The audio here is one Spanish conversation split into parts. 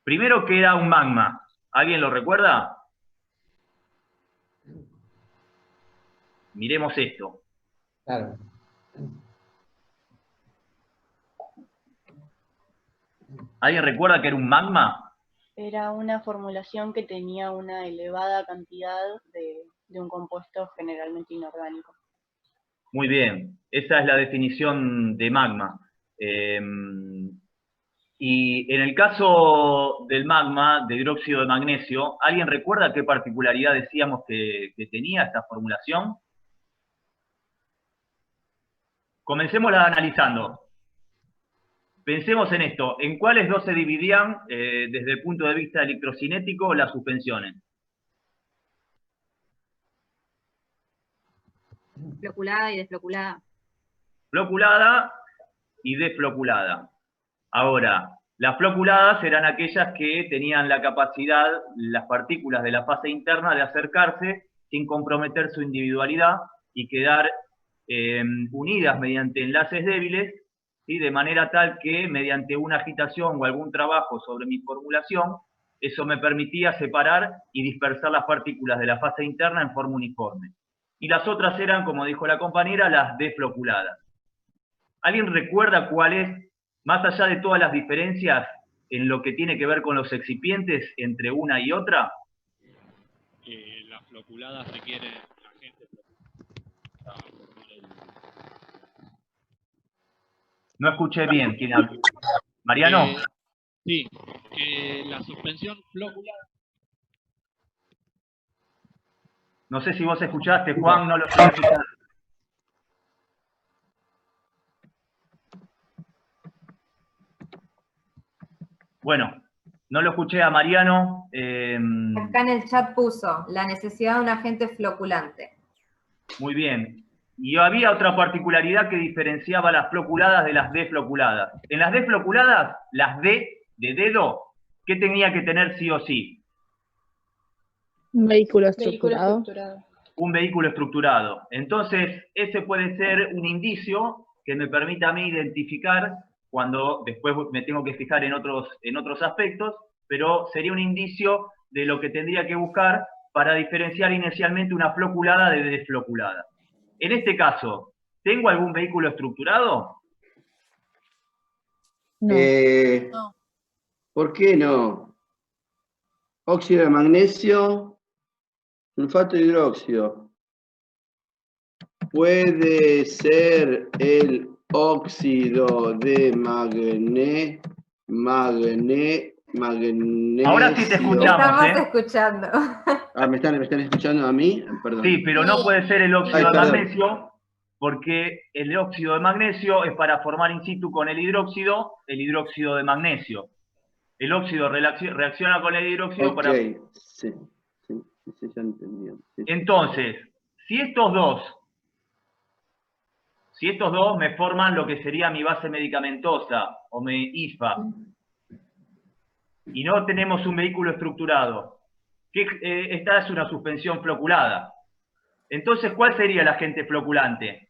Primero, ¿qué era un magma? ¿Alguien lo recuerda? Miremos esto. Claro. ¿Alguien recuerda que era un magma? Era una formulación que tenía una elevada cantidad de un compuesto generalmente inorgánico. Muy bien, esa es la definición de magma. Y en el caso del magma, de hidróxido de magnesio, ¿alguien recuerda qué particularidad decíamos que tenía esta formulación? Comencémosla analizando. Pensemos en esto, ¿en cuáles dos se dividían desde el punto de vista electrocinético las suspensiones? Floculada y desfloculada. Floculada y desfloculada. Ahora, las floculadas eran aquellas que tenían la capacidad, las partículas de la fase interna, de acercarse sin comprometer su individualidad y quedar unidas mediante enlaces débiles, ¿sí? De manera tal que mediante una agitación o algún trabajo sobre mi formulación, eso me permitía separar y dispersar las partículas de la fase interna en forma uniforme. Y las otras eran, como dijo la compañera, las desfloculadas. ¿Alguien recuerda cuál es, más allá de todas las diferencias en lo que tiene que ver con los excipientes entre una y otra? La floculada requiere agentes. No escuché bien. ¿Quién habla? ¿Mariano? Sí, la suspensión floculada. No sé si vos escuchaste, Juan, no lo estoy escuchando. Bueno, no lo escuché a Mariano. Acá en el chat puso la necesidad de un agente floculante. Muy bien. Y había otra particularidad que diferenciaba las floculadas de las desfloculadas. En las desfloculadas, las D de dedo, ¿qué tenía que tener sí o sí? Un vehículo estructurado. Un vehículo estructurado. Entonces, ese puede ser un indicio que me permita a mí identificar, cuando después me tengo que fijar en otros aspectos, pero sería un indicio de lo que tendría que buscar para diferenciar inicialmente una floculada de desfloculada. En este caso, ¿tengo algún vehículo estructurado? No. No. ¿Por qué no? Óxido de magnesio, sulfato de hidróxido. Puede ser el óxido de magnesio. Ahora sí te escuchamos, Estamos escuchando. Ah, ¿me están escuchando a mí? Perdón. Sí, pero no puede ser el óxido de perdón. magnesio, porque el óxido de magnesio es para formar in situ con el hidróxido de magnesio. El óxido reacciona con el hidróxido para... Sí, ya entendí. Sí. Entonces, si estos dos me forman lo que sería mi base medicamentosa o mi IFA, y no tenemos un vehículo estructurado, esta es una suspensión floculada. Entonces, ¿cuál sería el agente floculante?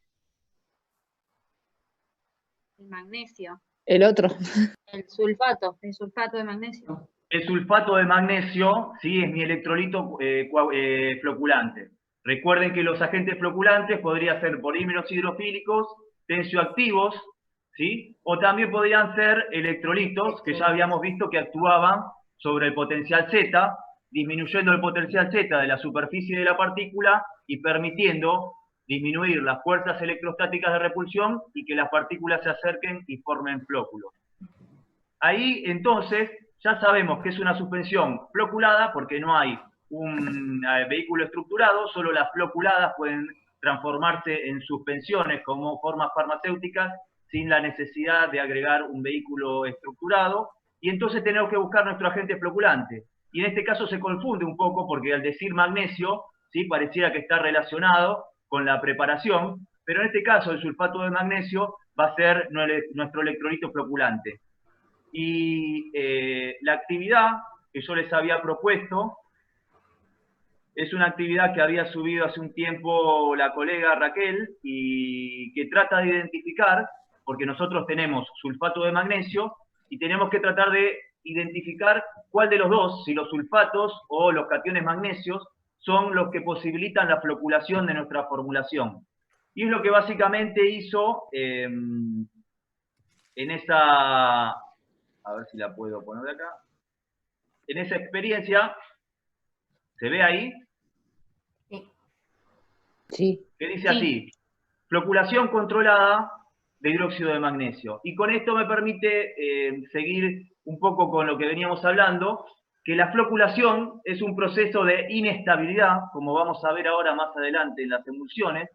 El magnesio. El otro. El sulfato de magnesio. El sulfato de magnesio, sí, es mi electrolito floculante. Recuerden que los agentes floculantes podrían ser polímeros hidrofílicos, tensioactivos, ¿sí? O también podrían ser electrolitos, que ya habíamos visto que actuaban sobre el potencial Z, disminuyendo el potencial Z de la superficie de la partícula y permitiendo disminuir las fuerzas electrostáticas de repulsión y que las partículas se acerquen y formen flóculos. Ahí, entonces, ya sabemos que es una suspensión floculada porque no hay un vehículo estructurado, solo las floculadas pueden transformarse en suspensiones como formas farmacéuticas sin la necesidad de agregar un vehículo estructurado, y entonces tenemos que buscar nuestro agente floculante. Y en este caso se confunde un poco porque al decir magnesio, ¿sí? Pareciera que está relacionado con la preparación, pero en este caso el sulfato de magnesio va a ser nuestro electrolito floculante. Y la actividad que yo les había propuesto es una actividad que había subido hace un tiempo la colega Raquel y que trata de identificar, porque nosotros tenemos sulfato de magnesio y tenemos que tratar de identificar cuál de los dos, si los sulfatos o los cationes magnesios, son los que posibilitan la floculación de nuestra formulación. Y es lo que básicamente hizo en esa, a ver si la puedo poner acá, en esa experiencia, ¿se ve ahí? Sí. Que dice así, floculación controlada de hidróxido de magnesio. Y con esto me permite seguir un poco con lo que veníamos hablando, que la floculación es un proceso de inestabilidad, como vamos a ver ahora más adelante en las emulsiones,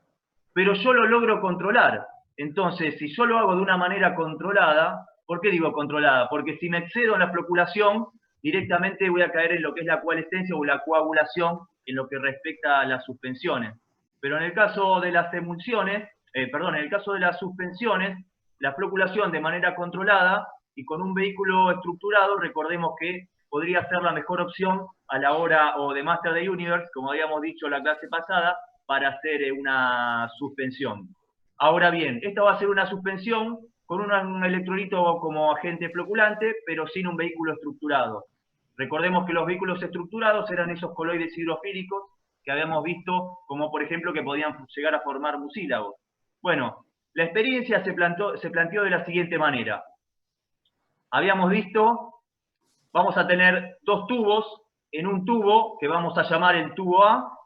pero yo lo logro controlar. Entonces, si yo lo hago de una manera controlada, ¿por qué digo controlada? Porque si me excedo en la floculación, directamente voy a caer en lo que es la coalescencia o la coagulación en lo que respecta a las suspensiones. Pero en el caso de las emulsiones, en el caso de las suspensiones, la floculación de manera controlada y con un vehículo estructurado, recordemos que podría ser la mejor opción a la hora o de Master the Universe, como habíamos dicho la clase pasada, para hacer una suspensión. Ahora bien, esta va a ser una suspensión con un electrolito como agente floculante, pero sin un vehículo estructurado. Recordemos que los vehículos estructurados eran esos coloides hidrofílicos que habíamos visto, como por ejemplo que podían llegar a formar mucílagos. Bueno, la experiencia se planteó de la siguiente manera. Habíamos visto, vamos a tener dos tubos, en un tubo que vamos a llamar el tubo A,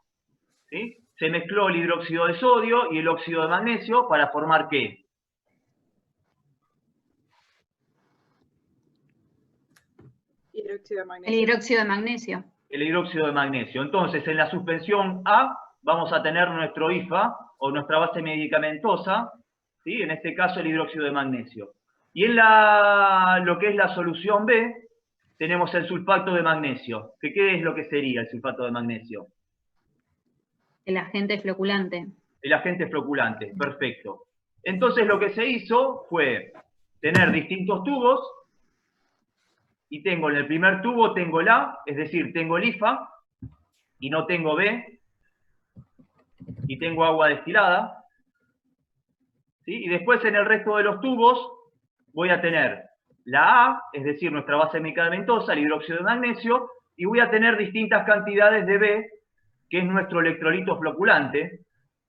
¿sí? Se mezcló el hidróxido de sodio y el óxido de magnesio para formar ¿qué? Hidróxido de El magnesio. hidróxido de magnesio. El hidróxido de magnesio. Entonces, en la suspensión A vamos a tener nuestro IFA, o nuestra base medicamentosa, ¿sí? En este caso el hidróxido de magnesio. Y en lo que es la solución B, tenemos el sulfato de magnesio. ¿Qué es lo que sería el sulfato de magnesio? El agente floculante. El agente floculante, perfecto. Entonces lo que se hizo fue tener distintos tubos, y tengo en el primer tubo, tengo el A, es decir, tengo el IFA, y no tengo B, y tengo agua destilada, ¿sí? Y después en el resto de los tubos voy a tener la A, es decir, nuestra base medicamentosa, el hidróxido de magnesio, y voy a tener distintas cantidades de B, que es nuestro electrolito floculante.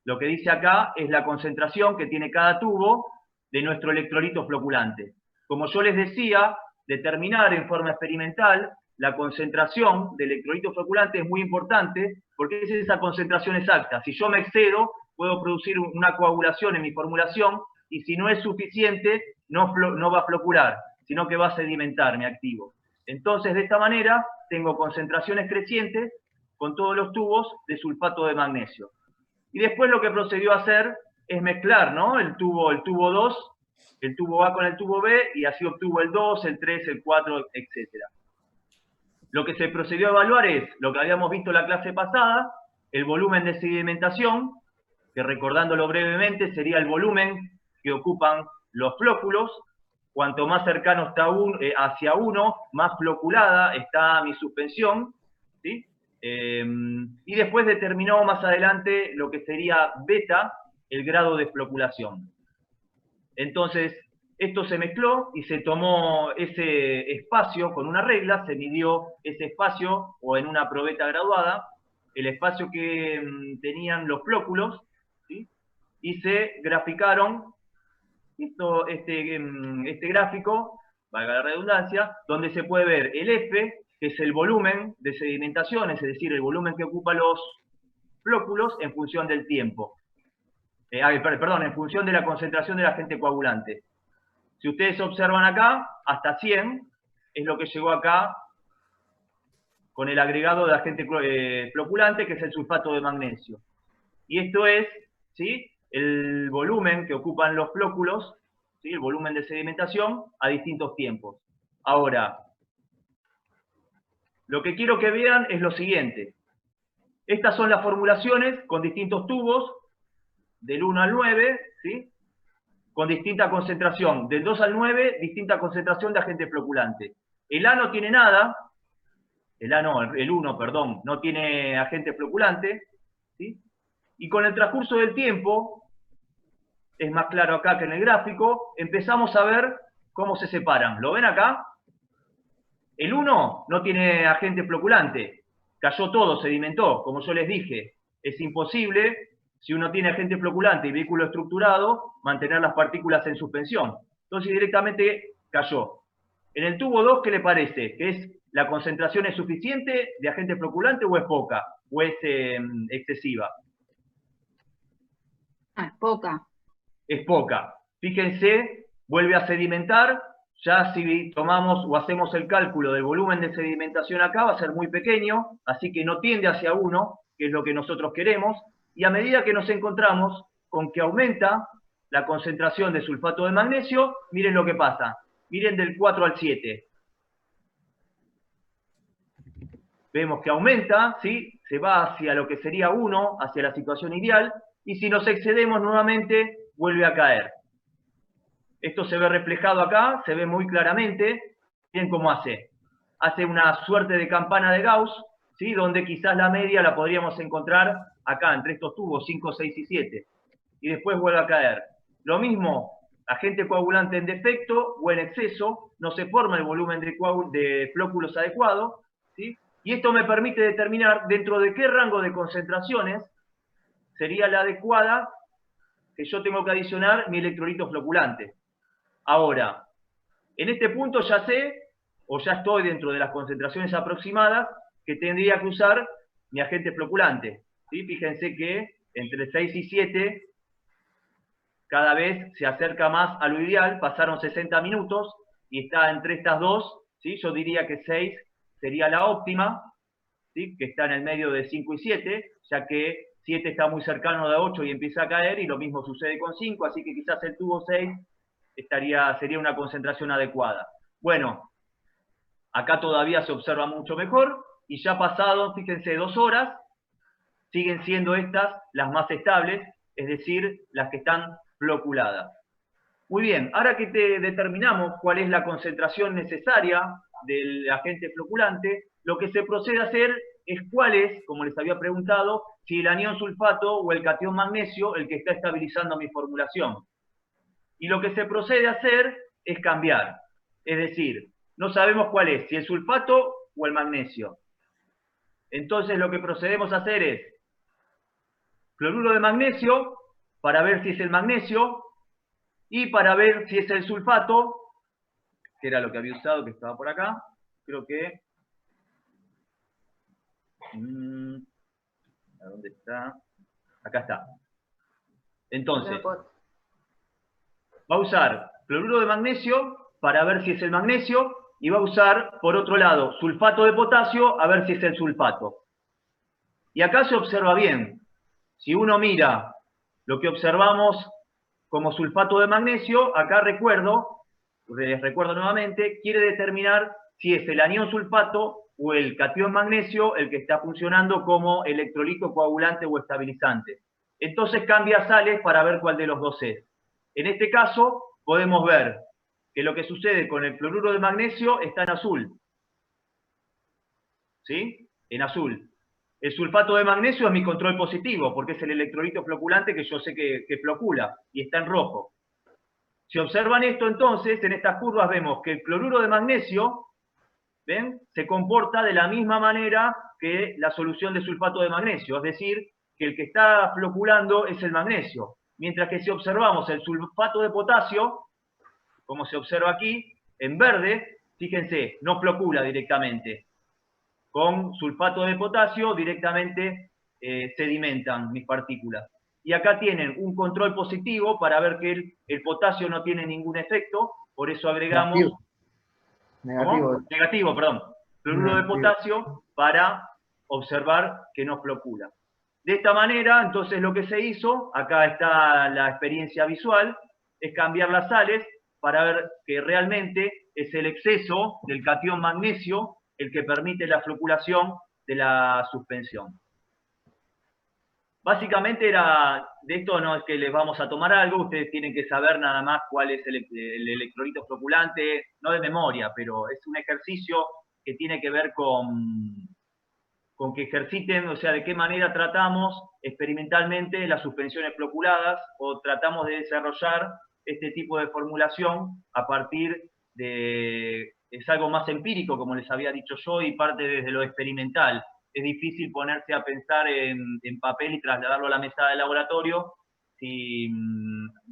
Lo que dice acá es la concentración que tiene cada tubo de nuestro electrolito floculante. Como yo les decía, determinar en forma experimental la concentración del electrolito floculante es muy importante porque es esa concentración exacta. Si yo me excedo, puedo producir una coagulación en mi formulación y si no es suficiente, no va a flocular, sino que va a sedimentar mi activo. Entonces, de esta manera, tengo concentraciones crecientes con todos los tubos de sulfato de magnesio. Y después lo que procedió a hacer es mezclar, ¿no? el tubo 2, el tubo A con el tubo B, y así obtuvo el 2, el 3, el 4, etc. Lo que se procedió a evaluar es lo que habíamos visto en la clase pasada, el volumen de sedimentación, que recordándolo brevemente sería el volumen que ocupan los flóculos. Cuanto más cercano está hacia uno, más floculada está mi suspensión, ¿sí? Y después determinó más adelante lo que sería beta, el grado de floculación. Entonces, esto se mezcló y se tomó ese espacio con una regla, se midió ese espacio, o en una probeta graduada, el espacio que tenían los flóculos, ¿sí? Y se graficaron este gráfico, valga la redundancia, donde se puede ver el F, que es el volumen de sedimentación, es decir, el volumen que ocupan los flóculos en función del tiempo. En función de la concentración del agente coagulante. Si ustedes observan acá, hasta 100 es lo que llegó acá con el agregado de agente floculante, que es el sulfato de magnesio. Y esto es, ¿sí?, el volumen que ocupan los flóculos, ¿sí?, el volumen de sedimentación a distintos tiempos. Ahora, lo que quiero que vean es lo siguiente. Estas son las formulaciones con distintos tubos, del 1 al 9, ¿sí?, con distinta concentración. Del 2 al 9, distinta concentración de agente floculante. El A no tiene nada, el 1, perdón, no tiene agente floculante, ¿sí? Y con el transcurso del tiempo, es más claro acá que en el gráfico, empezamos a ver cómo se separan. ¿Lo ven acá? El 1 no tiene agente floculante, cayó todo, sedimentó, como yo les dije. Es imposible, si uno tiene agente floculante y vehículo estructurado, mantener las partículas en suspensión. Entonces directamente cayó. En el tubo 2, ¿qué le parece? ¿Que la concentración es suficiente de agente floculante o es poca? ¿O es excesiva? Ah, es poca. Es poca. Fíjense, vuelve a sedimentar. Ya si tomamos o hacemos el cálculo del volumen de sedimentación acá, va a ser muy pequeño, así que no tiende hacia 1, que es lo que nosotros queremos. Y a medida que nos encontramos con que aumenta la concentración de sulfato de magnesio, miren lo que pasa. Miren del 4 al 7. Vemos que aumenta, ¿sí? Se va hacia lo que sería 1, hacia la situación ideal, y si nos excedemos nuevamente, vuelve a caer. Esto se ve reflejado acá, se ve muy claramente. Miren cómo hace. Hace una suerte de campana de Gauss, ¿sí? Donde quizás la media la podríamos encontrar acá, entre estos tubos 5, 6 y 7. Y después vuelve a caer. Lo mismo, agente coagulante en defecto o en exceso, no se forma el volumen de flóculos adecuado, ¿sí? Y esto me permite determinar dentro de qué rango de concentraciones sería la adecuada que yo tengo que adicionar mi electrolito floculante. Ahora, en este punto ya sé, o ya estoy dentro de las concentraciones aproximadas, que tendría que usar mi agente floculante, ¿sí? Fíjense que entre 6 y 7 cada vez se acerca más a lo ideal, pasaron 60 minutos y está entre estas dos, ¿sí? Yo diría que 6 sería la óptima, ¿sí? Que está en el medio de 5 y 7, ya que 7 está muy cercano de 8 y empieza a caer, y lo mismo sucede con 5, así que quizás el tubo 6 sería una concentración adecuada. Bueno, acá todavía se observa mucho mejor, y ya pasado, fíjense, 2 horas, siguen siendo estas las más estables, es decir, las que están floculadas. Muy bien, ahora que determinamos cuál es la concentración necesaria del agente floculante, lo que se procede a hacer es cuál es, como les había preguntado, si el anión sulfato o el catión magnesio el que está estabilizando mi formulación. Y lo que se procede a hacer es cambiar. Es decir, no sabemos cuál es, si el sulfato o el magnesio. Entonces lo que procedemos a hacer es cloruro de magnesio para ver si es el magnesio, y para ver si es el sulfato, que era lo que había usado, que estaba por acá, creo que... ¿A dónde está? Acá está. Entonces, va a usar cloruro de magnesio para ver si es el magnesio, y va a usar, por otro lado, sulfato de potasio a ver si es el sulfato. Y acá se observa bien. Si uno mira lo que observamos como sulfato de magnesio, acá les recuerdo nuevamente, quiere determinar si es el anión sulfato o el catión magnesio el que está funcionando como electrolito coagulante o estabilizante. Entonces cambia sales para ver cuál de los dos es. En este caso podemos ver que lo que sucede con el cloruro de magnesio está en azul. ¿Sí? En azul. El sulfato de magnesio es mi control positivo, porque es el electrolito floculante que yo sé que flocula, y está en rojo. Si observan esto, entonces, en estas curvas vemos que el cloruro de magnesio, ¿ven?, se comporta de la misma manera que la solución de sulfato de magnesio, es decir, que el que está floculando es el magnesio. Mientras que si observamos el sulfato de potasio, como se observa aquí, en verde, fíjense, no flocula directamente. Con sulfato de potasio directamente sedimentan mis partículas. Y acá tienen un control positivo para ver que el potasio no tiene ningún efecto, por eso agregamos... Negativo. Negativo, perdón. Cloruro de potasio para observar que no flocula. De esta manera, entonces lo que se hizo, acá está la experiencia visual, es cambiar las sales para ver que realmente es el exceso del catión magnesio el que permite la floculación de la suspensión. Básicamente de esto no es que les vamos a tomar algo, ustedes tienen que saber nada más cuál es el electrolito floculante, no de memoria, pero es un ejercicio que tiene que ver con que ejerciten, o sea, de qué manera tratamos experimentalmente las suspensiones floculadas, o tratamos de desarrollar este tipo de formulación a partir de es algo más empírico, como les había dicho yo, y parte desde lo experimental. Es difícil ponerse a pensar en papel y trasladarlo a la mesa del laboratorio y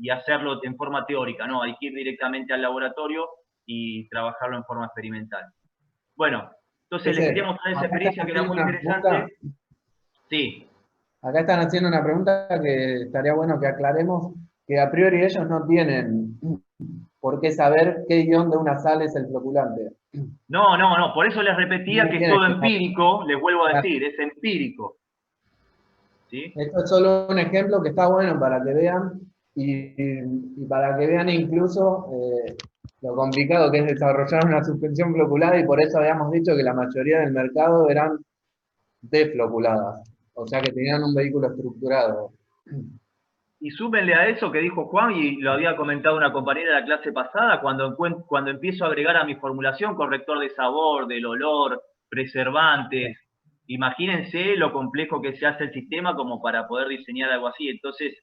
hacerlo en forma teórica, ¿no? Hay que ir directamente al laboratorio y trabajarlo en forma experimental. Bueno, entonces les quería mostrar esa experiencia que era muy interesante. Sí. Acá están haciendo una pregunta que estaría bueno que aclaremos, que a priori ellos no tienen por qué saber qué ion de una sal es el floculante. No, por eso les repetía que es todo empírico, les vuelvo a decir, es empírico. ¿Sí? Esto es solo un ejemplo que está bueno para que vean, y para que vean incluso lo complicado que es desarrollar una suspensión floculada, y por eso habíamos dicho que la mayoría del mercado eran defloculadas, o sea que tenían un vehículo estructurado. Y súmenle a eso que dijo Juan, y lo había comentado una compañera de la clase pasada, cuando empiezo a agregar a mi formulación corrector de sabor, del olor, preservantes, imagínense lo complejo que se hace el sistema como para poder diseñar algo así. Entonces,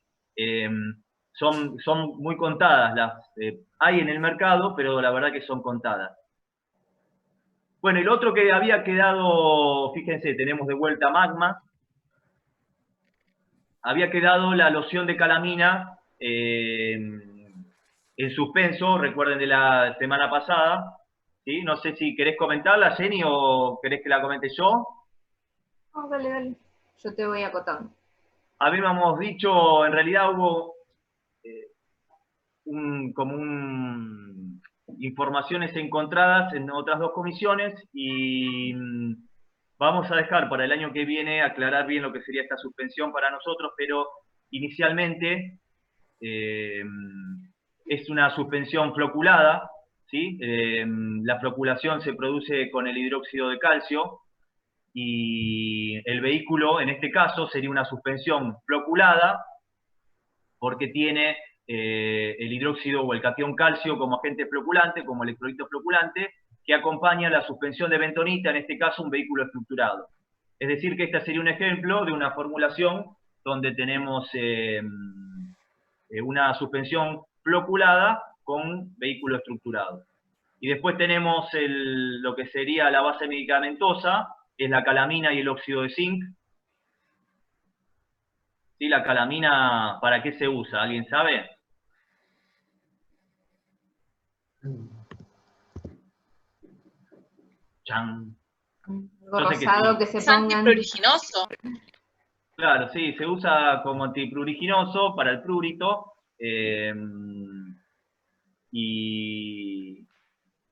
son muy contadas las, hay en el mercado, pero la verdad que son contadas. Bueno, el otro que había quedado, fíjense, tenemos de vuelta magma. Había quedado la loción de calamina en suspenso, recuerden de la semana pasada. ¿Sí? No sé si querés comentarla, Jenny, o querés que la comente yo. Oh, dale. Yo te voy acotando. Habíamos dicho, en realidad hubo informaciones encontradas en otras dos comisiones y vamos a dejar para el año que viene aclarar bien lo que sería esta suspensión para nosotros, pero inicialmente es una suspensión floculada, ¿sí? La floculación se produce con el hidróxido de calcio y el vehículo, en este caso, sería una suspensión floculada porque tiene el hidróxido o el catión calcio como agente floculante, como electrolito floculante, que acompaña la suspensión de bentonita, en este caso un vehículo estructurado. Es decir, que este sería un ejemplo de una formulación donde tenemos una suspensión floculada con vehículo estructurado. Y después tenemos lo que sería la base medicamentosa, que es la calamina y el óxido de zinc. ¿Sí? La calamina, ¿para qué se usa? ¿Alguien sabe? Chan. Algo rosado que se pongan. Antipruriginoso. Claro, sí, se usa como antipruriginoso para el prurito. Y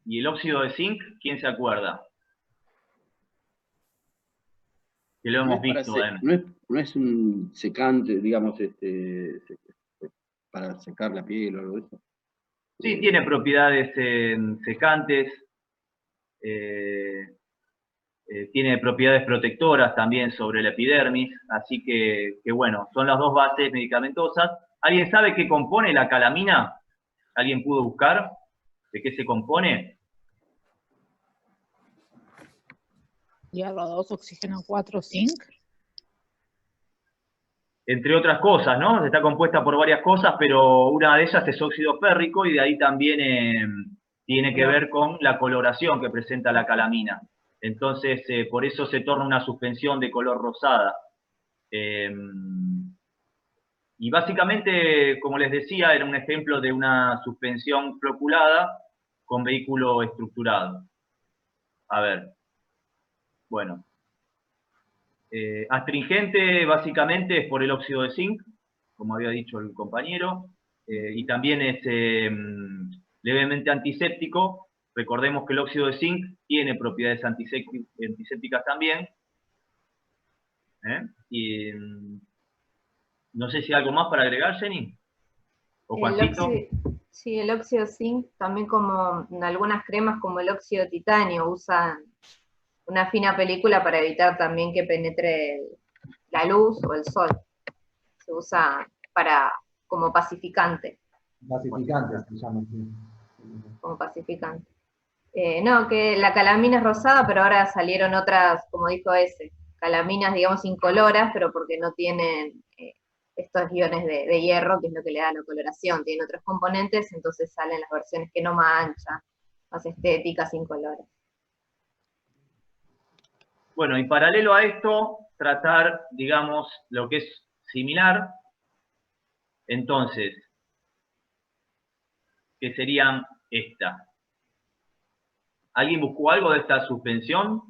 el óxido de zinc, ¿quién se acuerda? Que lo hemos visto. No es un secante, digamos, para secar la piel o algo de eso. Sí, tiene propiedades secantes, tiene propiedades protectoras también sobre la epidermis, así que bueno, son las dos bases medicamentosas. ¿Alguien sabe qué compone la calamina? ¿Alguien pudo buscar de qué se compone? Hierro 2, oxígeno 4, zinc. Entre otras cosas, ¿no? Está compuesta por varias cosas, pero una de ellas es óxido férrico y de ahí también tiene que ver con la coloración que presenta la calamina. Entonces, por eso se torna una suspensión de color rosada. Y básicamente, como les decía, era un ejemplo de una suspensión floculada con vehículo estructurado. A ver. Bueno. Astringente básicamente es por el óxido de zinc, como había dicho el compañero, y también es levemente antiséptico. Recordemos que el óxido de zinc tiene propiedades antisépticas también. Y no sé si hay algo más para agregar, Jenny. ¿O Juancito? Sí, el óxido de zinc, también como en algunas cremas como el óxido de titanio, usan una fina película para evitar también que penetre la luz o el sol. Se usa como pacificante. Pacificante se llama. Como pacificante. No, que la calamina es rosada, pero ahora salieron otras, como dijo ese, calaminas, digamos, incoloras, pero porque no tienen estos iones de hierro, que es lo que le da la coloración. Tienen otros componentes, entonces salen las versiones que no manchan, más estética, sin colores. Bueno, y paralelo a esto, tratar, digamos, lo que es similar. Entonces, que serían estas. ¿Alguien buscó algo de esta suspensión?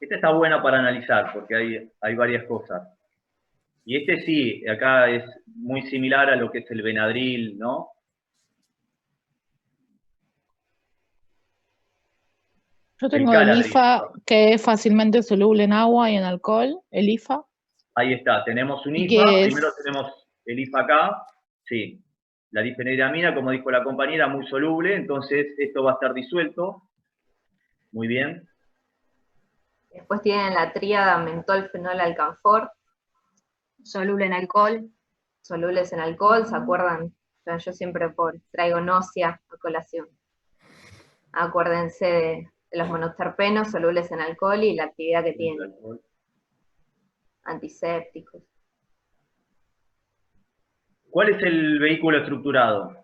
Esta está buena para analizar, porque hay varias cosas. Y este sí, acá es muy similar a lo que es el Benadryl, ¿no? Yo tengo El el Caladryl. IFA, que es fácilmente soluble en agua y en alcohol, el IFA. Ahí está, tenemos un ¿Y IFA, qué es? primero tenemos el IFA acá, sí. La difenidramina, como dijo la compañera, muy soluble, entonces esto va a estar disuelto. Muy bien. Después tienen la tríada mentol, fenol, alcanfor, Soluble en alcohol. solubles en alcohol, ¿se acuerdan? Yo siempre traigo náusea a colación. Acuérdense de los monoterpenos, solubles en alcohol y la actividad que tienen. Antisépticos. ¿Cuál es el vehículo estructurado?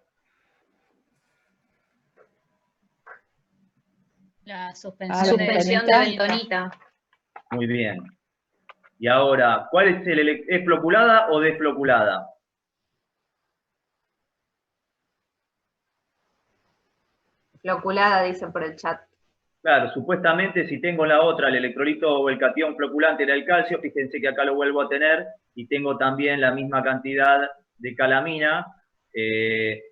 La suspensión suspensión de bentonita. bentonita. Muy bien. Y ahora, ¿cuál es es floculada o desfloculada? Floculada, dicen por el chat. Claro, supuestamente si tengo la otra, el electrolito o el catión floculante era el calcio, fíjense que acá lo vuelvo a tener y tengo también la misma cantidad de calamina.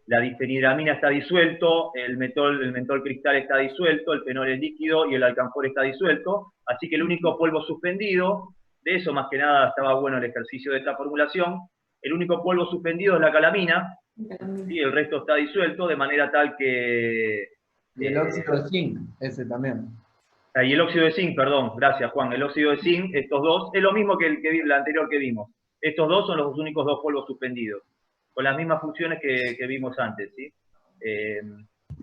La difenidramina está disuelto, el mentol cristal está disuelto, el fenol es líquido y el alcanfor está disuelto. Así que el único polvo suspendido, de eso más que nada estaba bueno el ejercicio de esta formulación, el único polvo suspendido es la calamina, ¿sí? El resto está disuelto de manera tal que... Y el óxido de zinc, ese también. Y el óxido de zinc, perdón, gracias Juan, el óxido de zinc, estos dos, es lo mismo que el anterior que vimos. Estos dos son los únicos dos polvos suspendidos, con las mismas funciones que vimos antes, ¿sí?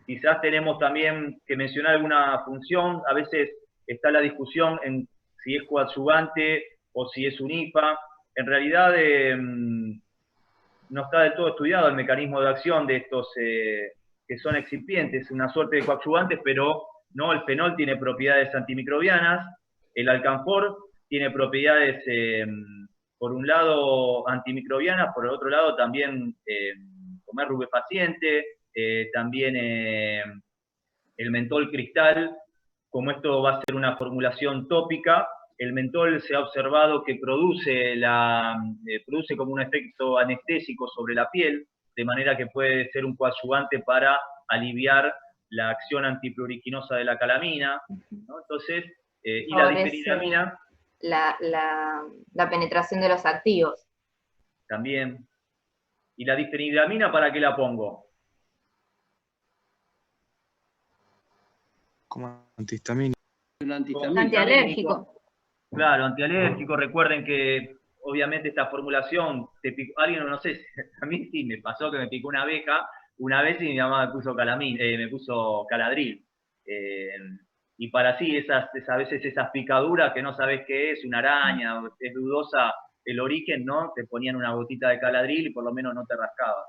Quizás tenemos también que mencionar alguna función, a veces está la discusión en si es coadyuvante o si es un IFA. En realidad no está del todo estudiado el mecanismo de acción de estos que son excipientes, una suerte de coadyuvantes, pero no, el fenol tiene propiedades antimicrobianas, el alcanfor tiene propiedades, por un lado, antimicrobianas, por el otro lado también comer rubefaciente, también el mentol cristal, como esto va a ser una formulación tópica, el mentol se ha observado que produce como un efecto anestésico sobre la piel, de manera que puede ser un coadyuvante para aliviar la acción antipluriginosa de la calamina, ¿no? Entonces, y la difenidramina la penetración de los activos. también. ¿Y la difenidramina para qué la pongo? Como antihistamínico. Un antihistamínico. Antialérgico. Claro, antialérgico. Recuerden que obviamente esta formulación, alguien no sé, a mí sí me pasó que me picó una abeja una vez y mi mamá me puso Caladryl. Y para sí, a veces esas picaduras que no sabes qué es, una araña, es dudosa el origen, ¿no? Te ponían una gotita de Caladryl y por lo menos no te rascaba.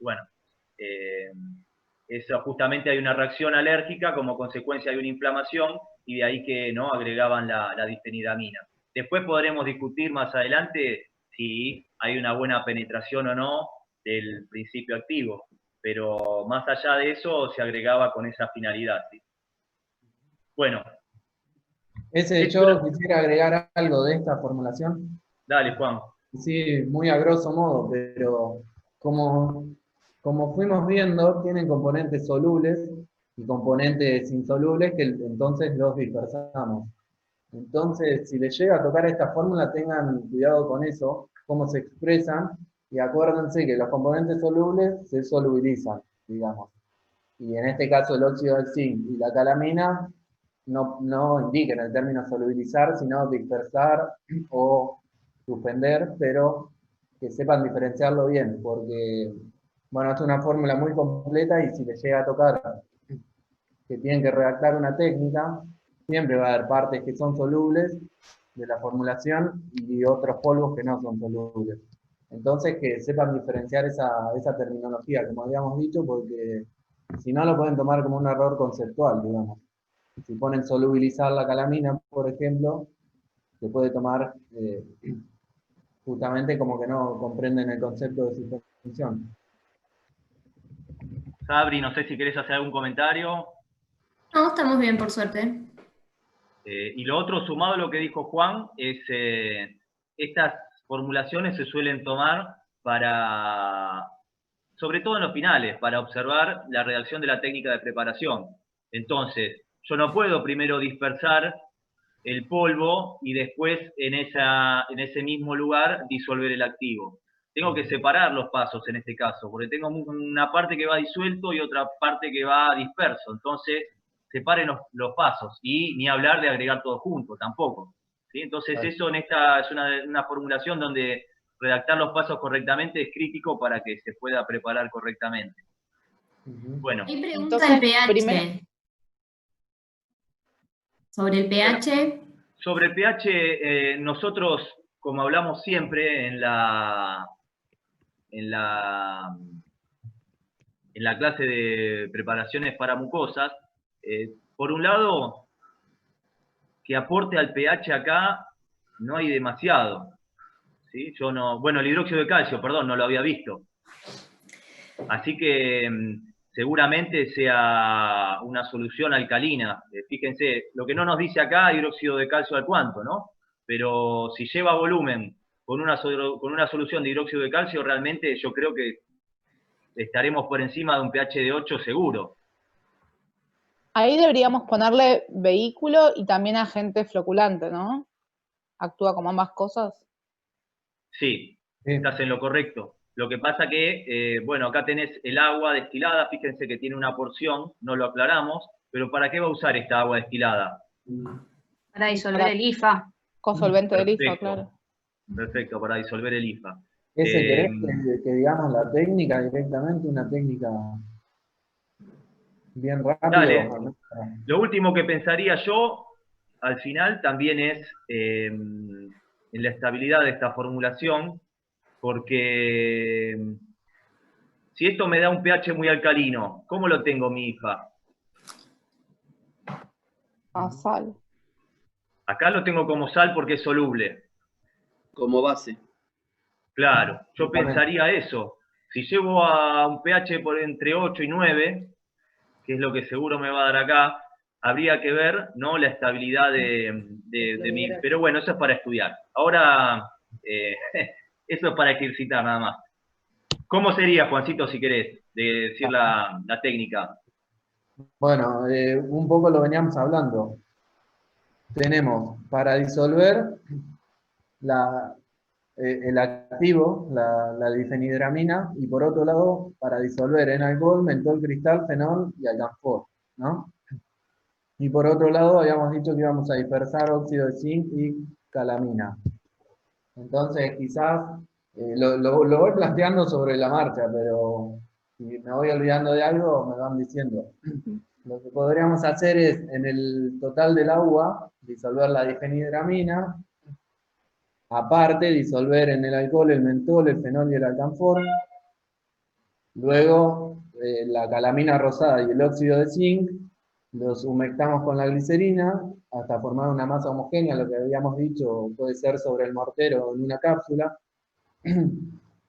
Bueno, eso justamente hay una reacción alérgica, como consecuencia hay una inflamación, y de ahí que no agregaban la difenidramina. Después podremos discutir más adelante si hay una buena penetración o no del principio activo, pero más allá de eso se agregaba con esa finalidad, ¿sí? Bueno. Yo quisiera agregar algo de esta formulación. Dale, Juan. Sí, muy a grosso modo, pero como fuimos viendo, tienen componentes solubles y componentes insolubles que entonces los dispersamos. Entonces, si les llega a tocar esta fórmula, tengan cuidado con eso, cómo se expresan, y acuérdense que los componentes solubles se solubilizan, digamos. Y en este caso el óxido de zinc y la calamina no indican el término solubilizar, sino dispersar o suspender, pero que sepan diferenciarlo bien, porque, bueno, es una fórmula muy completa y si les llega a tocar que tienen que redactar una técnica, siempre va a haber partes que son solubles de la formulación y otros polvos que no son solubles. Entonces que sepan diferenciar esa terminología, como habíamos dicho, porque si no lo pueden tomar como un error conceptual, digamos. Si ponen solubilizar la calamina, por ejemplo, se puede tomar justamente como que no comprenden el concepto de suspensión. Sabri, no sé si querés hacer algún comentario. No, estamos bien, por suerte. Y lo otro, sumado a lo que dijo Juan, es estas formulaciones se suelen tomar para, sobre todo en los finales, para observar la reacción de la técnica de preparación. Entonces, yo no puedo primero dispersar el polvo y después en ese mismo lugar disolver el activo. Tengo que separar los pasos en este caso, porque tengo una parte que va disuelto y otra parte que va disperso. Entonces, separen los pasos y ni hablar de agregar todo junto, tampoco. ¿Sí? Entonces, eso es una formulación donde redactar los pasos correctamente es crítico para que se pueda preparar correctamente. Bueno. Hay pregunta Entonces, del pH. primero- Sobre el pH. Sobre pH, nosotros, como hablamos siempre en la clase de preparaciones para mucosas, por un lado, que aporte al pH acá no hay demasiado. ¿Sí? Bueno, el hidróxido de calcio, perdón, no lo había visto. Así que seguramente sea una solución alcalina. Fíjense, lo que no nos dice acá, hidróxido de calcio al cuánto, ¿no? Pero si lleva volumen con una solución de hidróxido de calcio, realmente yo creo que estaremos por encima de un pH de 8 seguro. Ahí deberíamos ponerle vehículo y también agente floculante, ¿no? Actúa como ambas cosas. Sí, estás en lo correcto. Lo que pasa que, bueno, acá tenés el agua destilada, fíjense que tiene una porción, no lo aclaramos, pero ¿para qué va a usar esta agua destilada? Para disolver el IFA. Cosolvente del IFA, Perfecto. claro. Perfecto, para disolver el IFA. ¿Querés que digamos la técnica directamente? Una técnica bien rápido. Dale. Lo último que pensaría yo, al final, también es en la estabilidad de esta formulación, porque si esto me da un pH muy alcalino, ¿cómo lo tengo mi IFA? A sal. Acá lo tengo como sal porque es soluble. Como base. Claro, yo pensaría eso. Si llego a un pH por entre 8 y 9, que es lo que seguro me va a dar acá, habría que ver, ¿no?, la estabilidad de mi... Pero bueno, eso es para estudiar. Ahora, eso es para ejercitar nada más. ¿Cómo sería, Juancito, si querés, de decir la técnica? Bueno, un poco lo veníamos hablando. Tenemos para disolver el activo, la difenhidramina, y por otro lado, para disolver en alcohol, mentol, cristal, fenol y alcanfor, ¿no? Y por otro lado, habíamos dicho que íbamos a dispersar óxido de zinc y calamina. Entonces, quizás, lo voy planteando sobre la marcha, pero si me voy olvidando de algo, me van diciendo. Lo que podríamos hacer es, en el total del agua, disolver la difenhidramina, aparte disolver en el alcohol el mentol, el fenol y el alcanfor, luego la calamina rosada y el óxido de zinc, los humectamos con la glicerina hasta formar una masa homogénea, lo que habíamos dicho puede ser sobre el mortero en una cápsula,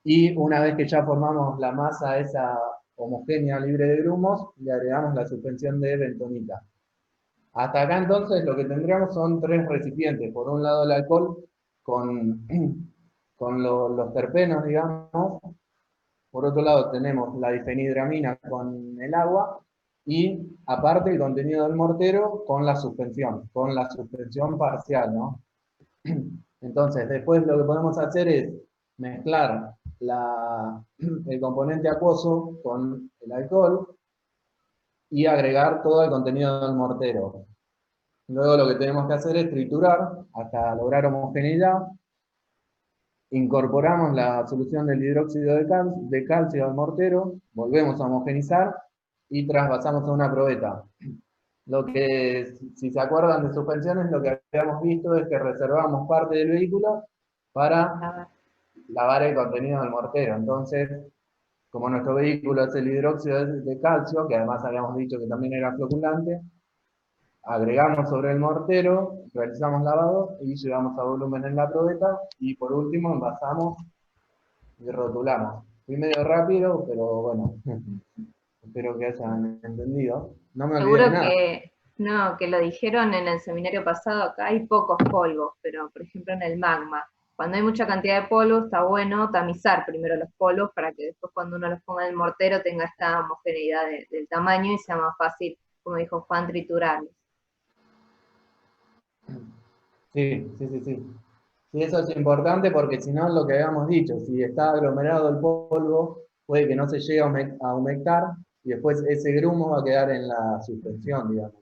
y una vez que ya formamos la masa esa homogénea libre de grumos, le agregamos la suspensión de bentonita. Hasta acá entonces lo que tendríamos son tres recipientes. Por un lado el alcohol con los terpenos, digamos. Por otro lado tenemos la difenhidramina con el agua. Y aparte el contenido del mortero con la suspensión parcial, ¿no? Entonces después lo que podemos hacer es mezclar el componente acuoso con el alcohol y agregar todo el contenido del mortero. Luego lo que tenemos que hacer es triturar hasta lograr homogeneidad. Incorporamos la solución del hidróxido de calcio al mortero, volvemos a homogenizar y trasvasamos a una probeta. Lo que, si se acuerdan de suspensiones, lo que habíamos visto es que reservamos parte del vehículo para lavar el contenido del mortero. Entonces, como nuestro vehículo es el hidróxido de calcio, que además habíamos dicho que también era floculante, agregamos sobre el mortero, realizamos lavado y llegamos a volumen en la probeta y por último envasamos y rotulamos. Fui medio rápido, pero bueno, espero que hayan entendido. No me olvidé de Seguro nada. que, no, que lo dijeron en el seminario pasado, acá hay pocos polvos, pero por ejemplo en el magma, cuando hay mucha cantidad de polvo está bueno tamizar primero los polvos para que después cuando uno los ponga en el mortero tenga esta homogeneidad del tamaño y sea más fácil, como dijo Juan, triturarlos. Sí, sí, sí, sí. Sí, eso es importante porque si no, lo que habíamos dicho, si está aglomerado el polvo, puede que no se llegue a humectar y después ese grumo va a quedar en la suspensión, digamos.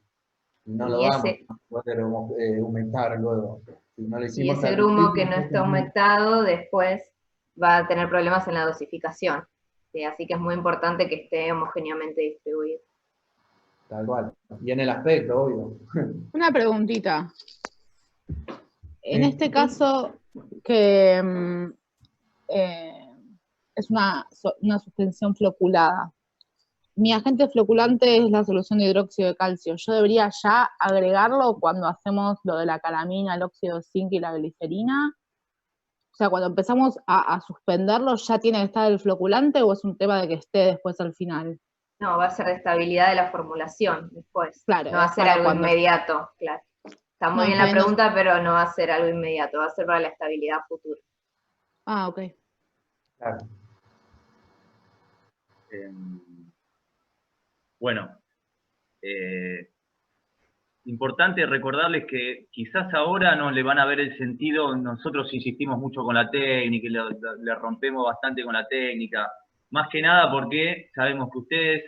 Y no lo Y vamos ese, a poder humectar luego. Si no lo y hicimos ese al grumo que principio, no entonces está no. humectado después va a tener problemas en la dosificación. ¿Sí? Así que es muy importante que esté homogéneamente distribuido. Tal cual. Y en el aspecto, obvio. Una preguntita. En Sí. este caso, que es una suspensión floculada. Mi agente floculante es la solución de hidróxido de calcio. ¿Yo debería ya agregarlo cuando hacemos lo de la calamina, el óxido de zinc y la glicerina? O sea, cuando empezamos a suspenderlo, ¿ya tiene que estar el floculante o es un tema de que esté después al final? No, va a ser de estabilidad de la formulación después. Claro, No va a es ser para algo cuando... inmediato, claro. Está muy No, bien está la bien. pregunta, pero no va a ser algo inmediato, va a ser para la estabilidad futura. Ah, ok. Claro. Bueno, importante recordarles que quizás ahora no le van a ver el sentido, nosotros insistimos mucho con la técnica y le rompemos bastante con la técnica, más que nada porque sabemos que ustedes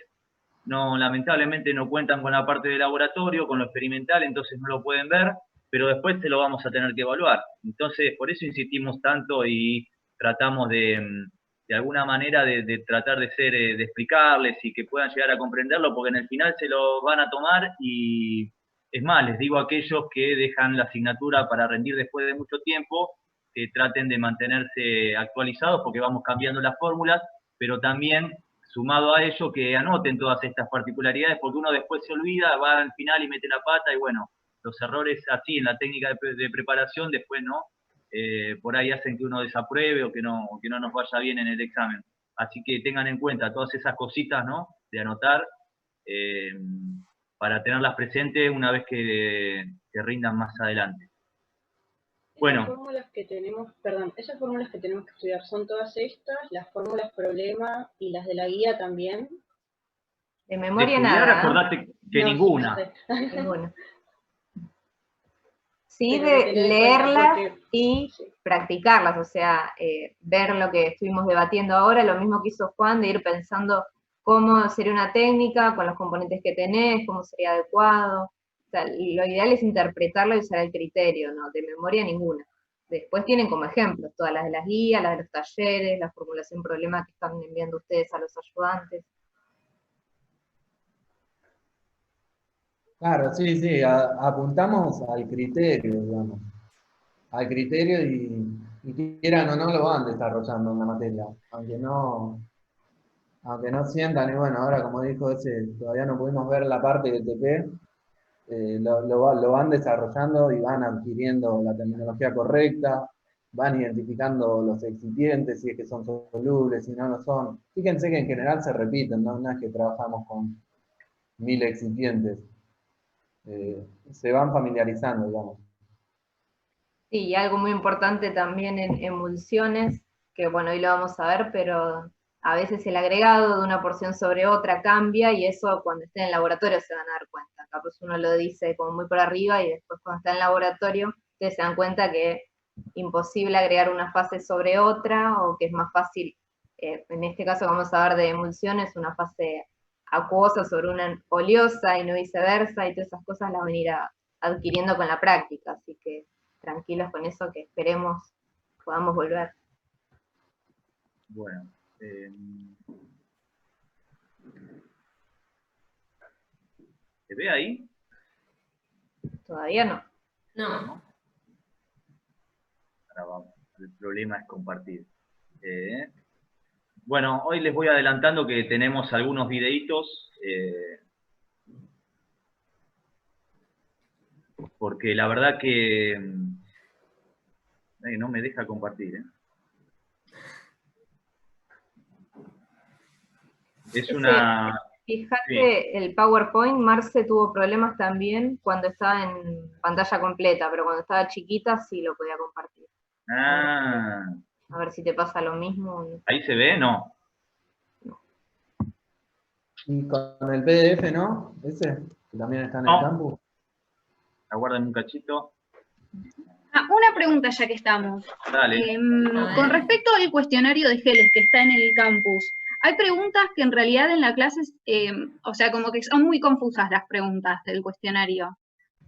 lamentablemente no cuentan con la parte de laboratorio, con lo experimental, entonces no lo pueden ver, pero después se lo vamos a tener que evaluar. Entonces, por eso insistimos tanto y tratamos de alguna manera de tratar de explicarles y que puedan llegar a comprenderlo, porque en el final se lo van a tomar y es más, les digo a aquellos que dejan la asignatura para rendir después de mucho tiempo, que traten de mantenerse actualizados porque vamos cambiando las fórmulas, pero también sumado a ello que anoten todas estas particularidades porque uno después se olvida, va al final y mete la pata y bueno, los errores así en la técnica de preparación después no, por ahí hacen que uno desapruebe o que no nos vaya bien en el examen. Así que tengan en cuenta todas esas cositas, ¿no? De anotar eh, para tenerlas presentes una vez que rindan más adelante. Bueno. Esas fórmulas que tenemos, perdón, esas fórmulas que tenemos que estudiar son todas estas, las fórmulas problema y las de la guía también. De memoria de estudiar, nada. acordate que No, ninguna. sí, Ninguna. Sí, pero de que tener en cuenta leerlas porque, y sí. practicarlas, o sea, ver lo que estuvimos debatiendo ahora, lo mismo que hizo Juan, de ir pensando cómo sería una técnica, con los componentes que tenés, cómo sería adecuado. O sea, lo ideal es interpretarlo y usar el criterio, ¿no? De memoria ninguna. Después tienen como ejemplos todas las de las guías, las de los talleres, la formulación problema que están enviando ustedes a los ayudantes. Claro, sí, sí, apuntamos al criterio, digamos. Al criterio y quieran o no lo van desarrollando en la materia, aunque no sientan, y bueno, ahora como dijo ese, todavía no pudimos ver la parte de TP, lo van desarrollando y van adquiriendo la terminología correcta, van identificando los excipientes, si es que son solubles, si no lo son. Fíjense que en general se repiten, ¿no? No es que trabajamos con 1000 excipientes. Se van familiarizando, digamos. Sí, y algo muy importante también en emulsiones, que bueno, hoy lo vamos a ver, pero a veces el agregado de una porción sobre otra cambia y eso cuando esté en el laboratorio se van a dar cuenta. Capaz uno lo dice como muy por arriba y después cuando está en el laboratorio ustedes se dan cuenta que es imposible agregar una fase sobre otra o que es más fácil, en este caso vamos a ver de emulsiones, una fase acuosa sobre una oleosa y no viceversa y todas esas cosas las van a ir adquiriendo con la práctica, así que tranquilos con eso que esperemos podamos volver. Bueno. ¿Se ve ahí? Todavía no. No. Ahora vamos. El problema es compartir. Bueno, hoy les voy adelantando que tenemos algunos videitos, porque la verdad que no me deja compartir. Es una... Fíjate, Sí. el PowerPoint, Marce tuvo problemas también cuando estaba en pantalla completa, pero cuando estaba chiquita sí lo podía compartir. Ah, A ver si te pasa lo mismo. ¿ahí se ve? No. Y con el PDF, ¿no? Ese, que también está en el No. campus. Aguarden un cachito. Una pregunta ya que estamos. Dale. Con respecto al cuestionario de Geles que está en el campus, hay preguntas que en realidad en la clase, o sea, como que son muy confusas las preguntas del cuestionario.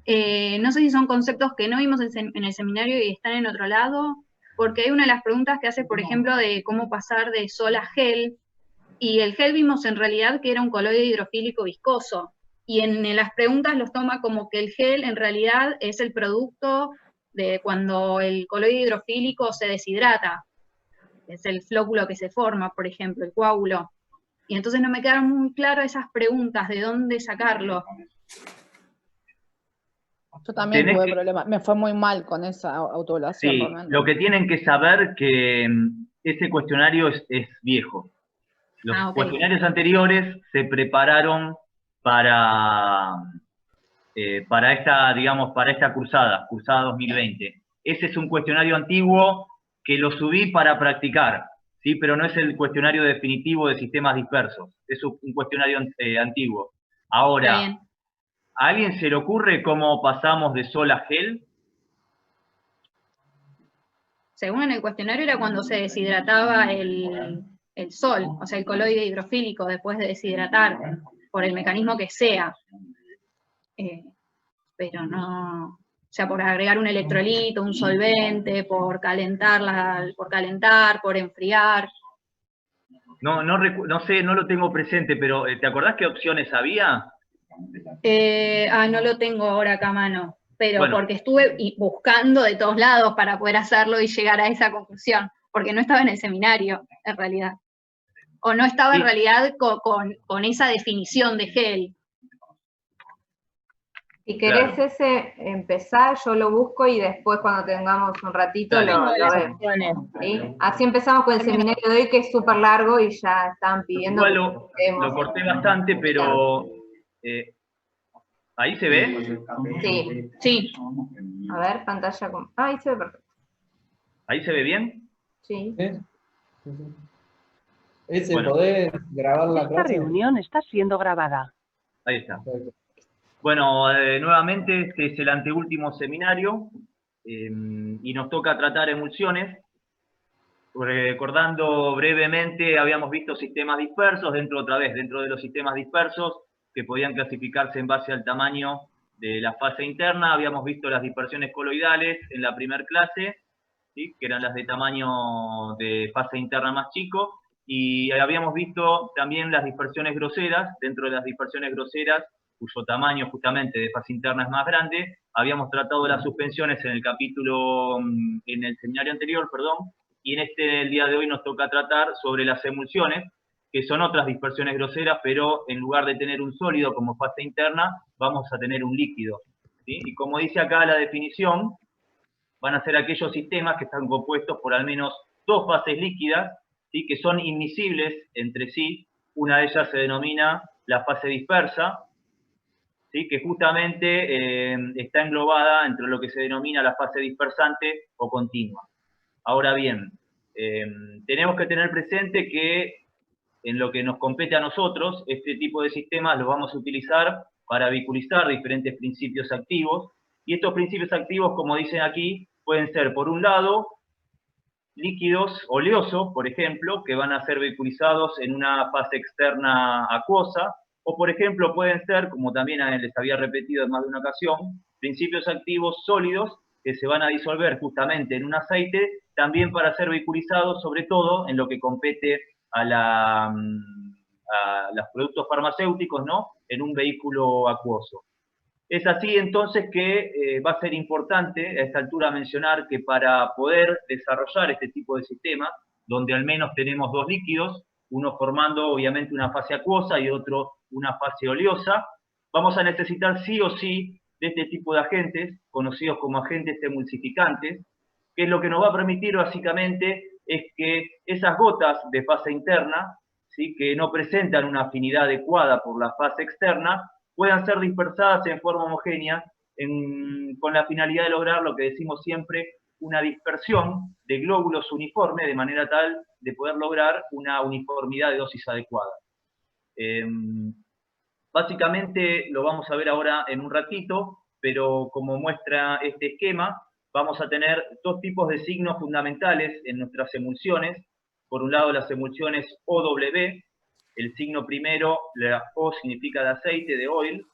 No sé si son conceptos que no vimos en el seminario y están en otro lado, porque hay una de las preguntas que hace, por ejemplo, de cómo pasar de sol a gel, y el gel vimos en realidad que era un coloide hidrofílico viscoso, y en las preguntas los toma como que el gel en realidad es el producto de cuando el coloide hidrofílico se deshidrata, es el flóculo que se forma, por ejemplo, el coágulo. Y entonces no me quedaron muy claras esas preguntas, de dónde sacarlo. Yo también Tenés tuve que- problemas, me fue muy mal con esa autoevaluación Sí, realmente. lo que tienen que saber que ese cuestionario es viejo. Los Ah, ok. cuestionarios anteriores se prepararon para esta, digamos, para esta cursada 2020. Ese es un cuestionario antiguo que lo subí para practicar, ¿sí? Pero no es el cuestionario definitivo de sistemas dispersos. Es un cuestionario antiguo. Está Ahora, bien. ¿a alguien se le ocurre cómo pasamos de sol a gel? Según en el cuestionario era cuando se deshidrataba el sol, o sea, el coloide hidrofílico después de deshidratar, por el mecanismo que sea. Pero no, o sea, por agregar un electrolito, un solvente, por calentar, por enfriar. No sé, no lo tengo presente, pero ¿te acordás qué opciones había? No lo tengo ahora acá a mano, pero Bueno. porque estuve buscando de todos lados para poder hacerlo y llegar a esa conclusión, porque no estaba en el seminario, en realidad. O no estaba en realidad con esa definición de gel. Si querés Claro. ese empezar, yo lo busco y después cuando tengamos un ratito Dale. lo vemos. ¿Sí? Así empezamos con el seminario de hoy, que es súper largo y ya estaban pidiendo Igual que lo corté bastante, pero ¿ahí se ve? Sí. Sí. A ver, pantalla con... ahí se ve perfecto. ¿Ahí se ve bien? Sí. ¿Sí? Sí, sí. Ese, Bueno. ¿podés grabar la Esta clase? reunión está siendo grabada. Ahí está. Perfecto. Bueno, nuevamente este es el anteúltimo seminario y nos toca tratar emulsiones. Recordando brevemente, habíamos visto sistemas dispersos, dentro de los sistemas dispersos, que podían clasificarse en base al tamaño de la fase interna. Habíamos visto las dispersiones coloidales en la primera clase, ¿sí? Que eran las de tamaño de fase interna más chico, y habíamos visto también las dispersiones groseras. Dentro de las dispersiones groseras, cuyo tamaño justamente de fase interna es más grande, habíamos tratado las suspensiones en el capítulo, en el seminario anterior, perdón, y en el día de hoy nos toca tratar sobre las emulsiones, que son otras dispersiones groseras, pero en lugar de tener un sólido como fase interna, vamos a tener un líquido, ¿sí? Y como dice acá la definición, van a ser aquellos sistemas que están compuestos por al menos dos fases líquidas, ¿sí? Que son inmiscibles entre sí. Una de ellas se denomina la fase dispersa, ¿sí? Que justamente está englobada entre lo que se denomina la fase dispersante o continua. Ahora bien, tenemos que tener presente que en lo que nos compete a nosotros, este tipo de sistemas los vamos a utilizar para vehiculizar diferentes principios activos, y estos principios activos, como dicen aquí, pueden ser, por un lado, líquidos oleosos, por ejemplo, que van a ser vehiculizados en una fase externa acuosa, o por ejemplo pueden ser, como también les había repetido en más de una ocasión, principios activos sólidos que se van a disolver justamente en un aceite, también para ser vehiculizados, sobre todo en lo que compete a los productos farmacéuticos, ¿no? En un vehículo acuoso. Es así entonces que va a ser importante a esta altura mencionar que para poder desarrollar este tipo de sistemas donde al menos tenemos dos líquidos, uno formando obviamente una fase acuosa y otro una fase oleosa, vamos a necesitar sí o sí de este tipo de agentes, conocidos como agentes emulsificantes, que es lo que nos va a permitir básicamente es que esas gotas de fase interna, ¿sí?, que no presentan una afinidad adecuada por la fase externa, puedan ser dispersadas en forma homogénea con la finalidad de lograr lo que decimos siempre, una dispersión de glóbulos uniforme, de manera tal de poder lograr una uniformidad de dosis adecuada. Básicamente lo vamos a ver ahora en un ratito, pero como muestra este esquema, vamos a tener dos tipos de signos fundamentales en nuestras emulsiones. Por un lado, las emulsiones OW, el signo primero, la O significa de aceite, de oil,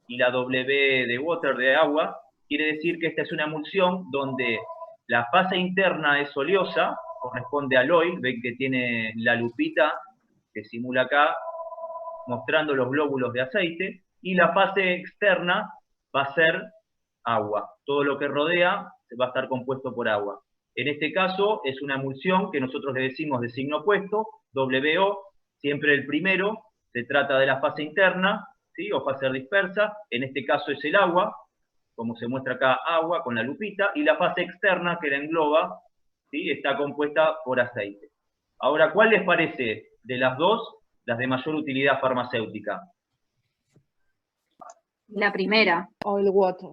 y la W de water, de agua. Quiere decir que esta es una emulsión donde la fase interna es oleosa, corresponde al oil, ven que tiene la lupita que simula acá, mostrando los glóbulos de aceite, y la fase externa va a ser agua. Todo lo que rodea va a estar compuesto por agua. En este caso es una emulsión que nosotros le decimos de signo opuesto, WO, siempre el primero, se trata de la fase interna, ¿sí?, o fase dispersa, en este caso es el agua, como se muestra acá, agua con la lupita, y la fase externa que la engloba, ¿sí?, está compuesta por aceite. Ahora, ¿cuál les parece de las dos las de mayor utilidad farmacéutica? La primera. Oil water.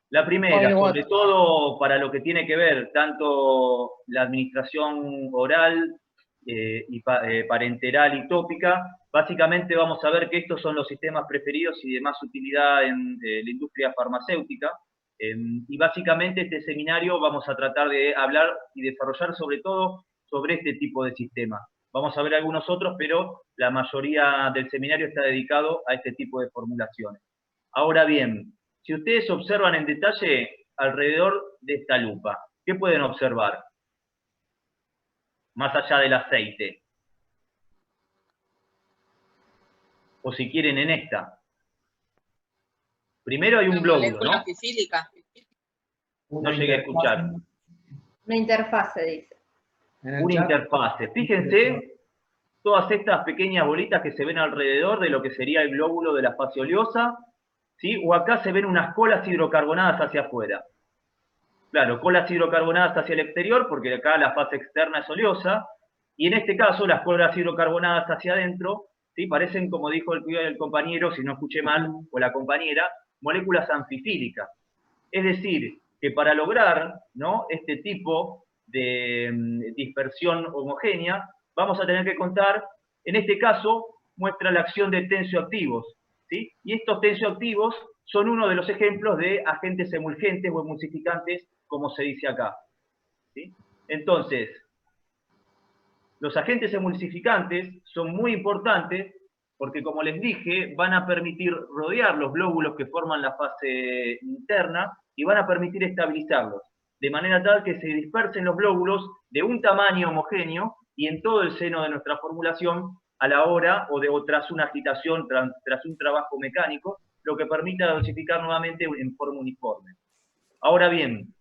La primera, Oil sobre water. todo para lo que tiene que ver tanto la administración oral y parenteral y tópica. Básicamente vamos a ver que estos son los sistemas preferidos y de más utilidad en la industria farmacéutica. Y básicamente este seminario vamos a tratar de hablar y desarrollar sobre todo sobre este tipo de sistemas. Vamos a ver algunos otros, pero la mayoría del seminario está dedicado a este tipo de formulaciones. Ahora bien, si ustedes observan en detalle alrededor de esta lupa, ¿qué pueden observar? Más allá del aceite. O si quieren en esta. Primero hay un glóbulo, ¿no? No llegué a escuchar. Una interfase, dice. Una interfase. Fíjense todas estas pequeñas bolitas que se ven alrededor de lo que sería el glóbulo de la fase oleosa, ¿sí? O acá se ven unas colas hidrocarbonadas hacia afuera. Claro, colas hidrocarbonadas hacia el exterior, porque acá la fase externa es oleosa, y en este caso las colas hidrocarbonadas hacia adentro, ¿sí?, parecen, como dijo el compañero, si no escuché mal, o la compañera, moléculas anfifílicas. Es decir, que para lograr, ¿no?, este tipo de dispersión homogénea, vamos a tener que contar, en este caso, muestra la acción de tensioactivos, ¿sí? Y estos tensioactivos son uno de los ejemplos de agentes emulgentes o emulsificantes, como se dice acá, ¿sí? Entonces, los agentes emulsificantes son muy importantes porque, como les dije, van a permitir rodear los glóbulos que forman la fase interna y van a permitir estabilizarlos, de manera tal que se dispersen los glóbulos de un tamaño homogéneo y en todo el seno de nuestra formulación a la hora o tras una agitación, tras un trabajo mecánico, lo que permita dosificar nuevamente en forma uniforme. Ahora bien,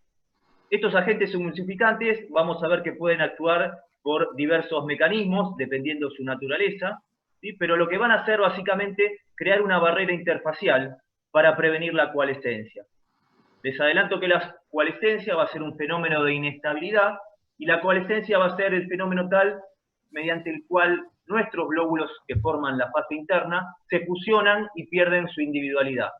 estos agentes emulsificantes vamos a ver que pueden actuar por diversos mecanismos, dependiendo de su naturaleza, ¿sí? Pero lo que van a hacer básicamente crear una barrera interfacial para prevenir la coalescencia. Les adelanto que la coalescencia va a ser un fenómeno de inestabilidad y la coalescencia va a ser el fenómeno tal mediante el cual nuestros glóbulos que forman la fase interna se fusionan y pierden su individualidad.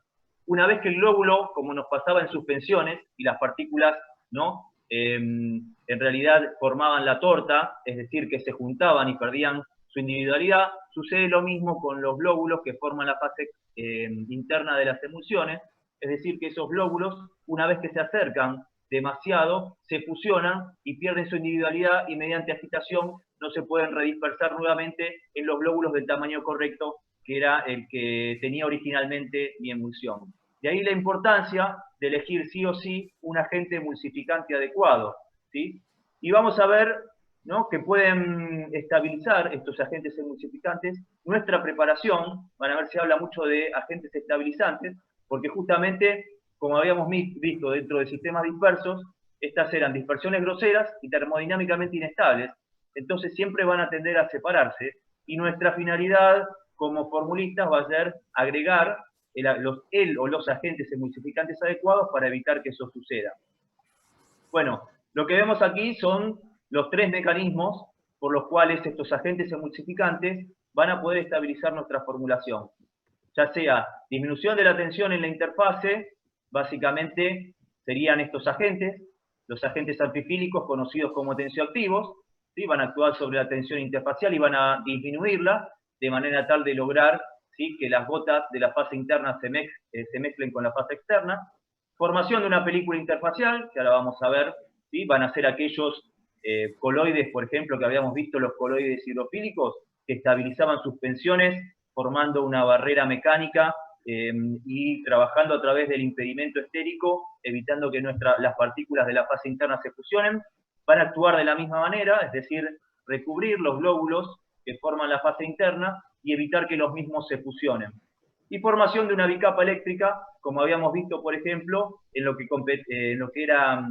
Una vez que el glóbulo, como nos pasaba en suspensiones, y las partículas, ¿no?, en realidad formaban la torta, es decir, que se juntaban y perdían su individualidad, sucede lo mismo con los glóbulos que forman la fase interna de las emulsiones, es decir, que esos glóbulos, una vez que se acercan demasiado, se fusionan y pierden su individualidad y mediante agitación no se pueden redispersar nuevamente en los glóbulos del tamaño correcto que era el que tenía originalmente mi emulsión. De ahí la importancia de elegir sí o sí un agente emulsificante adecuado, ¿sí? Y vamos a ver, ¿no?, que pueden estabilizar estos agentes emulsificantes nuestra preparación. Van a ver si habla mucho de agentes estabilizantes, porque justamente, como habíamos visto dentro de sistemas dispersos, estas eran dispersiones groseras y termodinámicamente inestables. entonces siempre van a tender a separarse, y nuestra finalidad como formulistas va a ser agregar el o los agentes emulsificantes adecuados para evitar que eso suceda. Bueno, lo que vemos aquí son los 3 mecanismos por los cuales estos agentes emulsificantes van a poder estabilizar nuestra formulación. Ya sea disminución de la tensión en la interfase, básicamente serían estos agentes, los agentes antifílicos conocidos como tensioactivos, ¿sí? Van a actuar sobre la tensión interfacial y van a disminuirla de manera tal de lograr, ¿sí?, que las gotas de la fase interna se mezclen con la fase externa. Formación de una película interfacial, que ahora vamos a ver, ¿sí? Van a ser aquellos coloides, por ejemplo, que habíamos visto, los coloides hidrofílicos, que estabilizaban suspensiones formando una barrera mecánica y trabajando a través del impedimento estérico, evitando que las partículas de la fase interna se fusionen. Van a actuar de la misma manera, es decir, recubrir los glóbulos que forman la fase interna y evitar que los mismos se fusionen. Y formación de una bicapa eléctrica, como habíamos visto, por ejemplo, en lo que era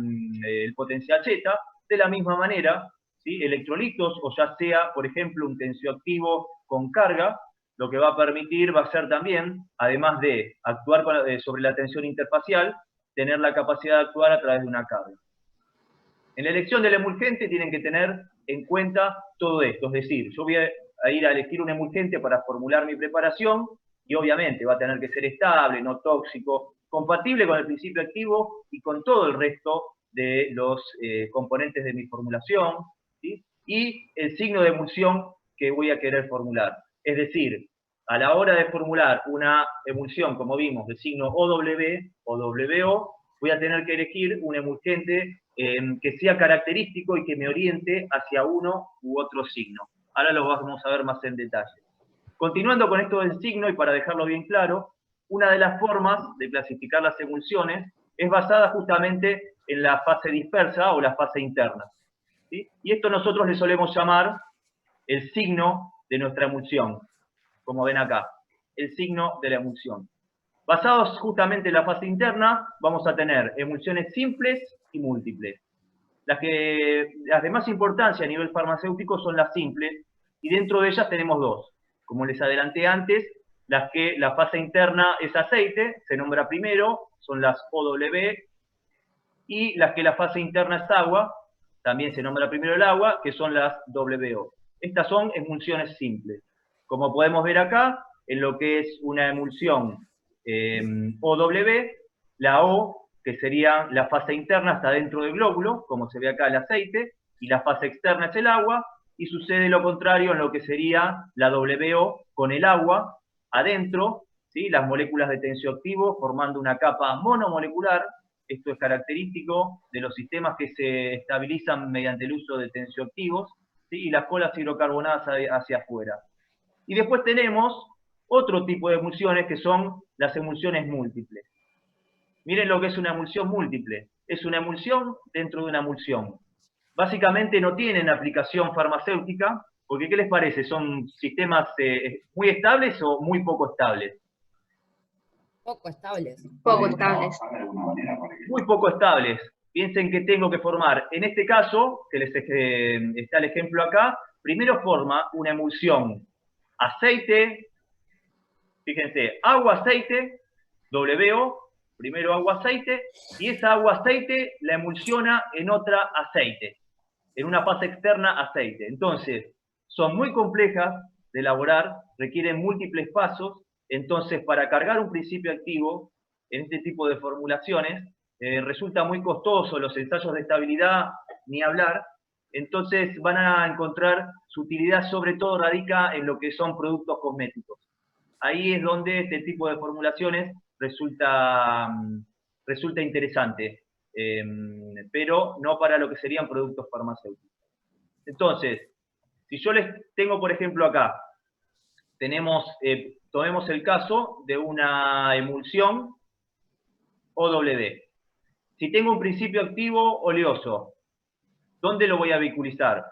el potencial zeta, de la misma manera, ¿sí? Electrolitos, o ya sea, por ejemplo, un tensioactivo con carga, lo que va a permitir va a ser también, además de actuar sobre la tensión interfacial, tener la capacidad de actuar a través de una carga. En la elección del emulgente tienen que tener en cuenta todo esto, es decir, yo voy a ir a elegir un emulgente para formular mi preparación, y obviamente va a tener que ser estable, no tóxico, compatible con el principio activo y con todo el resto de los componentes de mi formulación, ¿sí? Y el signo de emulsión que voy a querer formular. Es decir, a la hora de formular una emulsión, como vimos, de signo OW o WO, voy a tener que elegir un emulgente que sea característico y que me oriente hacia uno u otro signo. Ahora lo vamos a ver más en detalle. Continuando con esto del signo, y para dejarlo bien claro, una de las formas de clasificar las emulsiones es basada justamente en la fase dispersa o la fase interna, ¿sí? Y esto nosotros le solemos llamar el signo de nuestra emulsión, como ven acá, el signo de la emulsión. Basados justamente en la fase interna, vamos a tener emulsiones simples y múltiples. Las de más importancia a nivel farmacéutico son las simples, y dentro de ellas tenemos dos. Como les adelanté antes, las que la fase interna es aceite, se nombra primero, son las OW, y las que la fase interna es agua, también se nombra primero el agua, que son las WO. Estas son emulsiones simples. Como podemos ver acá, en lo que es una emulsión OW, la O, que sería la fase interna, está dentro del glóbulo, como se ve acá el aceite, y la fase externa es el agua, y sucede lo contrario en lo que sería la WO con el agua adentro, ¿sí? Las moléculas de tensioactivo formando una capa monomolecular. Esto es característico de los sistemas que se estabilizan mediante el uso de tensioactivos, ¿sí? Y las colas hidrocarbonadas hacia afuera. Y después tenemos otro tipo de emulsiones que son las emulsiones múltiples. Miren lo que es una emulsión múltiple. Es una emulsión dentro de una emulsión. Básicamente no tienen aplicación farmacéutica, porque ¿qué les parece? ¿Son sistemas muy estables o muy poco estables? Poco estables. Poco estables. Muy poco estables. Piensen que tengo que formar, en este caso, que está el ejemplo acá, primero forma una emulsión aceite, fíjense, agua-aceite, WO, primero agua-aceite, y esa agua-aceite la emulsiona en otra aceite, en una fase externa aceite. Entonces, son muy complejas de elaborar, requieren múltiples pasos, entonces para cargar un principio activo en este tipo de formulaciones resulta muy costoso, los ensayos de estabilidad ni hablar, entonces van a encontrar su utilidad sobre todo radica en lo que son productos cosméticos. Ahí es donde este tipo de formulaciones resulta interesante, pero no para lo que serían productos farmacéuticos. Entonces, si yo les tengo, por ejemplo, acá, tomemos el caso de una emulsión OW. Si tengo un principio activo oleoso, ¿dónde lo voy a vehiculizar?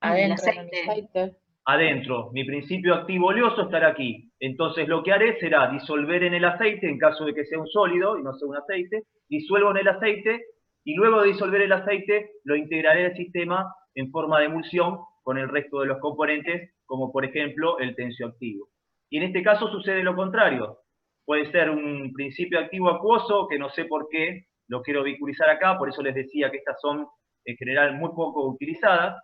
Adentro del aceite. Adentro. Mi principio activo oleoso estará aquí. Entonces lo que haré será disolver en el aceite, en caso de que sea un sólido y no sea un aceite, disuelvo en el aceite y luego de disolver el aceite lo integraré al sistema en forma de emulsión con el resto de los componentes, como por ejemplo el tensioactivo. Y en este caso sucede lo contrario. Puede ser un principio activo acuoso, que no sé por qué lo quiero vehiculizar acá, por eso les decía que estas son en general muy poco utilizadas,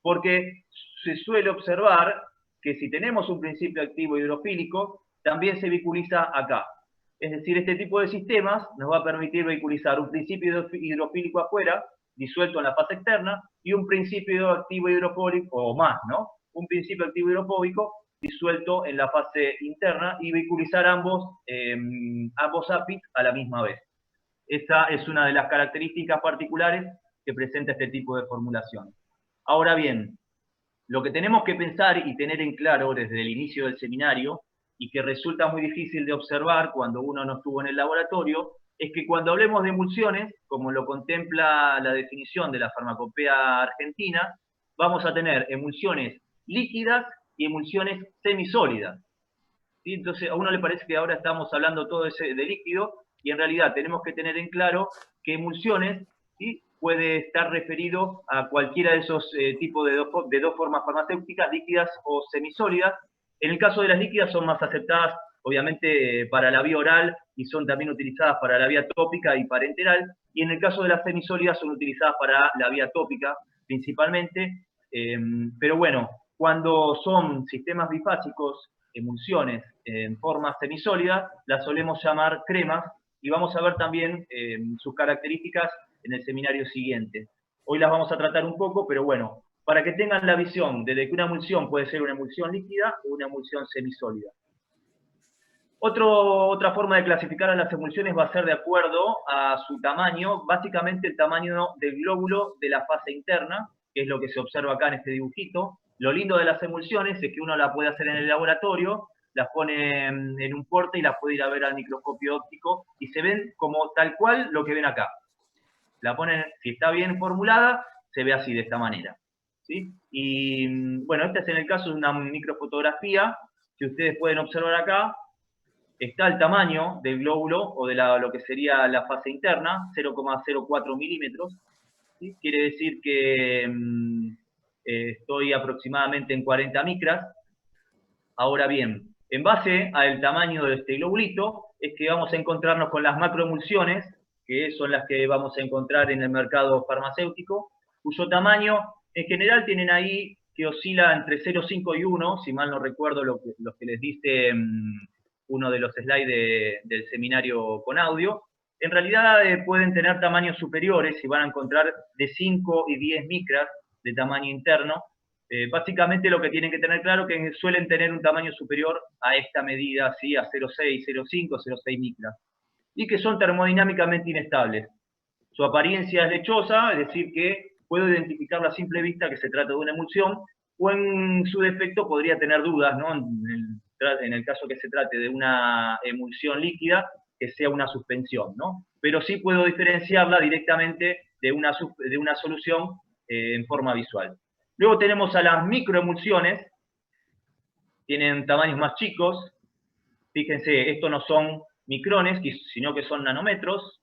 porque se suele observar que si tenemos un principio activo hidrofílico, también se vehiculiza acá. Es decir, este tipo de sistemas nos va a permitir vehiculizar un principio hidrofílico afuera, disuelto en la fase externa, y un principio activo hidrofóbico, o más, ¿no? Un principio activo hidrofóbico disuelto en la fase interna y vehiculizar ambos APIs a la misma vez. Esta es una de las características particulares que presenta este tipo de formulación. Ahora bien, lo que tenemos que pensar y tener en claro desde el inicio del seminario, y que resulta muy difícil de observar cuando uno no estuvo en el laboratorio, es que cuando hablemos de emulsiones, como lo contempla la definición de la farmacopea argentina, vamos a tener emulsiones líquidas y emulsiones semisólidas. ¿Sí? Entonces a uno le parece que ahora estamos hablando todo de líquido, y en realidad tenemos que tener en claro que emulsiones, ¿sí?, puede estar referido a cualquiera de esos tipos de dos formas farmacéuticas, líquidas o semisólidas. En el caso de las líquidas son más aceptadas, obviamente, para la vía oral, y son también utilizadas para la vía tópica y parenteral, y en el caso de las semisólidas son utilizadas para la vía tópica, principalmente. Pero bueno, cuando son sistemas bifásicos, emulsiones en forma semisólida, las solemos llamar cremas, y vamos a ver también sus características en el seminario siguiente. Hoy las vamos a tratar un poco, pero bueno, para que tengan la visión de que una emulsión puede ser una emulsión líquida o una emulsión semisólida. Otra forma de clasificar a las emulsiones va a ser de acuerdo a su tamaño, básicamente el tamaño del glóbulo de la fase interna, que es lo que se observa acá en este dibujito. Lo lindo de las emulsiones es que uno la puede hacer en el laboratorio, las pone en un porte y las puede ir a ver al microscopio óptico, y se ven como tal cual lo que ven acá. La ponen, si está bien formulada, se ve así, de esta manera, ¿sí? Y bueno, este es en el caso de una microfotografía que ustedes pueden observar acá. Está el tamaño del glóbulo, o de lo que sería la fase interna, 0,04 milímetros. ¿Sí? Quiere decir que estoy aproximadamente en 40 micras. Ahora bien, en base al tamaño de este globulito, es que vamos a encontrarnos con las macroemulsiones, que son las que vamos a encontrar en el mercado farmacéutico, cuyo tamaño en general tienen ahí que oscila entre 0,5 y 1, si mal no recuerdo lo que les dice uno de los slides del seminario con audio. En realidad pueden tener tamaños superiores y van a encontrar de 5 y 10 micras de tamaño interno. Básicamente lo que tienen que tener claro es que suelen tener un tamaño superior a esta medida, ¿sí?, a 0,6, 0,5, 0,6 micras, y que son termodinámicamente inestables. Su apariencia es lechosa, es decir, que puedo identificar a simple vista que se trata de una emulsión, o en su defecto podría tener dudas, ¿no?, en el caso que se trate de una emulsión líquida, que sea una suspensión, ¿no? Pero sí puedo diferenciarla directamente de una solución en forma visual. Luego tenemos a las microemulsiones, tienen tamaños más chicos. Fíjense, estos no son micrones, sino que son nanómetros,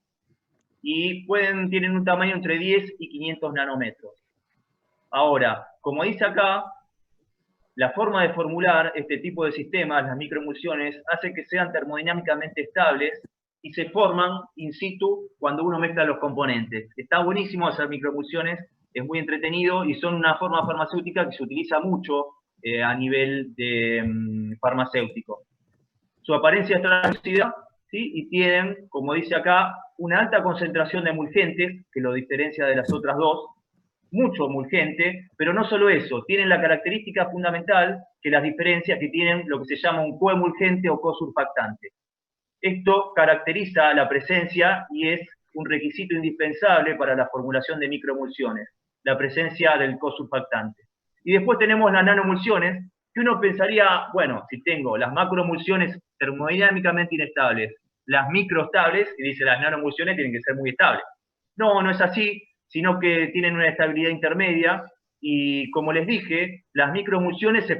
y tienen un tamaño entre 10 y 500 nanómetros. Ahora, como dice acá, la forma de formular este tipo de sistemas, las microemulsiones, hace que sean termodinámicamente estables y se forman in situ cuando uno mezcla los componentes. Está buenísimo hacer microemulsiones, es muy entretenido, y son una forma farmacéutica que se utiliza mucho a nivel farmacéutico. Su apariencia es translúcida, ¿sí?, y tienen, como dice acá, una alta concentración de emulgentes, que lo diferencia de las otras dos, mucho emulgente, pero no solo eso, tienen la característica fundamental que las diferencia que tienen lo que se llama un coemulgente o cosurfactante. Esto caracteriza la presencia y es un requisito indispensable para la formulación de microemulsiones, la presencia del cosurfactante. Y después tenemos las nanoemulsiones, que uno pensaría, bueno, si tengo las macroemulsiones termodinámicamente inestables, las microestables, y dice las nanoemulsiones tienen que ser muy estables. No, no es así, sino que tienen una estabilidad intermedia, y como les dije, las microemulsiones se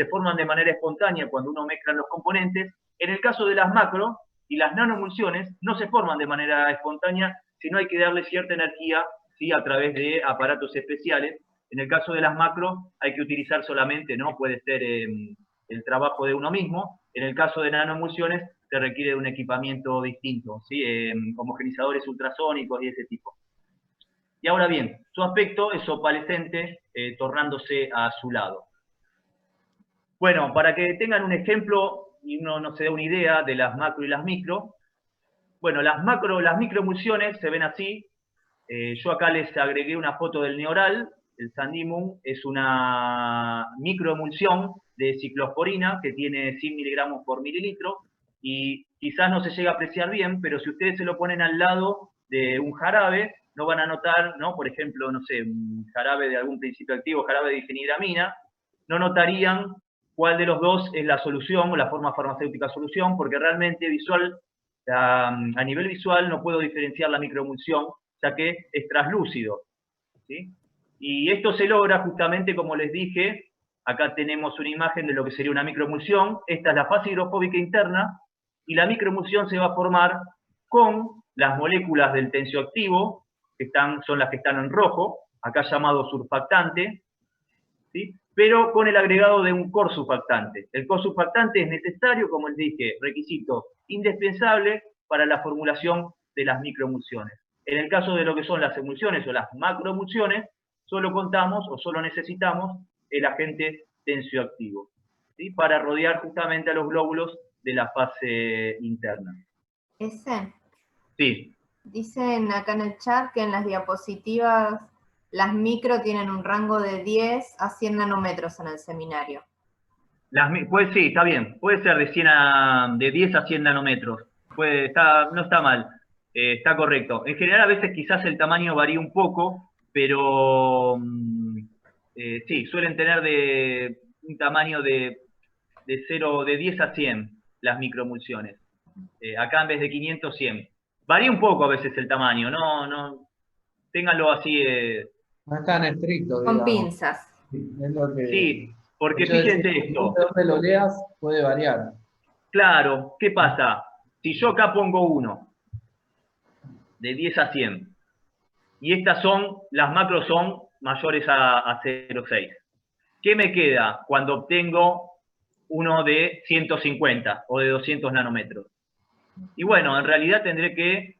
forman de manera espontánea cuando uno mezcla los componentes. En el caso de las macro y las nanoemulsiones no se forman de manera espontánea, sino hay que darle cierta energía, ¿sí? A través de aparatos especiales. En el caso de las macro hay que utilizar solamente, ¿no? Puede ser el trabajo de uno mismo. En el caso de nanoemulsiones se requiere de un equipamiento distinto, ¿sí? Homogenizadores ultrasónicos y ese tipo. Y ahora bien, su aspecto es opalescente, tornándose a su lado. Bueno, para que tengan un ejemplo y uno no se dé una idea de las macro y las micro, bueno, las microemulsiones se ven así. Yo acá les agregué una foto del Neoral. El Sandimum es una microemulsión de ciclosporina que tiene 100 miligramos por mililitro, y quizás no se llega a apreciar bien, pero si ustedes se lo ponen al lado de un jarabe, no van a notar, ¿no? Por ejemplo, no sé, un jarabe de algún principio activo, jarabe de difenhidramina, no notarían cuál de los dos es la solución o la forma farmacéutica solución, porque realmente a nivel visual no puedo diferenciar la microemulsión, ya que es traslúcido, ¿sí? Y esto se logra justamente, como les dije, acá tenemos una imagen de lo que sería una microemulsión. Esta es la fase hidrofóbica interna, y la microemulsión se va a formar con las moléculas del tensioactivo, que son las que están en rojo, acá llamado surfactante, ¿sí? Pero con el agregado de un cosurfactante. El cosurfactante es necesario, como les dije, requisito indispensable para la formulación de las microemulsiones. En el caso de lo que son las emulsiones o las macroemulsiones, solo contamos o solo necesitamos el agente tensioactivo, ¿sí? Para rodear justamente a los glóbulos de la fase interna. Sí. Dicen acá en el chat que en las diapositivas las micro tienen un rango de 10 a 100 nanómetros en el seminario. Pues sí, está bien. Puede ser de 10 a 100 nanómetros. No está mal. Está correcto. En general, a veces quizás el tamaño varía un poco, pero sí, suelen tener un tamaño de 10 a 100 las microemulsiones. Acá en vez de 500, 100. Varía un poco a veces el tamaño, no ténganlo así. No es tan estricto, Con digamos. pinzas. Es lo que, Sí, porque el hecho de fíjense decir, esto. de dónde lo leas puede variar. Claro, ¿qué pasa? Si yo acá pongo 1, de 10 a 100, y las macros son mayores a 0,6. ¿Qué me queda cuando obtengo uno de 150 o de 200 nanómetros? Y bueno, en realidad tendré que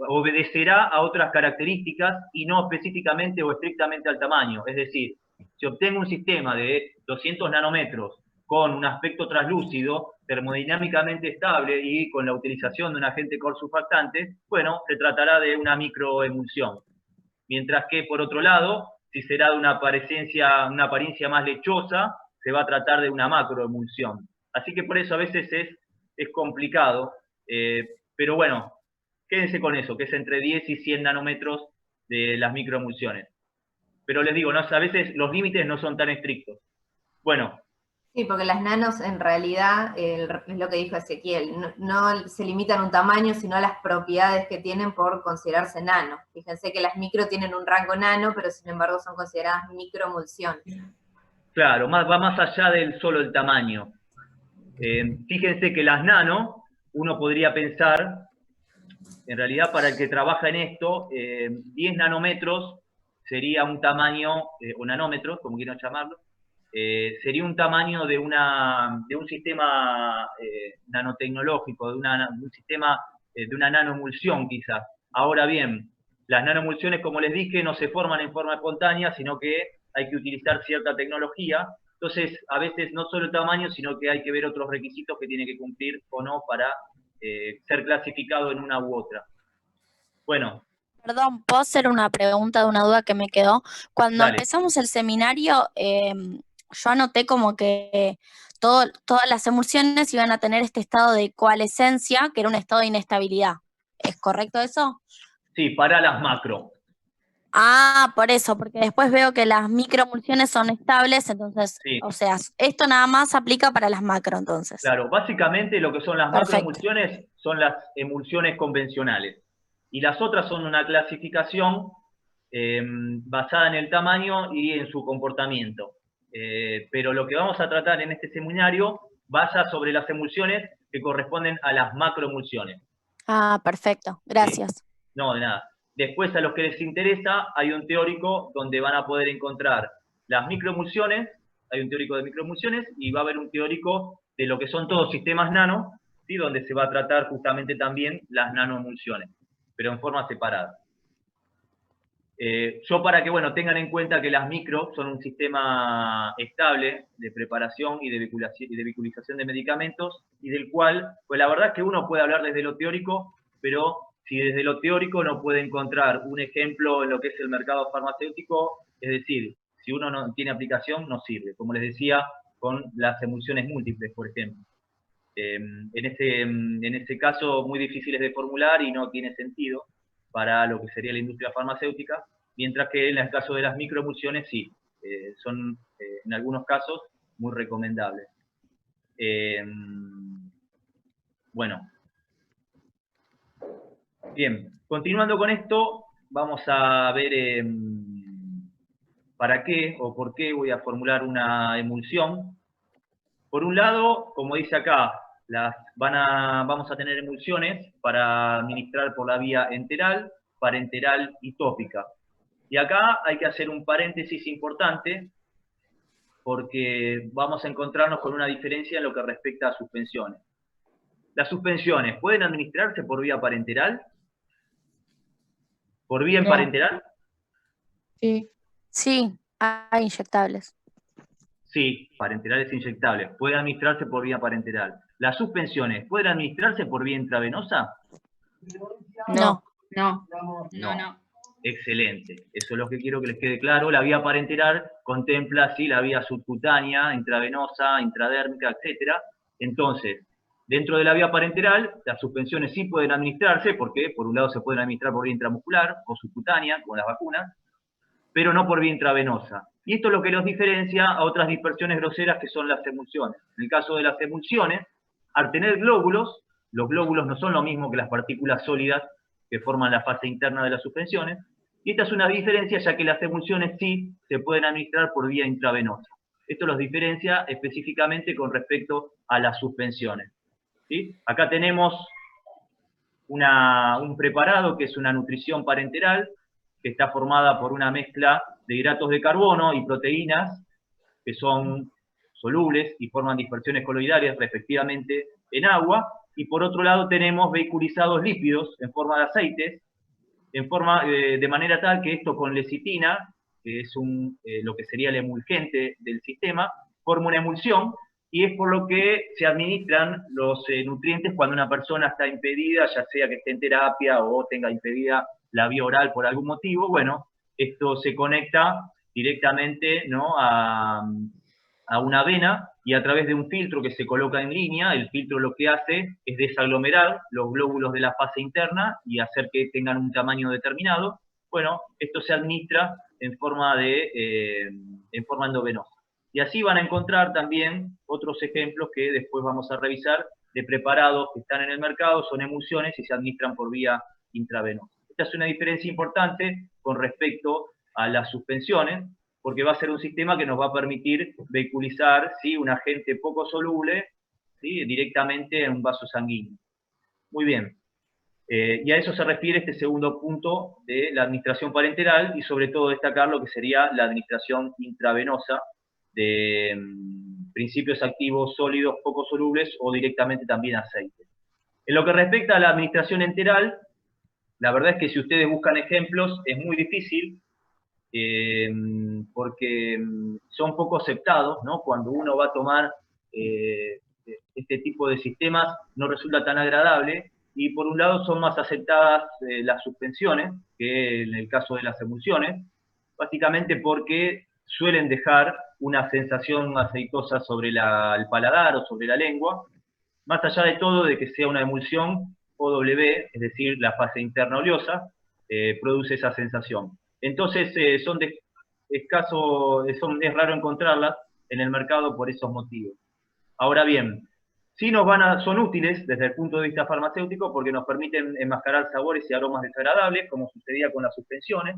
obedecerá a otras características y no específicamente o estrictamente al tamaño. Es decir, si obtengo un sistema de 200 nanómetros con un aspecto translúcido, termodinámicamente estable y con la utilización de un agente cosurfactante, bueno, se tratará de una microemulsión. Mientras que, por otro lado, si será de una apariencia más lechosa, se va a tratar de una macroemulsión. Así que por eso a veces es complicado, pero bueno, quédense con eso, que es entre 10 y 100 nanómetros de las microemulsiones. Pero les digo, a veces los límites no son tan estrictos. Bueno. Sí, porque las nanos en realidad, es lo que dijo Ezequiel, no se limitan a un tamaño, sino a las propiedades que tienen por considerarse nano. Fíjense que las micro tienen un rango nano, pero sin embargo son consideradas microemulsiones. Claro, va más allá del solo el tamaño. Fíjense que las nano, uno podría pensar, en realidad para el que trabaja en esto, 10 nanómetros sería un tamaño, o nanómetros, como quieran llamarlo, sería un tamaño de un sistema nanotecnológico, de un sistema de una nanoemulsión quizás. Ahora bien, las nanoemulsiones, como les dije, no se forman en forma espontánea, sino que hay que utilizar cierta tecnología. Entonces, a veces no solo el tamaño, sino que hay que ver otros requisitos que tiene que cumplir o no para ser clasificado en una u otra. Bueno. Perdón, ¿puedo hacer una pregunta de una duda que me quedó? Cuando empezamos el seminario, yo anoté como que todas las emulsiones iban a tener este estado de coalescencia, que era un estado de inestabilidad. ¿Es correcto eso? Sí, para las macro. Ah, por eso, porque después veo que las microemulsiones son estables, entonces, sí. O sea, esto nada más aplica para las macro, entonces. Claro, básicamente lo que son las macroemulsiones son las emulsiones convencionales. Y las otras son una clasificación basada en el tamaño y en su comportamiento. Pero lo que vamos a tratar en este seminario basa sobre las emulsiones que corresponden a las macroemulsiones. Ah, perfecto. Gracias. Sí. No, de nada. Después, a los que les interesa, hay un teórico donde van a poder encontrar las microemulsiones, hay un teórico de microemulsiones, y va a haber un teórico de lo que son todos sistemas nano, ¿sí? Donde se va a tratar justamente también las nanoemulsiones, pero en forma separada. Yo para que, bueno, tengan en cuenta que las micro son un sistema estable de preparación y de vehiculización de medicamentos, y del cual, pues la verdad es que uno puede hablar desde lo teórico, pero si desde lo teórico no puede encontrar un ejemplo en lo que es el mercado farmacéutico, es decir, si uno no tiene aplicación, no sirve. Como les decía, con las emulsiones múltiples, por ejemplo. En ese caso, muy difíciles de formular y no tiene sentido para lo que sería la industria farmacéutica, mientras que en el caso de las microemulsiones sí, son en algunos casos muy recomendables. Bueno, bien, continuando con esto, vamos a ver para qué o por qué voy a formular una emulsión. Por un lado, como dice acá, vamos a tener emulsiones para administrar por la vía enteral, parenteral y tópica. Y acá hay que hacer un paréntesis importante, porque vamos a encontrarnos con una diferencia en lo que respecta a suspensiones. ¿Las suspensiones pueden administrarse por vía parenteral? ¿Por vía parenteral? Sí. Sí, hay inyectables. Sí, parenterales inyectables. Puede administrarse por vía parenteral. ¿Las suspensiones pueden administrarse por vía intravenosa? No. No. Excelente. Eso es lo que quiero que les quede claro. La vía parenteral contempla, sí, la vía subcutánea, intravenosa, intradérmica, etc. Entonces, dentro de la vía parenteral, las suspensiones sí pueden administrarse, porque por un lado se pueden administrar por vía intramuscular o subcutánea, con las vacunas, pero no por vía intravenosa. Y esto es lo que los diferencia a otras dispersiones groseras que son las emulsiones. En el caso de las emulsiones, al tener glóbulos, los glóbulos no son lo mismo que las partículas sólidas que forman la fase interna de las suspensiones, y esta es una diferencia ya que las emulsiones sí se pueden administrar por vía intravenosa. Esto los diferencia específicamente con respecto a las suspensiones. ¿Sí? Acá tenemos un preparado que es una nutrición parenteral, que está formada por una mezcla de hidratos de carbono y proteínas que son solubles y forman dispersiones coloidales respectivamente en agua, y por otro lado tenemos vehiculizados lípidos en forma de aceites, de manera tal que esto con lecitina, que es lo que sería el emulgente del sistema, forma una emulsión, y es por lo que se administran los nutrientes cuando una persona está impedida, ya sea que esté en terapia o tenga impedida la vía oral por algún motivo. Bueno, esto se conecta directamente, ¿no?, a una vena, y a través de un filtro que se coloca en línea, el filtro lo que hace es desaglomerar los glóbulos de la fase interna y hacer que tengan un tamaño determinado. Bueno, esto se administra en forma endovenosa. Y así van a encontrar también otros ejemplos que después vamos a revisar de preparados que están en el mercado, son emulsiones y se administran por vía intravenosa. Esta es una diferencia importante con respecto a las suspensiones, porque va a ser un sistema que nos va a permitir vehiculizar, ¿sí?, un agente poco soluble, ¿sí?, directamente en un vaso sanguíneo. Muy bien. Y a eso se refiere este segundo punto de la administración parenteral, y sobre todo destacar lo que sería la administración intravenosa de principios activos sólidos poco solubles o directamente también aceite. En lo que respecta a la administración enteral, la verdad es que si ustedes buscan ejemplos es muy difícil, porque son poco aceptados, ¿no? Cuando uno va a tomar este tipo de sistemas no resulta tan agradable, y por un lado son más aceptadas las suspensiones que en el caso de las emulsiones, básicamente porque suelen dejar una sensación aceitosa sobre el paladar o sobre la lengua, más allá de todo de que sea una emulsión OW, es decir, la fase interna oleosa, produce esa sensación. Entonces es raro encontrarlas en el mercado por esos motivos. Ahora bien, sí son útiles desde el punto de vista farmacéutico porque nos permiten enmascarar sabores y aromas desagradables, como sucedía con las suspensiones,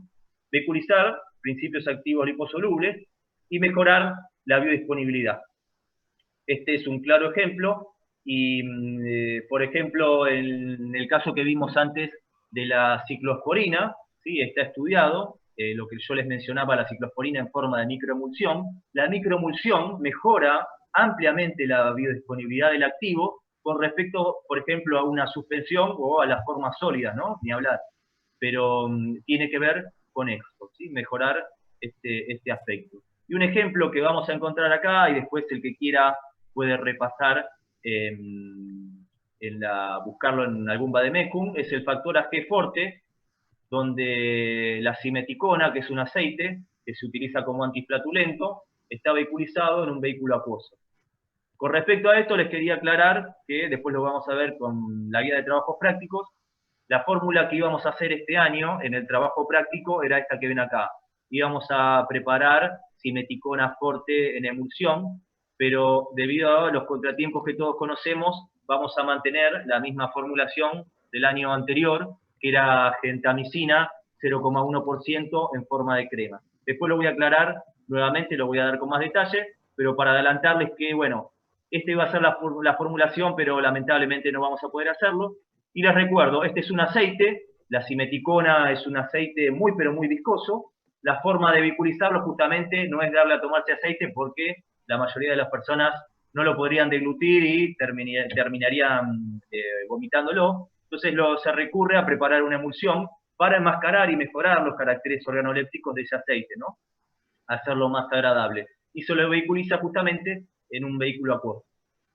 vehiculizar principios activos liposolubles y mejorar la biodisponibilidad. Este es un claro ejemplo, y por ejemplo, en el caso que vimos antes de la ciclosporina, ¿sí? Está estudiado, lo que yo les mencionaba, la ciclosporina en forma de microemulsión. La microemulsión mejora ampliamente la biodisponibilidad del activo con respecto, por ejemplo, a una suspensión o a las formas sólidas, ¿no? Ni hablar. Pero tiene que ver con esto, ¿sí? Mejorar este aspecto. Y un ejemplo que vamos a encontrar acá, y después el que quiera puede repasar, buscarlo en algún vademecum, es el factor Ag Forte, donde la simeticona, que es un aceite que se utiliza como antiflatulento, está vehiculizado en un vehículo acuoso. Con respecto a esto les quería aclarar, que después lo vamos a ver con la guía de trabajos prácticos, la fórmula que íbamos a hacer este año en el trabajo práctico era esta que ven acá. Íbamos a preparar simeticona forte en emulsión, pero debido a los contratiempos que todos conocemos, vamos a mantener la misma formulación del año anterior, que era gentamicina 0,1% en forma de crema. Después lo voy a aclarar nuevamente, lo voy a dar con más detalle, pero para adelantarles que, bueno, este va a ser la formulación, pero lamentablemente no vamos a poder hacerlo. Y les recuerdo, este es un aceite, la simeticona es un aceite muy, pero muy viscoso. La forma de vehiculizarlo justamente no es darle a tomarse aceite porque la mayoría de las personas no lo podrían deglutir y terminarían vomitándolo. Entonces se recurre a preparar una emulsión para enmascarar y mejorar los caracteres organolépticos de ese aceite, ¿no? Hacerlo más agradable. Y se lo vehiculiza justamente en un vehículo acuoso.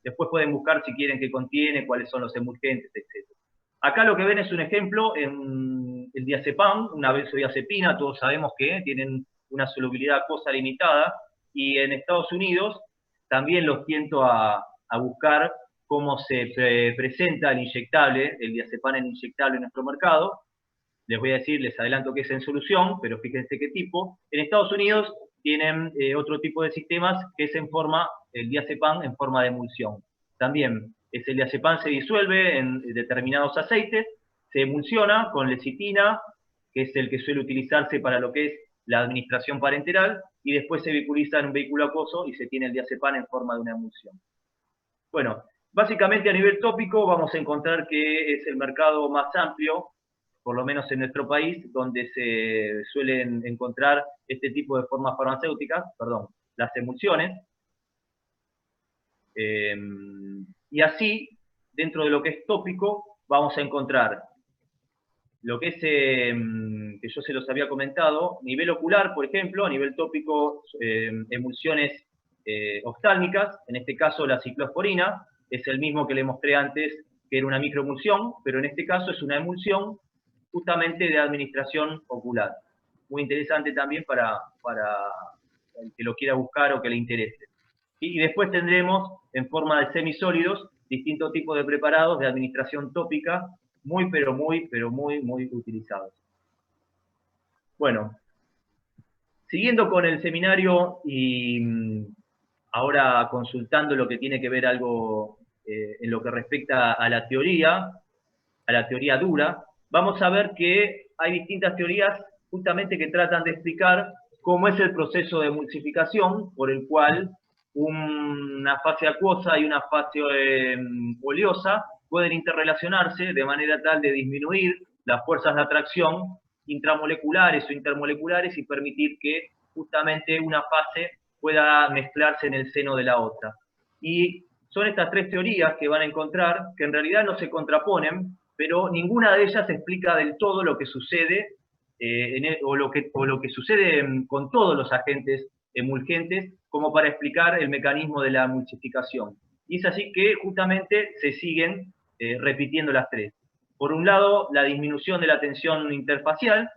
Después pueden buscar si quieren qué contiene, cuáles son los emulgentes, etc. Acá lo que ven es un ejemplo en el diazepam, una benzodiazepina, todos sabemos que tienen una solubilidad acuosa limitada, y en Estados Unidos también los tiento a buscar cómo se presenta el inyectable, el diazepam en inyectable en nuestro mercado. Les voy a decir, les adelanto que es en solución, pero fíjense qué tipo. En Estados Unidos tienen otro tipo de sistemas que es el diazepam en forma de emulsión. También el diazepam se disuelve en determinados aceites, se emulsiona con lecitina, que es el que suele utilizarse para lo que es la administración parenteral, y después se vehiculiza en un vehículo acuoso y se tiene el diazepam en forma de una emulsión. Bueno, básicamente a nivel tópico vamos a encontrar que es el mercado más amplio, por lo menos en nuestro país, donde se suelen encontrar este tipo de formas farmacéuticas, las emulsiones. Y así, dentro de lo que es tópico, vamos a encontrar lo que es, que yo se los había comentado, nivel ocular, por ejemplo, a nivel tópico, emulsiones oftálmicas, en este caso la ciclosporina, es el mismo que le mostré antes, que era una microemulsión, pero en este caso es una emulsión justamente de administración ocular. Muy interesante también para el que lo quiera buscar o que le interese. Y después tendremos, en forma de semisólidos, distintos tipos de preparados de administración tópica, muy utilizados. Bueno, siguiendo con el seminario y ahora consultando lo que tiene que ver algo en lo que respecta a la teoría dura, vamos a ver que hay distintas teorías justamente que tratan de explicar cómo es el proceso de emulsificación por el cual una fase acuosa y una fase oleosa pueden interrelacionarse de manera tal de disminuir las fuerzas de atracción intramoleculares o intermoleculares y permitir que justamente una fase pueda mezclarse en el seno de la otra. Y son estas tres teorías que van a encontrar, que en realidad no se contraponen, pero ninguna de ellas explica del todo lo que sucede, o lo que sucede con todos los agentes emulgentes, como para explicar el mecanismo de la emulsificación. Y es así que justamente se siguen repitiendo las tres. Por un lado, la disminución de la tensión interfacial,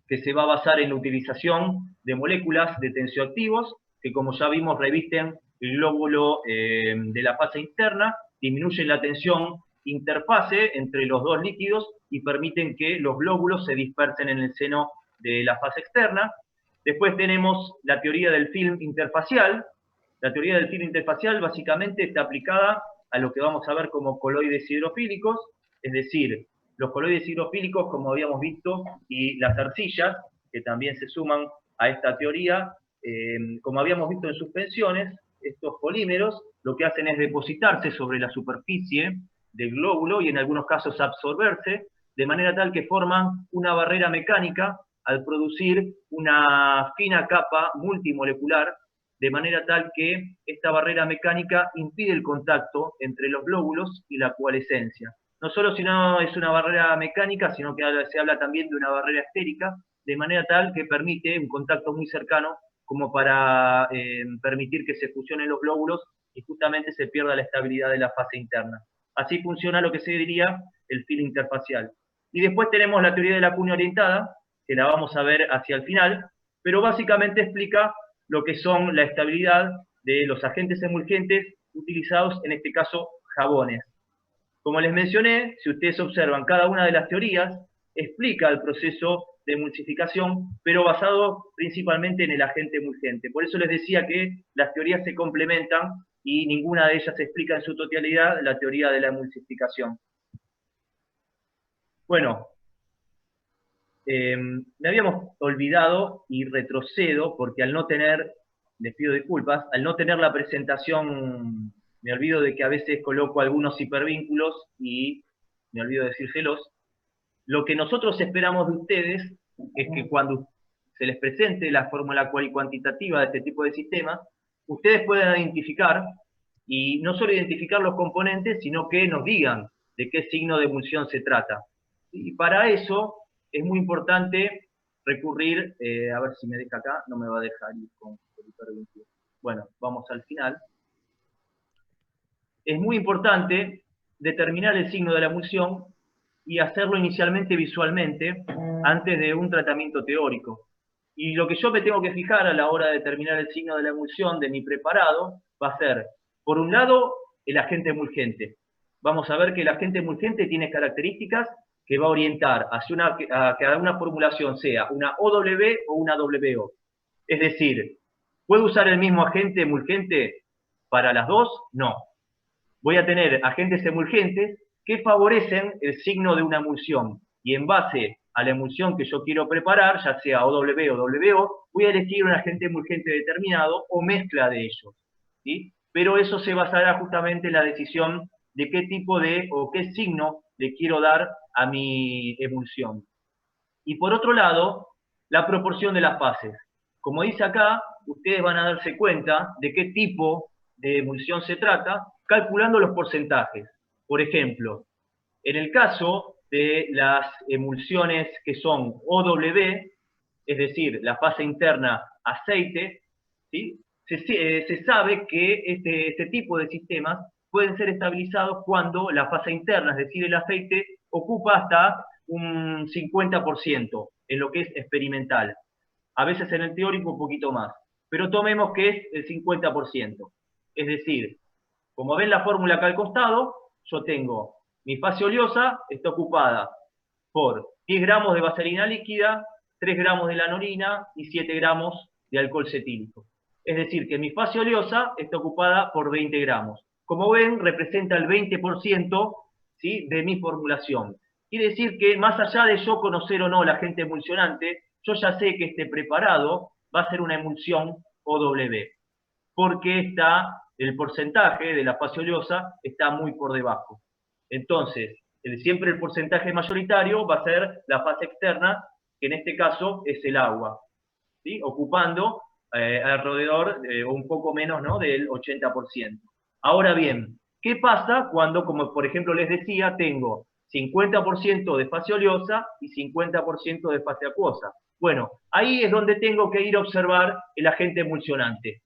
que se va a basar en la utilización de moléculas de tensioactivos, que como ya vimos revisten el glóbulo de la fase interna, disminuyen la tensión interfase entre los dos líquidos y permiten que los glóbulos se dispersen en el seno de la fase externa. Después tenemos la teoría del film interfacial. La teoría del film interfacial básicamente está aplicada a lo que vamos a ver como coloides hidrofílicos, es decir, los coloides hidrofílicos, como habíamos visto, y las arcillas, que también se suman a esta teoría, como habíamos visto en suspensiones, estos polímeros lo que hacen es depositarse sobre la superficie del glóbulo y en algunos casos absorberse, de manera tal que forman una barrera mecánica al producir una fina capa multimolecular, de manera tal que esta barrera mecánica impide el contacto entre los glóbulos y la coalescencia. No solo sino es una barrera mecánica, sino que se habla también de una barrera estérica, de manera tal que permite un contacto muy cercano como para permitir que se fusionen los glóbulos y justamente se pierda la estabilidad de la fase interna. Así funciona lo que se diría el filo interfacial. Y después tenemos la teoría de la cuña orientada, que la vamos a ver hacia el final, pero básicamente explica lo que son la estabilidad de los agentes emulgentes utilizados, en este caso, jabones. Como les mencioné, si ustedes observan cada una de las teorías, explica el proceso de emulsificación, pero basado principalmente en el agente emulgente. Por eso les decía que las teorías se complementan y ninguna de ellas explica en su totalidad la teoría de la emulsificación. Bueno, me habíamos olvidado y retrocedo porque al no tener, les pido disculpas, al no tener la presentación, me olvido de que a veces coloco algunos hipervínculos y me olvido de decírselos. Lo que nosotros esperamos de ustedes es que cuando se les presente la fórmula cuantitativa de este tipo de sistemas, ustedes puedan identificar, y no solo identificar los componentes, sino que nos digan de qué signo de emulsión se trata. Y para eso es muy importante recurrir, a ver si me deja acá, no me va a dejar ir con el hipervínculo. Bueno, vamos al final. Es muy importante determinar el signo de la emulsión y hacerlo inicialmente visualmente antes de un tratamiento teórico. Y lo que yo me tengo que fijar a la hora de determinar el signo de la emulsión de mi preparado va a ser, por un lado, el agente emulgente. Vamos a ver que el agente emulgente tiene características que va a orientar hacia a que una formulación sea una OW o una WO. Es decir, ¿puedo usar el mismo agente emulgente para las dos? No. Voy a tener agentes emulgentes que favorecen el signo de una emulsión. Y en base a la emulsión que yo quiero preparar, ya sea OW o WO, voy a elegir un agente emulgente determinado o mezcla de ellos, ¿sí? Pero eso se basará justamente en la decisión de qué tipo de o qué signo le quiero dar a mi emulsión. Y por otro lado, la proporción de las fases. Como dice acá, ustedes van a darse cuenta de qué tipo de emulsión se trata, calculando los porcentajes. Por ejemplo, en el caso de las emulsiones que son OW, es decir, la fase interna aceite, ¿sí? Se sabe que este tipo de sistemas pueden ser estabilizados cuando la fase interna, es decir, el aceite, ocupa hasta un 50% en lo que es experimental. A veces en el teórico un poquito más, pero tomemos que es el 50%. Es decir, como ven la fórmula acá al costado, yo tengo mi fase oleosa, está ocupada por 10 gramos de vaselina líquida, 3 gramos de lanolina y 7 gramos de alcohol cetílico. Es decir, que mi fase oleosa está ocupada por 20 gramos. Como ven, representa el 20%, ¿sí?, de mi formulación. Quiere decir que más allá de yo conocer o no el agente emulsionante, yo ya sé que este preparado va a ser una emulsión OW, porque el porcentaje de la fase oleosa está muy por debajo. Entonces, siempre el porcentaje mayoritario va a ser la fase externa, que en este caso es el agua, ¿sí?, ocupando alrededor o un poco menos, ¿no?, del 80%. Ahora bien, ¿qué pasa cuando, como por ejemplo les decía, tengo 50% de fase oleosa y 50% de fase acuosa? Bueno, ahí es donde tengo que ir a observar el agente emulsionante.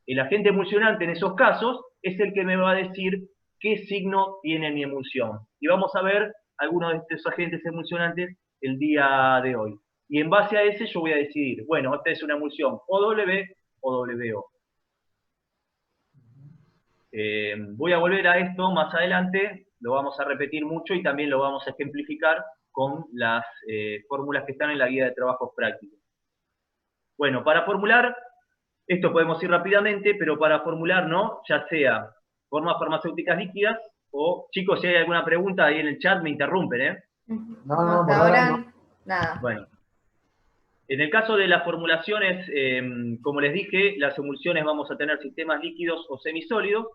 El agente emulsionante en esos casos es el que me va a decir qué signo tiene mi emulsión. Y vamos a ver algunos de estos agentes emulsionantes el día de hoy. Y en base a ese yo voy a decidir, bueno, esta es una emulsión OW o WO. Voy a volver a esto más adelante, lo vamos a repetir mucho y también lo vamos a ejemplificar con las fórmulas que están en la guía de trabajos prácticos. Bueno, para formular, esto podemos ir rápidamente, pero para formular, ¿no?, ya sea formas farmacéuticas líquidas o, chicos, si hay alguna pregunta ahí en el chat me interrumpen, ¿eh? No, por ahora no. Nada. Bueno. En el caso de las formulaciones, como les dije, las emulsiones vamos a tener sistemas líquidos o semisólidos,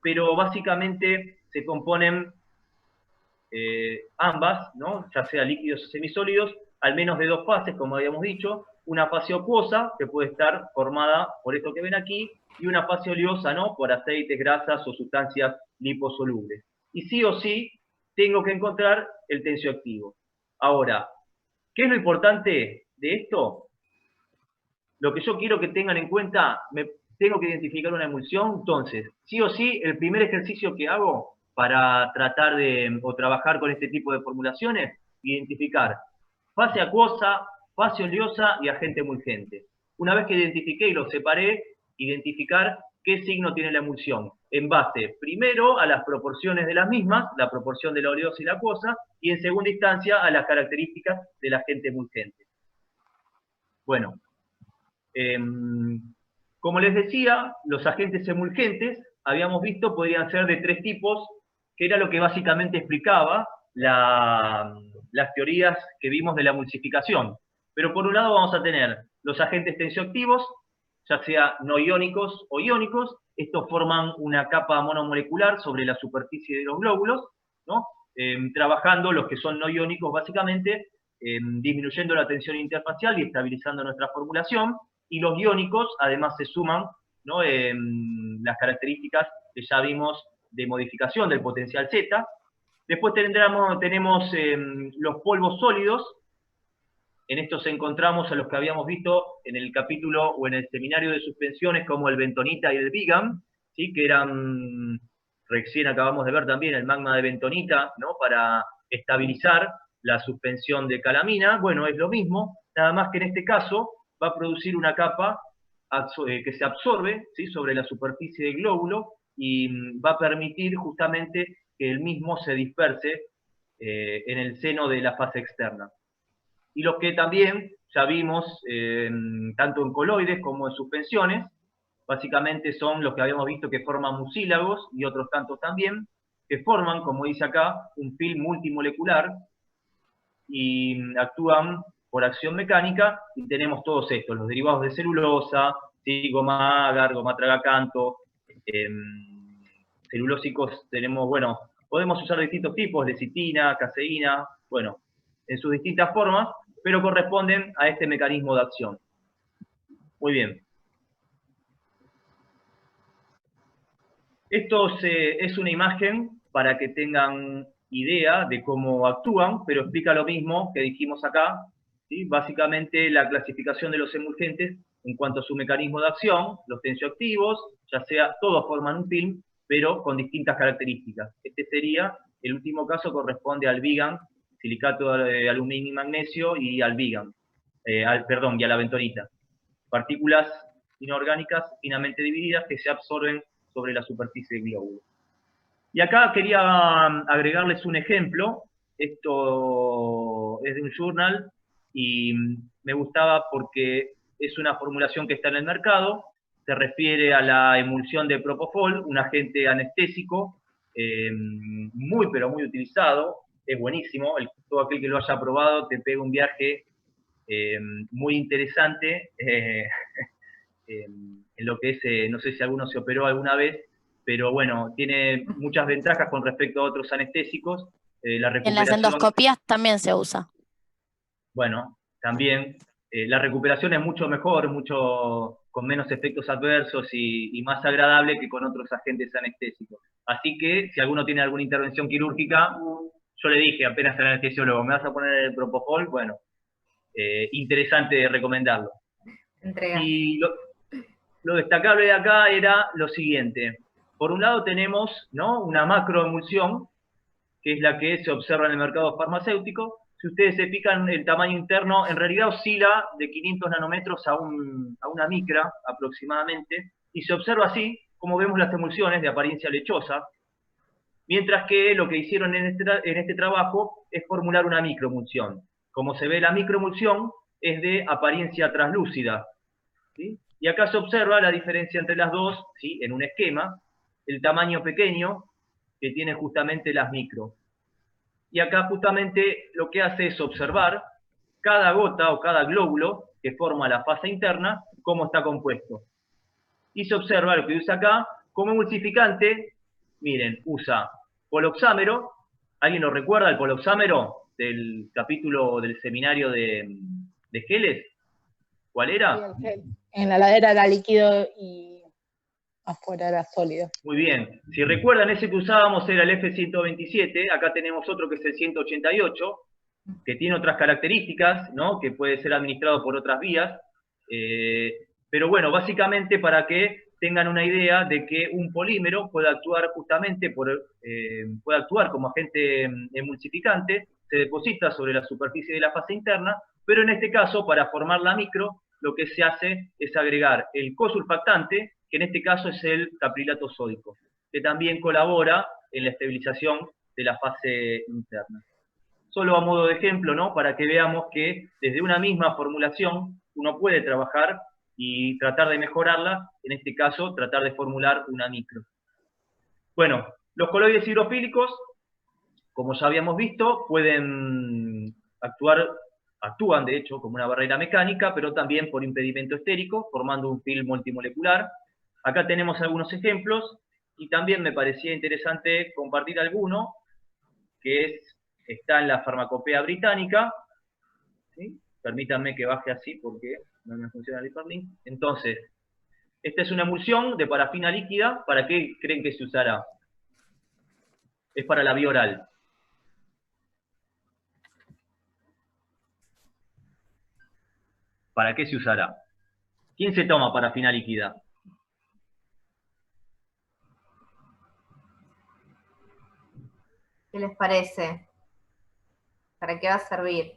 pero básicamente se componen ambas, ¿no? Ya sea líquidos o semisólidos, al menos de 2 fases, como habíamos dicho, una fase acuosa, que puede estar formada por esto que ven aquí, y una fase oleosa, ¿no? Por aceites, grasas o sustancias liposolubles. Y sí o sí, tengo que encontrar el tensioactivo. Ahora, ¿qué es lo importante de esto? Lo que yo quiero que tengan en cuenta, tengo que identificar una emulsión, entonces, sí o sí, el primer ejercicio que hago para tratar de, o trabajar con este tipo de formulaciones, identificar fase acuosa, fase oleosa y agente emulgente. Una vez que identifiqué y lo separé, identificar qué signo tiene la emulsión, en base, primero, a las proporciones de las mismas, la proporción de la oleosa y la acuosa, y en segunda instancia, a las características del agente emulgente. Bueno, como les decía, los agentes emulgentes, habíamos visto, podrían ser de 3 tipos, que era lo que básicamente explicaba las teorías que vimos de la emulsificación. Pero por un lado vamos a tener los agentes tensioactivos, ya sea no iónicos o iónicos. Estos forman una capa monomolecular sobre la superficie de los glóbulos, ¿no? Trabajando los que son no iónicos básicamente, disminuyendo la tensión interfacial y estabilizando nuestra formulación. Y los iónicos además se suman, ¿no? Las características que ya vimos de modificación del potencial Z. Después tenemos los polvos sólidos. En estos encontramos a los que habíamos visto en el capítulo o en el seminario de suspensiones como el bentonita y el Vigan, ¿sí? Que eran, recién acabamos de ver también el magma de bentonita, ¿no? Para estabilizar la suspensión de calamina. Bueno, es lo mismo, nada más que en este caso va a producir una capa que se absorbe, ¿sí? Sobre la superficie del glóbulo y va a permitir justamente que el mismo se disperse en el seno de la fase externa. Y los que también ya vimos, tanto en coloides como en suspensiones, básicamente son los que habíamos visto que forman mucílagos y otros tantos también, que forman, como dice acá, un film multimolecular y actúan por acción mecánica, y tenemos todos estos, los derivados de celulosa, ¿sí? Goma agar, goma tragacanto, celulósicos tenemos, bueno, podemos usar distintos tipos, lecitina, caseína, bueno, en sus distintas formas, pero corresponden a este mecanismo de acción. Muy bien. Esto es una imagen para que tengan idea de cómo actúan, pero explica lo mismo que dijimos acá, ¿sí? Básicamente la clasificación de los emulgentes en cuanto a su mecanismo de acción, los tensioactivos, ya sea, todos forman un film, pero con distintas características. Este sería, el último caso corresponde al Vigan, silicato de aluminio y magnesio, y al Vigan, y a la bentonita. Partículas inorgánicas finamente divididas que se absorben sobre la superficie del glóbulo. Y acá quería agregarles un ejemplo. Esto es de un journal y me gustaba porque es una formulación que está en el mercado. Se refiere a la emulsión de propofol, un agente anestésico muy pero muy utilizado. Es buenísimo, todo aquel que lo haya probado te pega un viaje muy interesante en lo que es, no sé si alguno se operó alguna vez, pero bueno, tiene muchas ventajas con respecto a otros anestésicos. La recuperación, en las endoscopías también se usa. Bueno, también la recuperación es mucho mejor, con menos efectos adversos y más agradable que con otros agentes anestésicos. Así que, si alguno tiene alguna intervención quirúrgica, yo le dije apenas al anestesiólogo, ¿me vas a poner el propofol? Bueno, interesante recomendarlo. Entrega. Y lo destacable de acá era lo siguiente. Por un lado tenemos, ¿no?, una macroemulsión, que es la que se observa en el mercado farmacéutico. Si ustedes se fijan, el tamaño interno en realidad oscila de 500 nanómetros a una micra aproximadamente, y se observa así, como vemos las emulsiones de apariencia lechosa, mientras que lo que hicieron en este trabajo es formular una microemulsión. Como se ve, la microemulsión es de apariencia translúcida, ¿sí? Y acá se observa la diferencia entre las dos, ¿sí?, en un esquema, el tamaño pequeño que tiene justamente las micro. Y acá justamente lo que hace es observar cada gota o cada glóbulo que forma la fase interna, cómo está compuesto. Y se observa lo que usa acá como emulsificante. Miren, usa poloxámero, ¿Alguien lo recuerda, el poloxámero del capítulo del seminario de geles? ¿Cuál era? En la ladera era líquido y afuera era sólido. Muy bien. Si recuerdan, ese que usábamos era el F127, acá tenemos otro que es el 188, que tiene otras características, ¿no? Que puede ser administrado por otras vías. Pero bueno, básicamente para que tengan una idea de que un polímero puede actuar justamente puede actuar como agente emulsificante, se deposita sobre la superficie de la fase interna, pero en este caso, para formar la micro, lo que se hace es agregar el cosurfactante, que en este caso es el caprilato sódico, que también colabora en la estabilización de la fase interna. Solo a modo de ejemplo, ¿no? Para que veamos que desde una misma formulación uno puede trabajar y tratar de mejorarla, en este caso tratar de formular una micro. Bueno, los coloides hidrofílicos, como ya habíamos visto, pueden actúan de hecho como una barrera mecánica, pero también por impedimento estérico, formando un film multimolecular. Acá tenemos algunos ejemplos, y también me parecía interesante compartir alguno, que está en la farmacopea británica. ¿Sí? Permítanme que baje así porque no me funciona el hiperlink. Entonces, esta es una emulsión de parafina líquida. ¿Para qué creen que se usará? Es para la vía oral. ¿Para qué se usará? ¿Quién se toma parafina líquida? ¿Qué les parece? ¿Para qué va a servir?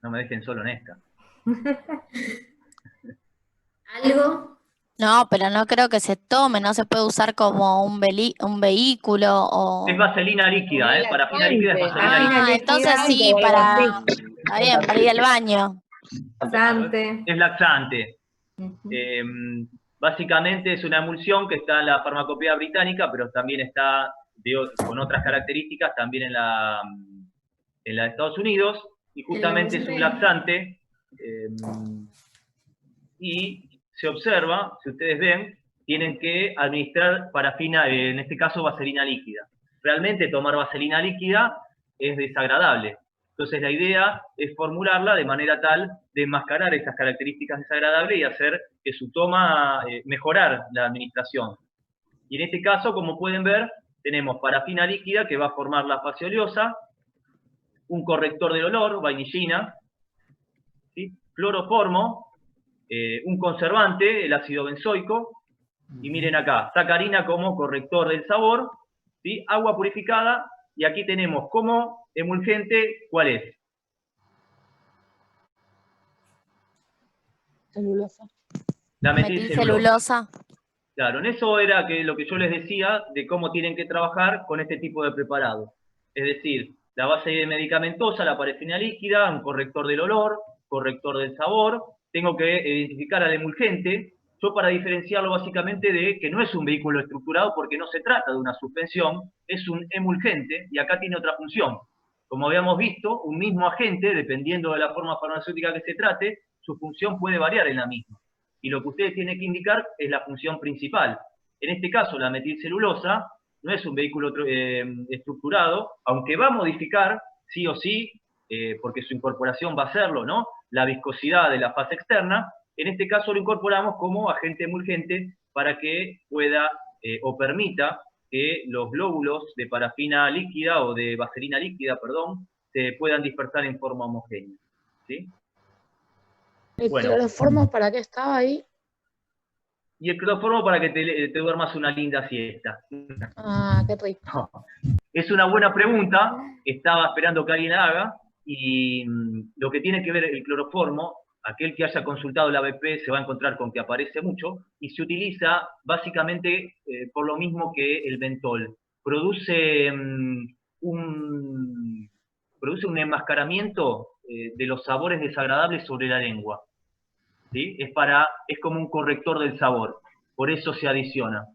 No me dejen solo en esta. ¿Algo? No, pero no creo que se tome, no se puede usar como un vehículo o... Es vaselina líquida, ¿eh? Parafina líquida es vaselina líquida. Ah, entonces sí, está bien, para ir al baño. Laxante. Es laxante. Básicamente es una emulsión que está en la farmacopea británica, pero también está con otras características también en la de Estados Unidos, y justamente es un laxante, y se observa, si ustedes ven, tienen que administrar parafina, en este caso vaselina líquida. Realmente tomar vaselina líquida es desagradable. Entonces la idea es formularla de manera tal de enmascarar esas características desagradables y hacer que su toma, mejorar la administración. Y en este caso, como pueden ver, tenemos parafina líquida que va a formar la fase oleosa, un corrector del olor, vainillina, ¿sí? Cloroformo, un conservante, el ácido benzoico, y miren acá, sacarina como corrector del sabor, ¿sí? Agua purificada, y aquí tenemos como emulgente, ¿cuál es? Celulosa. La metilcelulosa. Metilcelulosa. Claro, en eso era lo que yo les decía de cómo tienen que trabajar con este tipo de preparado. Es decir, la base medicamentosa, la parafina líquida, un corrector del olor, corrector del sabor. Tengo que identificar al emulgente, yo para diferenciarlo básicamente de que no es un vehículo estructurado porque no se trata de una suspensión, es un emulgente y acá tiene otra función. Como habíamos visto, un mismo agente, dependiendo de la forma farmacéutica que se trate, su función puede variar en la misma. Y lo que ustedes tienen que indicar es la función principal. En este caso, la metilcelulosa no es un vehículo estructurado, aunque va a modificar, sí o sí, porque su incorporación va a hacerlo, ¿no? La viscosidad de la fase externa. En este caso lo incorporamos como agente emulgente para que pueda o permita que los glóbulos de parafina líquida o de vaselina líquida, perdón, se puedan dispersar en forma homogénea. ¿Sí? ¿El Bueno. cloroformo para qué estaba ahí? Y el cloroformo para que te duermas una linda siesta. Ah, qué rico. Es una buena pregunta, estaba esperando que alguien la haga, y lo que tiene que ver el cloroformo, aquel que haya consultado la ABP se va a encontrar con que aparece mucho, y se utiliza básicamente por lo mismo que el mentol. Produce un enmascaramiento de los sabores desagradables sobre la lengua. ¿Sí? Es como un corrector del sabor, por eso se adiciona.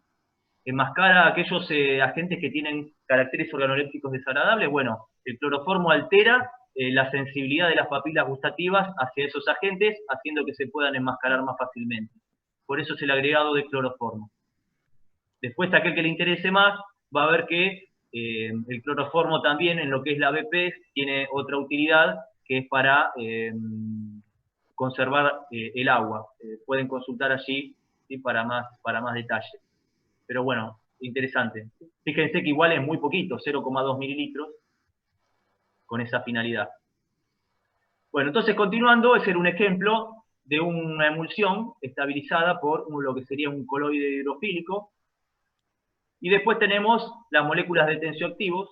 Enmascara a aquellos agentes que tienen caracteres organolépticos desagradables. Bueno, el cloroformo altera la sensibilidad de las papilas gustativas hacia esos agentes, haciendo que se puedan enmascarar más fácilmente. Por eso es el agregado de cloroformo. Después, aquel que le interese más, va a ver que el cloroformo también, en lo que es la BP, tiene otra utilidad, que es para conservar el agua. Pueden consultar allí, ¿sí? para más detalle. Pero bueno, interesante. Fíjense que igual es muy poquito, 0,2 mililitros, con esa finalidad. Bueno, entonces continuando, ese era un ejemplo de una emulsión estabilizada por lo que sería un coloide hidrofílico. Y después tenemos las moléculas de tensioactivos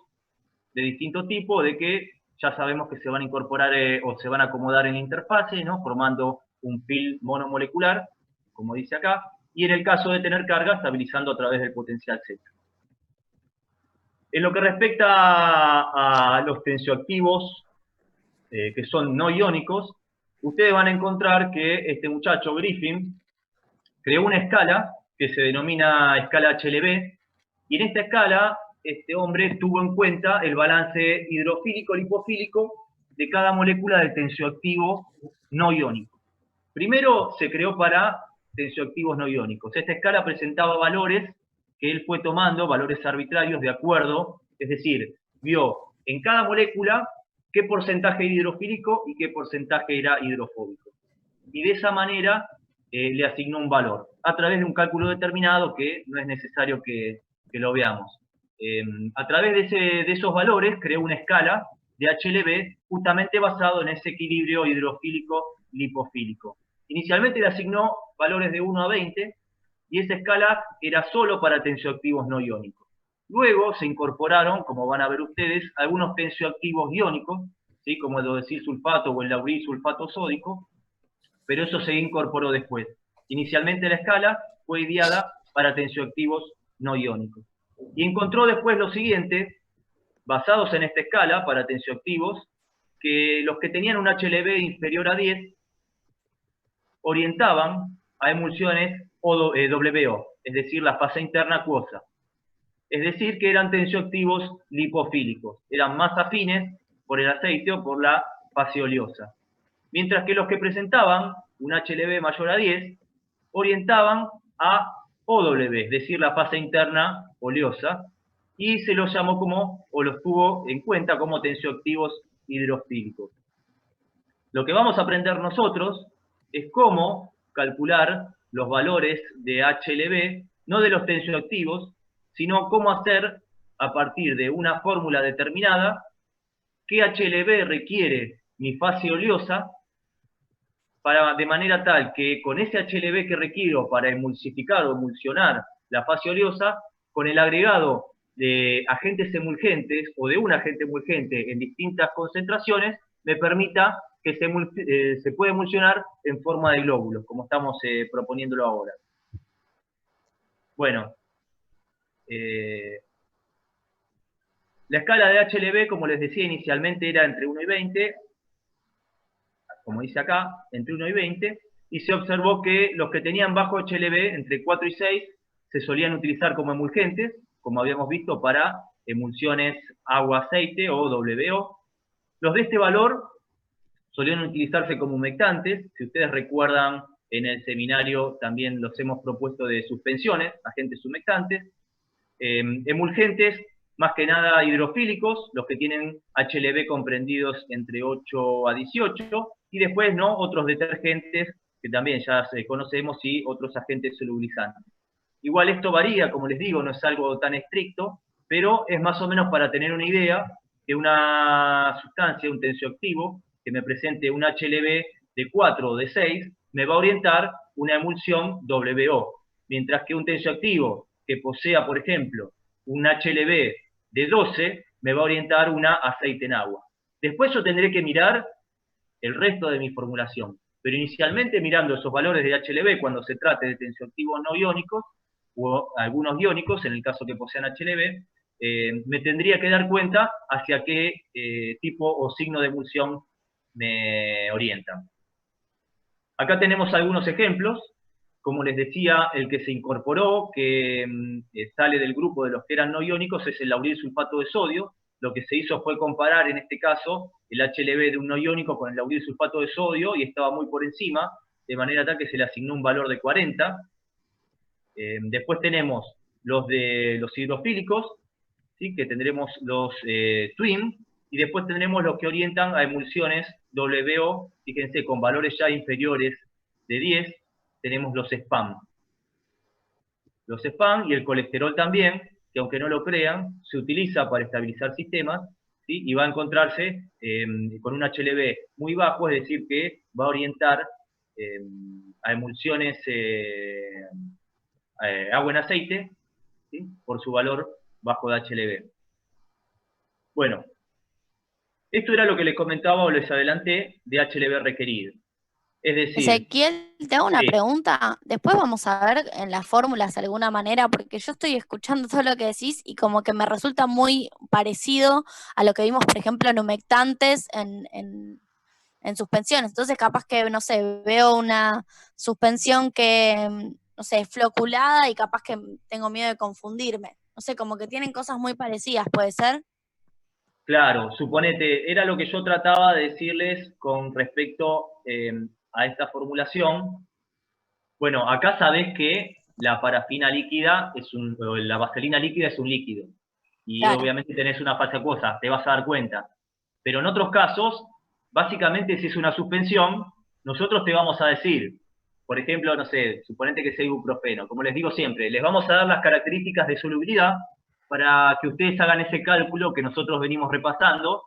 de distinto tipo, de que ya sabemos que se van a incorporar o se van a acomodar en la interfase, ¿no? Formando un film monomolecular, como dice acá, y en el caso de tener carga, estabilizando a través del potencial Z. En lo que respecta a los tensioactivos que son no iónicos, ustedes van a encontrar que este muchacho, Griffin, creó una escala que se denomina escala HLB, y en esta escala este hombre tuvo en cuenta el balance hidrofílico-lipofílico de cada molécula del tensioactivo no iónico. Primero se creó para tensioactivos no iónicos. Esta escala presentaba valores que él fue tomando, valores arbitrarios de acuerdo, es decir, vio en cada molécula qué porcentaje era hidrofílico y qué porcentaje era hidrofóbico. Y de esa manera le asignó un valor, a través de un cálculo determinado que no es necesario que lo veamos. A través de esos valores creó una escala de HLB justamente basado en ese equilibrio hidrofílico-lipofílico. Inicialmente le asignó valores de 1 a 20 y esa escala era solo para tensioactivos no iónicos. Luego se incorporaron, como van a ver ustedes, algunos tensioactivos iónicos, ¿sí? Como el dodesilsulfato o el laurilsulfato sódico, pero eso se incorporó después. Inicialmente la escala fue ideada para tensioactivos no iónicos. Y encontró después lo siguiente, basados en esta escala para tensioactivos, que los que tenían un HLB inferior a 10 orientaban a emulsiones WO, es decir, la fase interna acuosa. Es decir, que eran tensioactivos lipofílicos, eran más afines por el aceite o por la fase oleosa. Mientras que los que presentaban un HLB mayor a 10 orientaban a OW, es decir, la fase interna oleosa, y se los llamó como, o los tuvo en cuenta como tensioactivos hidrofílicos. Lo que vamos a aprender nosotros es cómo calcular los valores de HLB, no de los tensioactivos, sino cómo hacer, a partir de una fórmula determinada, qué HLB requiere mi fase oleosa, de manera tal que con ese HLB que requiero para emulsificar o emulsionar la fase oleosa, con el agregado de agentes emulgentes o de un agente emulgente en distintas concentraciones, me permita que se pueda emulsionar en forma de glóbulos, como estamos proponiéndolo ahora. Bueno, la escala de HLB, como les decía inicialmente, era entre 1 y 20, como dice acá, entre 1 y 20, y se observó que los que tenían bajo HLB, entre 4 y 6, se solían utilizar como emulgentes, como habíamos visto, para emulsiones agua-aceite o WO. Los de este valor solían utilizarse como humectantes. Si ustedes recuerdan, en el seminario también los hemos propuesto de suspensiones, agentes humectantes. Emulgentes, más que nada hidrofílicos, los que tienen HLB comprendidos entre 8 a 18, y después, ¿no?, otros detergentes que también ya conocemos, y otros agentes solubilizantes. Igual esto varía, como les digo, no es algo tan estricto, pero es más o menos para tener una idea que una sustancia, un tensioactivo, que me presente un HLB de 4 o de 6, me va a orientar una emulsión WO, mientras que un tensioactivo que posea, por ejemplo, un HLB de 12, me va a orientar una aceite en agua. Después yo tendré que mirar el resto de mi formulación, pero inicialmente mirando esos valores de HLB cuando se trate de tensioactivos no iónicos, o algunos iónicos, en el caso que posean HLB, me tendría que dar cuenta hacia qué tipo o signo de emulsión me orientan. Acá tenemos algunos ejemplos. Como les decía, el que se incorporó, que sale del grupo de los que eran no iónicos, es el laurilsulfato de sodio. Lo que se hizo fue comparar, en este caso, el HLB de un no iónico con el laurilsulfato de sodio, y estaba muy por encima, de manera tal que se le asignó un valor de 40. Después tenemos los de los hidrofílicos, ¿sí? Que tendremos los TWIM, y después tendremos los que orientan a emulsiones WO, fíjense, con valores ya inferiores de 10, tenemos los SPAM. Los SPAM y el colesterol también, que aunque no lo crean, se utiliza para estabilizar sistemas, ¿sí? Y va a encontrarse con un HLB muy bajo, es decir, que va a orientar a emulsiones agua en aceite, ¿sí? Por su valor bajo de HLB. Bueno, esto era lo que les comentaba o les adelanté de HLB requerido. Es decir, Ezequiel, te hago una sí. pregunta. Después vamos a ver en las fórmulas de alguna manera, porque yo estoy escuchando todo lo que decís y como que me resulta muy parecido a lo que vimos, por ejemplo, en humectantes, en suspensiones. Entonces, capaz que, no sé, veo una suspensión que, no sé, es floculada y capaz que tengo miedo de confundirme. No sé, como que tienen cosas muy parecidas, ¿puede ser? Claro, suponete, era lo que yo trataba de decirles con respecto a esta formulación. Bueno, acá sabés que la parafina líquida o la vaselina líquida es un líquido. Y Claro. obviamente tenés una fase acuosa, te vas a dar cuenta. Pero en otros casos, básicamente si es una suspensión, nosotros te vamos a decir, por ejemplo, no sé, suponete que sea ibuprofeno. Como les digo siempre, les vamos a dar las características de solubilidad para que ustedes hagan ese cálculo que nosotros venimos repasando,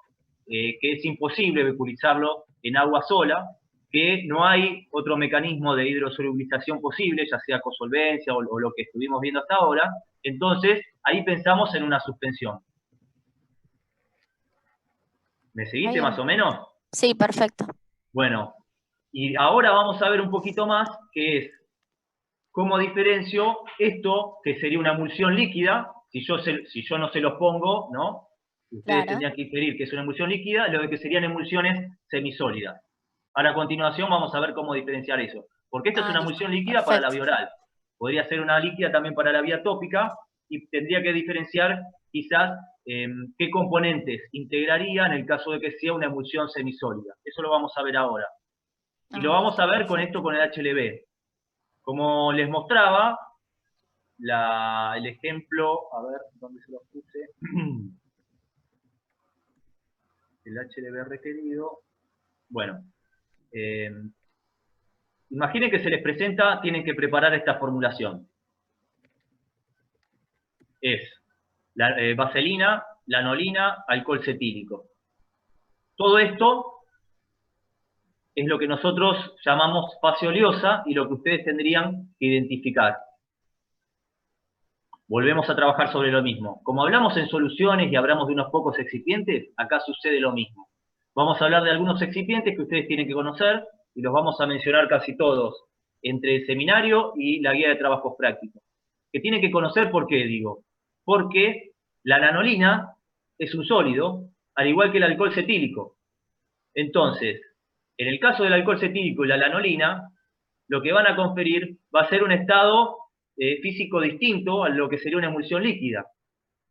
que es imposible vehiculizarlo en agua sola, que no hay otro mecanismo de hidrosolubilización posible, ya sea cosolvencia o lo que estuvimos viendo hasta ahora. Entonces, ahí pensamos en una suspensión. ¿Me seguiste Bien. más o menos? Sí, perfecto. Bueno, y ahora vamos a ver un poquito más, que es cómo diferencio esto, que sería una emulsión líquida, si yo no se los pongo, ¿no? Ustedes Claro. tendrían que inferir que es una emulsión líquida, lo de que serían emulsiones semisólidas. Ahora a continuación vamos a ver cómo diferenciar eso. Porque esta es una emulsión líquida para la vía oral. Podría ser una líquida también para la vía tópica, y tendría que diferenciar quizás qué componentes integraría en el caso de que sea una emulsión semisólida. Eso lo vamos a ver ahora. Y lo vamos a ver con esto, con el HLB. Como les mostraba, el ejemplo, a ver, ¿dónde se los puse? El HLB requerido. Bueno, imaginen que se les presenta, tienen que preparar esta formulación. Es vaselina, lanolina, alcohol cetílico. Todo esto es lo que nosotros llamamos fase oleosa y lo que ustedes tendrían que identificar. Volvemos a trabajar sobre lo mismo. Como hablamos en soluciones y hablamos de unos pocos excipientes, acá sucede lo mismo. Vamos a hablar de algunos excipientes que ustedes tienen que conocer y los vamos a mencionar casi todos entre el seminario y la guía de trabajos prácticos. Que tienen que conocer, ¿por qué digo? Porque la lanolina es un sólido, al igual que el alcohol cetílico. Entonces, en el caso del alcohol cetílico y la lanolina, lo que van a conferir va a ser un estado físico distinto a lo que sería una emulsión líquida.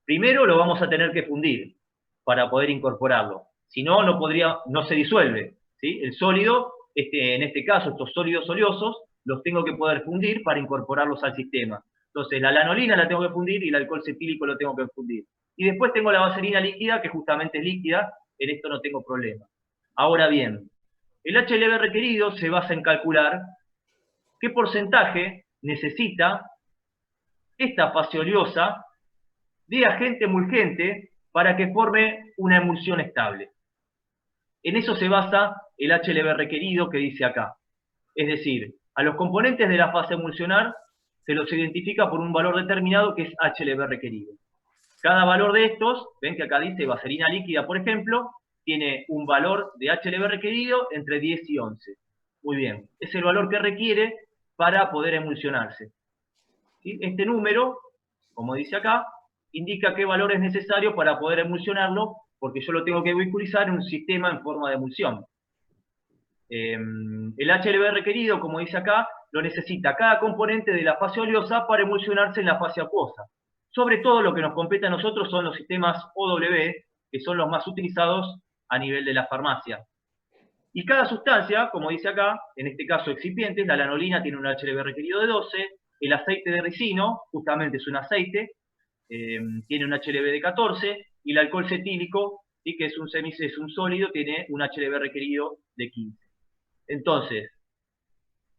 Primero lo vamos a tener que fundir para poder incorporarlo. Si no, no se disuelve, ¿sí? El sólido, en este caso, estos sólidos oleosos, los tengo que poder fundir para incorporarlos al sistema. Entonces, la lanolina la tengo que fundir y el alcohol cetílico lo tengo que fundir. Y después tengo la vaselina líquida, que justamente es líquida, en esto no tengo problema. Ahora bien, el HLB requerido se basa en calcular qué porcentaje necesita esta fase oleosa de agente emulgente para que forme una emulsión estable. En eso se basa el HLB requerido que dice acá. Es decir, a los componentes de la fase emulsionar se los identifica por un valor determinado que es HLB requerido. Cada valor de estos, ven que acá dice vaselina líquida, por ejemplo, tiene un valor de HLB requerido entre 10 y 11. Muy bien, es el valor que requiere para poder emulsionarse. ¿Sí? Este número, como dice acá, indica qué valor es necesario para poder emulsionarlo, porque yo lo tengo que vehiculizar en un sistema en forma de emulsión. El HLB requerido, como dice acá, lo necesita cada componente de la fase oleosa para emulsionarse en la fase acuosa. Sobre todo lo que nos compete a nosotros son los sistemas OW, que son los más utilizados a nivel de la farmacia. Y cada sustancia, como dice acá, en este caso excipientes, la lanolina tiene un HLB requerido de 12, el aceite de ricino, justamente es un aceite, tiene un HLB de 14, y el alcohol cetílico, ¿sí? Que es un sólido, tiene un HLB requerido de 15. Entonces,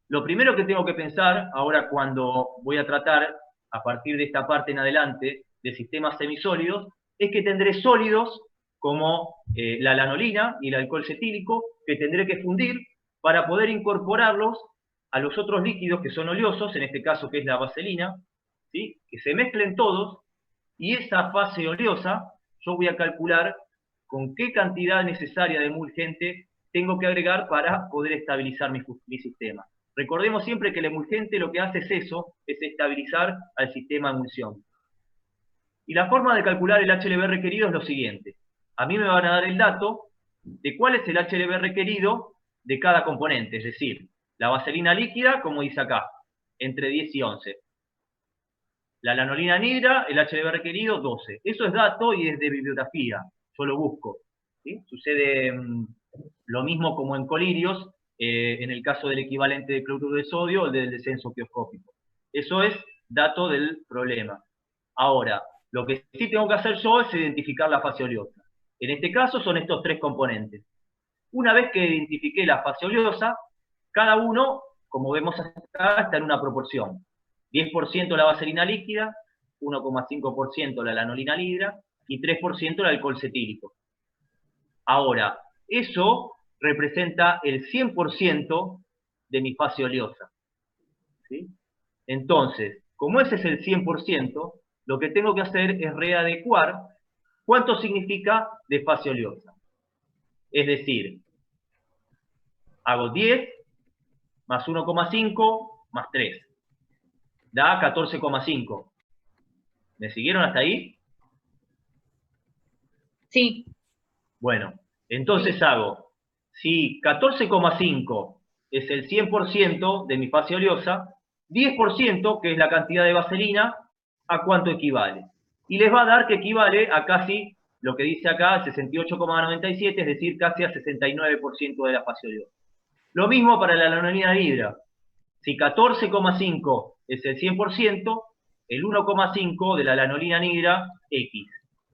lo primero que tengo que pensar, ahora cuando voy a tratar, a partir de esta parte en adelante, de sistemas semisólidos, es que tendré sólidos como la lanolina y el alcohol cetílico, que tendré que fundir para poder incorporarlos a los otros líquidos que son oleosos, en este caso que es la vaselina, ¿sí? Que se mezclen todos, y esa fase oleosa yo voy a calcular con qué cantidad necesaria de emulgente tengo que agregar para poder estabilizar mi sistema. Recordemos siempre que el emulgente lo que hace es eso, es estabilizar al sistema de emulsión. Y la forma de calcular el HLB requerido es lo siguiente. A mí me van a dar el dato de cuál es el HLB requerido de cada componente, es decir, la vaselina líquida, como dice acá, entre 10 y 11. La lanolina anhidra, el HLB requerido, 12. Eso es dato y es de bibliografía, yo lo busco, ¿sí? Sucede lo mismo como en colirios, en el caso del equivalente de cloruro de sodio o del descenso quioscópico. Eso es dato del problema. Ahora, lo que sí tengo que hacer yo es identificar la fase oleosa. En este caso son estos tres componentes. Una vez que identifiqué la fase oleosa, cada uno, como vemos acá, está en una proporción. 10% la vaselina líquida, 1,5% la lanolina anhidra y 3% el alcohol cetílico. Ahora, eso representa el 100% de mi fase oleosa, ¿sí? Entonces, como ese es el 100%, lo que tengo que hacer es readecuar cuánto significa de fase oleosa. Es decir, hago 10 más 1,5 más 3. Da 14,5. ¿Me siguieron hasta ahí? Sí. Bueno, entonces hago, si 14,5 es el 100% de mi fase oleosa, 10%, que es la cantidad de vaselina, ¿a cuánto equivale? Y les va a dar que equivale a casi, lo que dice acá, 68,97, es decir, casi a 69% de la fase oleosa. Lo mismo para la lanolina anhidra. Si 14,5 es el 100%, el 1,5 de la lanolina anhidra, X.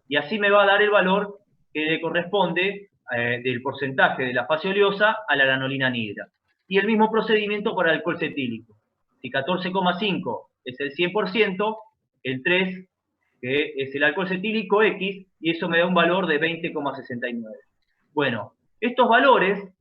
Y así me va a dar el valor que le corresponde del porcentaje de la fase oleosa a la lanolina anhidra. Y el mismo procedimiento para el alcohol cetílico. Si 14,5 es el 100%, el 3, que es el alcohol cetílico, X, y eso me da un valor de 20,69. Bueno, estos valores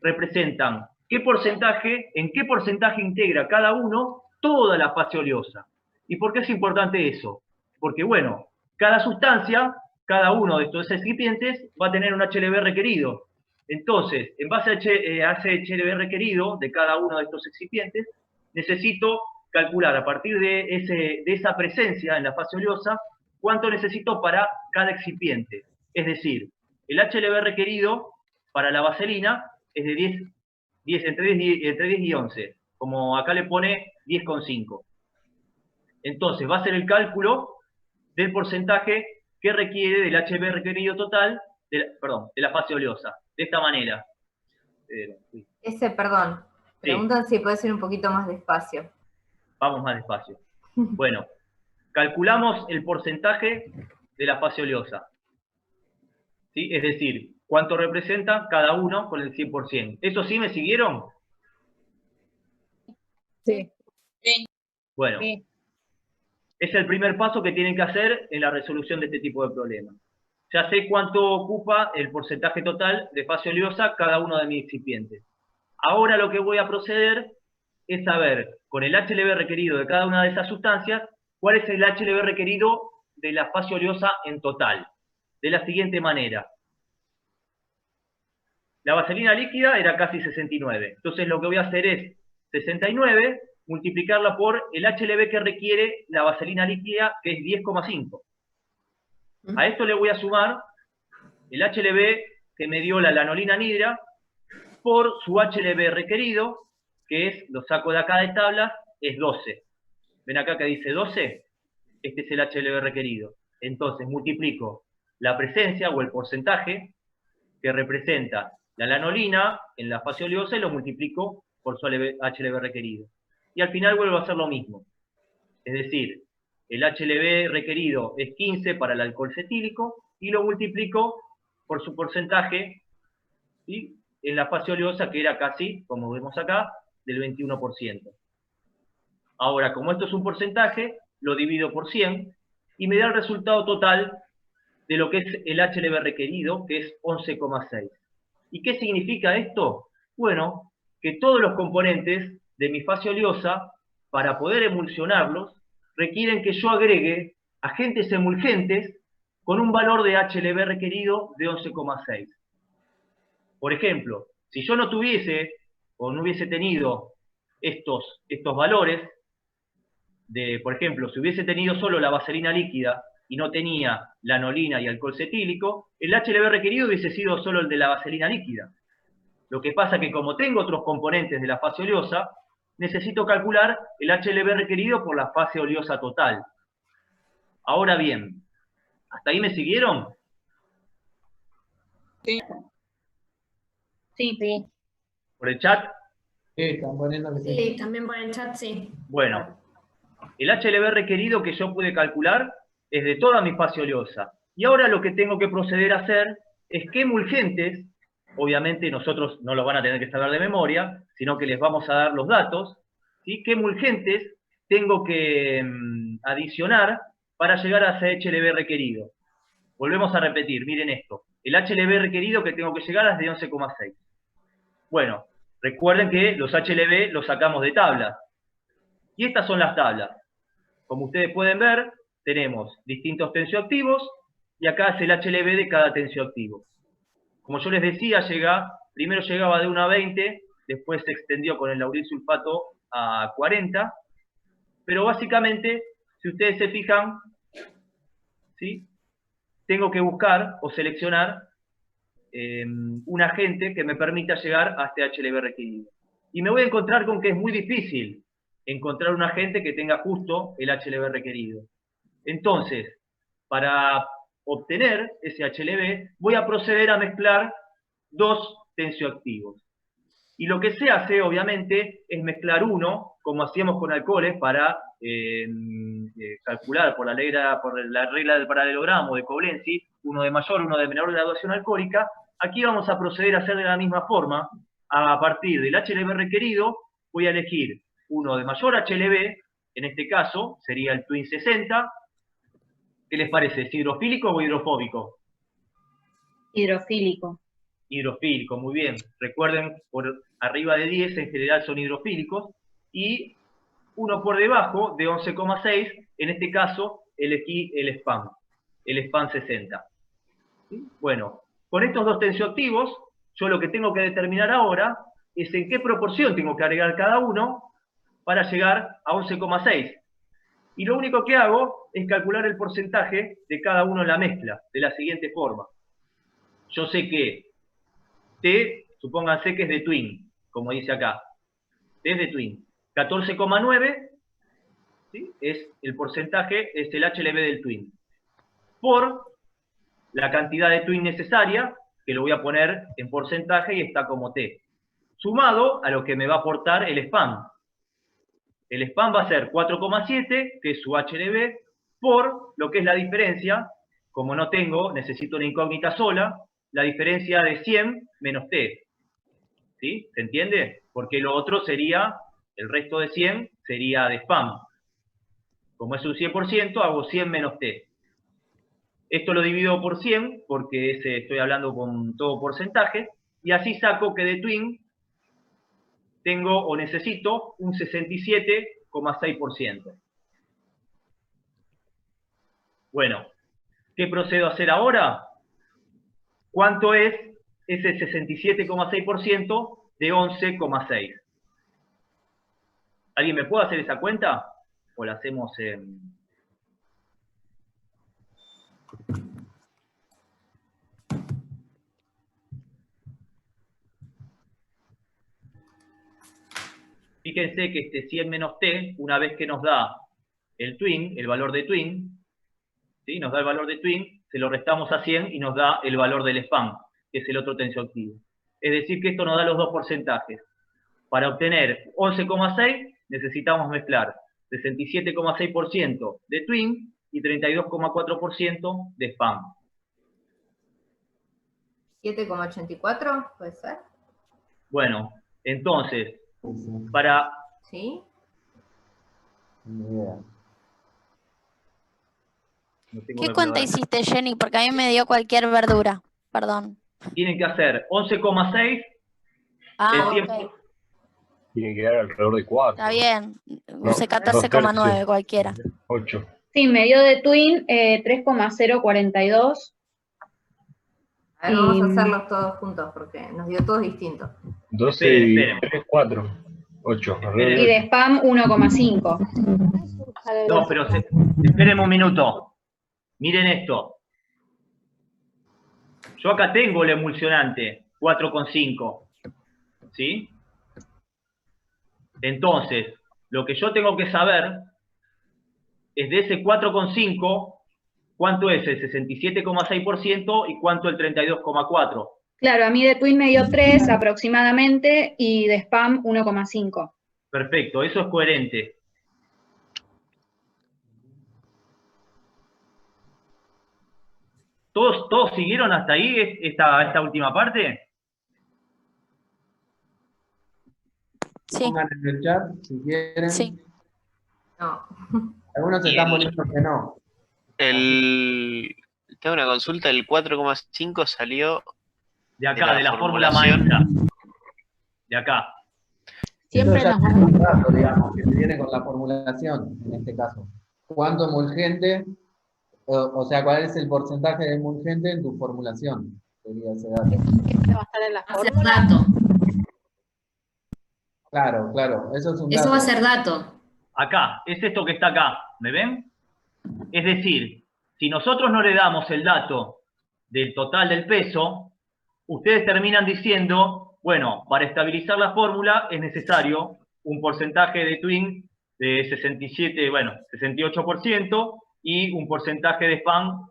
representan en qué porcentaje integra cada uno toda la fase oleosa. ¿Y por qué es importante eso? Porque, bueno, cada sustancia, cada uno de estos excipientes va a tener un HLB requerido. Entonces, en base a ese HLB requerido de cada uno de estos excipientes, necesito calcular a partir de esa presencia en la fase oleosa cuánto necesito para cada excipiente. Es decir, el HLB requerido para la vaselina es de entre 10 y 11, como acá le pone 10,5. Entonces va a ser el cálculo del porcentaje que requiere del HLB requerido total, de la fase oleosa, de esta manera. Perdón, preguntan si puede ser un poquito más despacio. Vamos más despacio. Bueno, calculamos el porcentaje de la fase oleosa, ¿sí? Es decir, cuánto representa cada uno con el 100%. ¿Eso sí me siguieron? Sí. Bueno, Sí. es el primer paso que tienen que hacer en la resolución de este tipo de problemas. Ya sé cuánto ocupa el porcentaje total de fase oleosa cada uno de mis excipientes. Ahora lo que voy a proceder es saber, con el HLB requerido de cada una de esas sustancias, cuál es el HLB requerido de la fase oleosa en total. De la siguiente manera. La vaselina líquida era casi 69. Entonces lo que voy a hacer es 69 multiplicarla por el HLB que requiere la vaselina líquida, que es 10,5. A esto le voy a sumar el HLB que me dio la lanolina anhidra por su HLB requerido, que es, lo saco de acá de tablas, es 12. ¿Ven acá que dice 12? Este es el HLB requerido. Entonces multiplico la presencia o el porcentaje que representa la lanolina en la fase oleosa y lo multiplico por su HLB requerido. Y al final vuelvo a hacer lo mismo. Es decir, el HLB requerido es 15 para el alcohol cetílico y lo multiplico por su porcentaje, ¿sí?, en la fase oleosa, que era casi, como vemos acá, del 21%. Ahora, como esto es un porcentaje, lo divido por 100 y me da el resultado total de lo que es el HLB requerido, que es 11,6. ¿Y qué significa esto? Bueno, que todos los componentes de mi fase oleosa, para poder emulsionarlos, requieren que yo agregue agentes emulgentes con un valor de HLB requerido de 11,6. Por ejemplo, si yo no tuviese o no hubiese tenido estos valores, por ejemplo, si hubiese tenido solo la vaselina líquida y no tenía lanolina y alcohol cetílico, el HLB requerido hubiese sido solo el de la vaselina líquida. Lo que pasa es que como tengo otros componentes de la fase oleosa, necesito calcular el HLB requerido por la fase oleosa total. Ahora bien, ¿hasta ahí me siguieron? Sí. Sí. ¿Por el chat? Sí, están poniendo que sí. Sí, también por el chat, sí. Bueno, el HLB requerido que yo pude calcular es de toda mi fase oleosa. Y ahora lo que tengo que proceder a hacer es qué emulgentes, obviamente nosotros no los van a tener que saber de memoria, sino que les vamos a dar los datos, ¿sí?, qué emulgentes tengo que adicionar para llegar a ese HLB requerido. Volvemos a repetir, miren esto. El HLB requerido que tengo que llegar es de 11,6. Bueno, recuerden que los HLB los sacamos de tablas. Y estas son las tablas. Como ustedes pueden ver, tenemos distintos tensioactivos y acá es el HLB de cada tensioactivo. Como yo les decía, primero llegaba de 1 a 20, después se extendió con el lauril sulfato a 40, pero básicamente, si ustedes se fijan, ¿sí?, tengo que buscar o seleccionar un agente que me permita llegar a este HLB requerido. Y me voy a encontrar con que es muy difícil encontrar un agente que tenga justo el HLB requerido. Entonces, para obtener ese HLB, voy a proceder a mezclar dos tensioactivos. Y lo que se hace, obviamente, es mezclar uno, como hacíamos con alcoholes, para calcular por la regla del paralelogramo de Koblenzi, uno de mayor, uno de menor graduación alcohólica. Aquí vamos a proceder a hacer de la misma forma. A partir del HLB requerido, voy a elegir uno de mayor HLB, en este caso sería el Twin 60. ¿Qué les parece? ¿Es hidrofílico o hidrofóbico? Hidrofílico. Hidrofílico, muy bien. Recuerden, por arriba de 10 en general son hidrofílicos, y uno por debajo de 11,6, en este caso elegí el SPAM 60. ¿Sí? Bueno, con estos dos tensioactivos, yo lo que tengo que determinar ahora es en qué proporción tengo que agregar cada uno para llegar a 11,6. Y lo único que hago es calcular el porcentaje de cada uno en la mezcla, de la siguiente forma. Yo sé que T, supónganse que es de Twin, como dice acá. T es de Twin. 14,9, ¿sí?, es el porcentaje, es el HLB del Twin. Por la cantidad de Twin necesaria, que lo voy a poner en porcentaje y está como T. Sumado a lo que me va a aportar el SPAM. El SPAM va a ser 4,7, que es su HLB, por lo que es la diferencia, como no tengo, necesito una incógnita sola, la diferencia de 100 menos T. ¿Sí? ¿Se entiende? Porque lo otro sería, el resto de 100 sería de SPAM. Como es un 100%, hago 100 menos T. Esto lo divido por 100, porque estoy hablando con todo porcentaje, y así saco que de Twin tengo o necesito un 67,6%. Bueno, ¿qué procedo a hacer ahora? ¿Cuánto es ese 67,6% de 11,6? ¿Alguien me puede hacer esa cuenta? ¿O la hacemos en...? Fíjense que este 100 menos T, una vez que nos da el Twin, el valor de Twin, ¿sí?, nos da el valor de Twin, se lo restamos a 100 y nos da el valor del SPAM, que es el otro tensioactivo. Es decir, que esto nos da los dos porcentajes. Para obtener 11,6 necesitamos mezclar 67,6% de twin y 32,4% de spam. 7,84, ¿puede ser? Bueno, entonces, para... ¿Sí? Ni idea. no tengo ¿Qué calculadora. cuenta hiciste, Jenny? Porque a mí me dio cualquier verdura. Perdón. Tienen que hacer 11,6. Ah, el ok. 100%. Tiene que dar alrededor de 4. Está bien. No, Usé 2 14,9 tercios. cualquiera. 8. Sí, me dio de Twin 3,042. A ver, vamos a hacerlos todos juntos porque nos dio todos distintos. 12 y 3, 4. 8. Y de spam 1,5. No, pero esperen un minuto. Miren esto. Yo acá tengo el emulsionante 4,5. ¿Sí? Entonces, lo que yo tengo que saber es de ese 4,5, ¿cuánto es el 67,6% y cuánto el 32,4%? Claro, a mí de Twin me dio 3 aproximadamente y de spam 1,5. Perfecto, eso es coherente. ¿Todos siguieron hasta ahí esta última parte? Sí. Pongan en el chat si quieren. Sí. No. Algunos se están poniendo que no. Tengo una consulta, el 4,5 salió De acá, de la fórmula formulación. maestra. De acá. Siempre Esto ya nos es un dato, digamos, que se viene con la formulación, en este caso. ¿Cuánto emulgente, o sea, cuál es el porcentaje de emulgente en tu formulación? Sería ese dato. siempre va a estar en la Va a ser fórmula. dato. Claro, claro, eso es un Eso dato. va a ser dato. Acá, es esto que está acá. ¿Me ven? Es decir, si nosotros no le damos el dato del total del peso, ustedes terminan diciendo, bueno, para estabilizar la fórmula es necesario un porcentaje de twin de 68% y un porcentaje de spam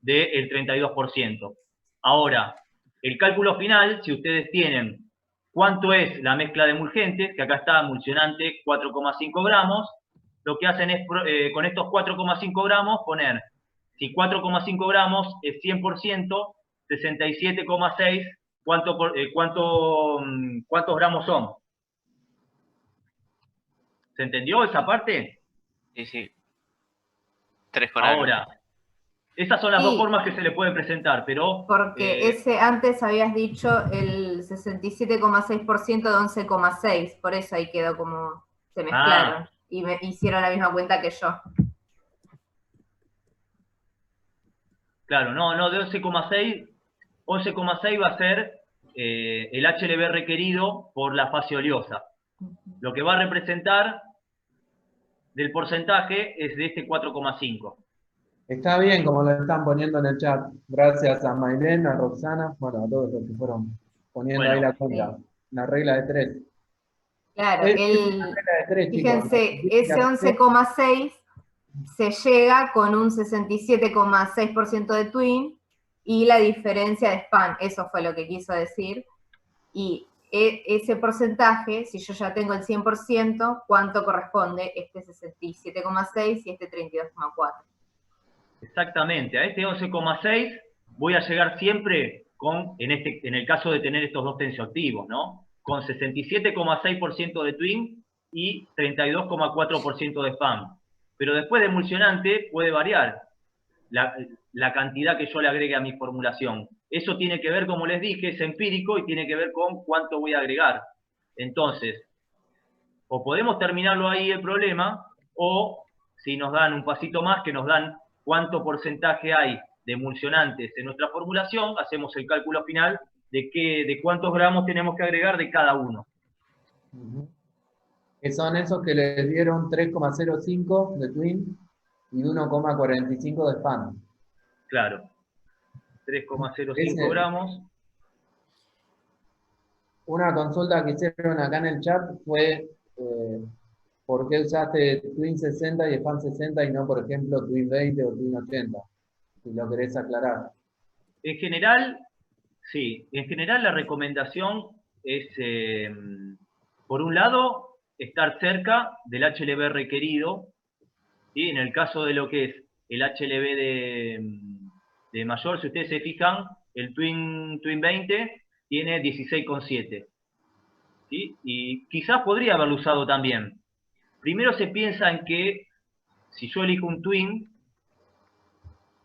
del 32%. Ahora, el cálculo final, si ustedes tienen cuánto es la mezcla de emulgentes, que acá está emulsionante 4,5 gramos, lo que hacen es con estos 4,5 gramos poner, si 4,5 gramos es 100%, 67,6, ¿cuántos gramos son? ¿Se entendió esa parte? Sí, sí. 3 con algo. Ahora, esas son las dos Sí. formas que se le pueden presentar, pero... Porque ese antes habías dicho el 67,6% de 11,6, por eso ahí quedó como, se mezclaron y me hicieron la misma cuenta que yo. Claro, no, de 11,6 va a ser el HLB requerido por la fase oleosa. Lo que va a representar del porcentaje es de este 4,5. Está bien como lo están poniendo en el chat. Gracias a Maylene, a Roxana, bueno, a todos los que fueron poniendo Bueno, ahí la cuenta. La regla de 3. Claro, Es una regla de 3, fíjense, chicos. ese 11,6 se llega con un 67,6% de twin y la diferencia de spam, eso fue lo que quiso decir. Y ese porcentaje, si yo ya tengo el 100%, ¿cuánto corresponde? Este 67,6 y este 32,4. Exactamente, a este 11,6 voy a llegar siempre con, en el caso de tener estos dos tensioactivos, ¿no? Con 67,6% de twin y 32,4% de spam. Pero después de emulsionante puede variar la cantidad que yo le agregue a mi formulación. Eso tiene que ver, como les dije, es empírico y tiene que ver con cuánto voy a agregar. Entonces, o podemos terminarlo ahí el problema, o si nos dan un pasito más, que nos dan cuánto porcentaje hay de emulsionantes en nuestra formulación, hacemos el cálculo final de cuántos gramos tenemos que agregar de cada uno. Que son esos que les dieron 3,05 de twin y 1,45 de spam. Claro. 3,05 gramos. Una consulta que hicieron acá en el chat fue ¿por qué usaste twin 60 y spam 60 y no, por ejemplo, twin 20 o twin 80? Si lo querés aclarar. En general, sí. En general la recomendación es, por un lado, estar cerca del HLB requerido, ¿sí? En el caso de lo que es el HLB de mayor, si ustedes se fijan, el Twin 20 tiene 16,7. ¿Sí? Y quizás podría haberlo usado también. Primero se piensa en que si yo elijo un Twin,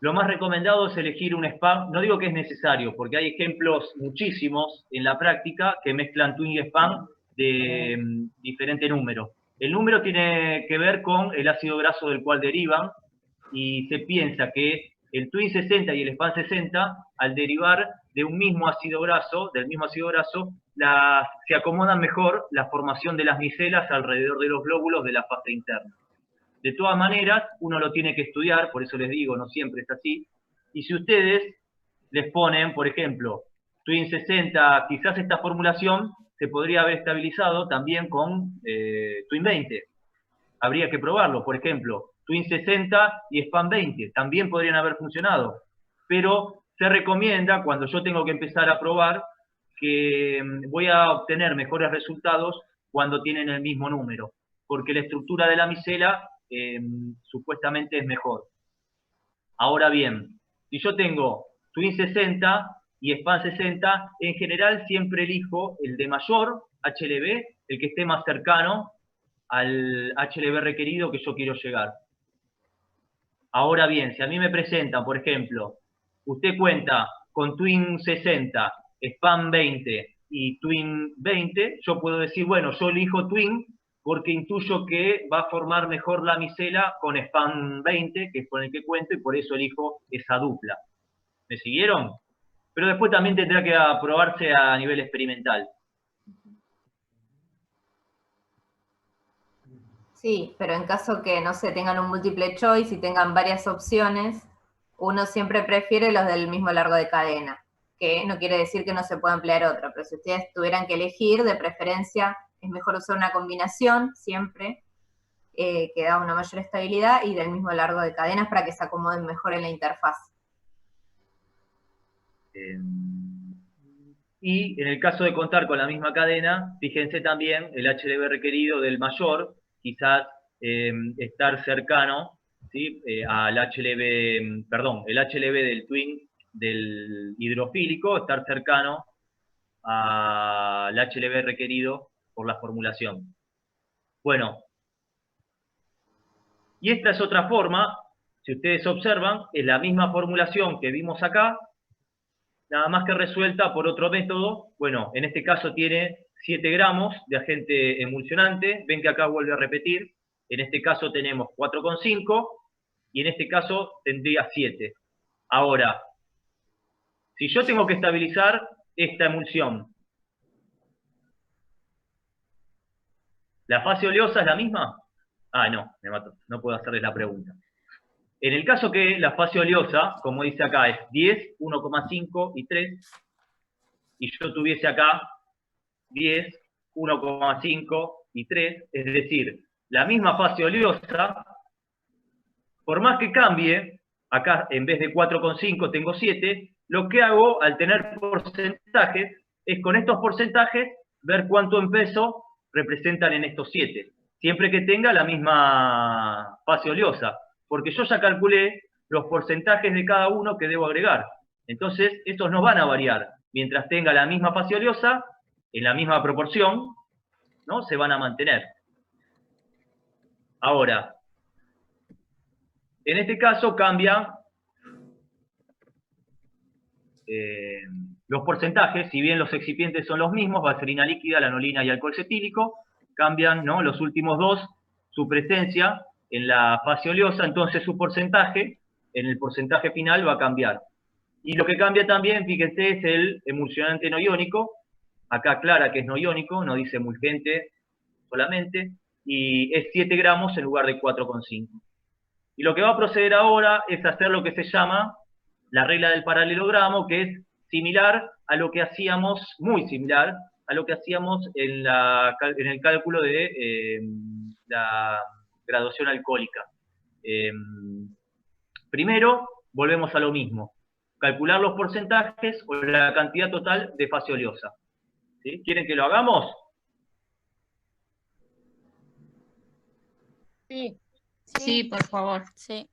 lo más recomendado es elegir un spam. No digo que es necesario, porque hay ejemplos muchísimos en la práctica que mezclan Twin y spam de diferente número. El número tiene que ver con el ácido graso del cual derivan, y se piensa que el Twin 60 y el spam 60, al derivar de un mismo ácido graso, se acomodan mejor la formación de las micelas alrededor de los glóbulos de la fase interna. De todas maneras, uno lo tiene que estudiar, por eso les digo, no siempre es así. Y si ustedes les ponen, por ejemplo, Twin 60, quizás esta formulación se podría haber estabilizado también con Twin 20. Habría que probarlo, por ejemplo, Twin 60 y Spam 20, también podrían haber funcionado. Pero se recomienda, cuando yo tengo que empezar a probar, que voy a obtener mejores resultados cuando tienen el mismo número, porque la estructura de la micela supuestamente es mejor. Ahora bien, si yo tengo Twin 60 y Spam 60, en general siempre elijo el de mayor HLB, el que esté más cercano al HLB requerido que yo quiero llegar. Ahora bien, si a mí me presentan, por ejemplo, usted cuenta con Twin 60, Spam 20 y Twin 20, yo puedo decir, bueno, yo elijo Twin porque intuyo que va a formar mejor la micela con Spam 20, que es con el que cuento, y por eso elijo esa dupla. ¿Me siguieron? Pero después también tendrá que aprobarse a nivel experimental. Sí, pero en caso que, no sé, tengan un multiple choice y tengan varias opciones, uno siempre prefiere los del mismo largo de cadena, que no quiere decir que no se pueda emplear otro, pero si ustedes tuvieran que elegir, de preferencia, es mejor usar una combinación siempre, que da una mayor estabilidad, y del mismo largo de cadenas para que se acomoden mejor en la interfaz. Y en el caso de contar con la misma cadena, fíjense también el HLB requerido del mayor, quizás estar cercano, ¿sí? Al HLB, perdón, el HLB del Twin del hidrofílico, estar cercano al HLB requerido por la formulación. Bueno, y esta es otra forma, si ustedes observan, es la misma formulación que vimos acá, nada más que resuelta por otro método. Bueno, en este caso tiene 7 gramos de agente emulsionante, ven que acá vuelve a repetir, en este caso tenemos 4,5 y en este caso tendría 7. Ahora, si yo tengo que estabilizar esta emulsión, ¿la fase oleosa es la misma? Ah, no, me mato, no puedo hacerles la pregunta. En el caso que la fase oleosa, como dice acá, es 10, 1,5 y 3, y yo tuviese acá 10, 1,5 y 3, es decir, la misma fase oleosa, por más que cambie, acá en vez de 4,5 tengo 7, lo que hago al tener porcentajes es con estos porcentajes ver cuánto en peso representan en estos 7, siempre que tenga la misma fase oleosa, porque yo ya calculé los porcentajes de cada uno que debo agregar. Entonces, estos no van a variar. Mientras tenga la misma fase oleosa, en la misma proporción, ¿no? Se van a mantener. Ahora, en este caso cambia los porcentajes, si bien los excipientes son los mismos, vaselina líquida, lanolina y alcohol cetílico, cambian, ¿no?, los últimos dos, su presencia en la fase oleosa, entonces su porcentaje, en el porcentaje final va a cambiar. Y lo que cambia también, fíjense, es el emulsionante no iónico, acá aclara que es no iónico, no dice emulgente solamente, y es 7 gramos en lugar de 4,5. Y lo que va a proceder ahora es hacer lo que se llama la regla del paralelogramo, que es similar a lo que hacíamos, muy similar a lo que hacíamos en el cálculo de la graduación alcohólica. Primero, volvemos a lo mismo. Calcular los porcentajes o la cantidad total de fase oleosa. ¿Sí? ¿Quieren que lo hagamos? Sí. Sí, por favor. Sí.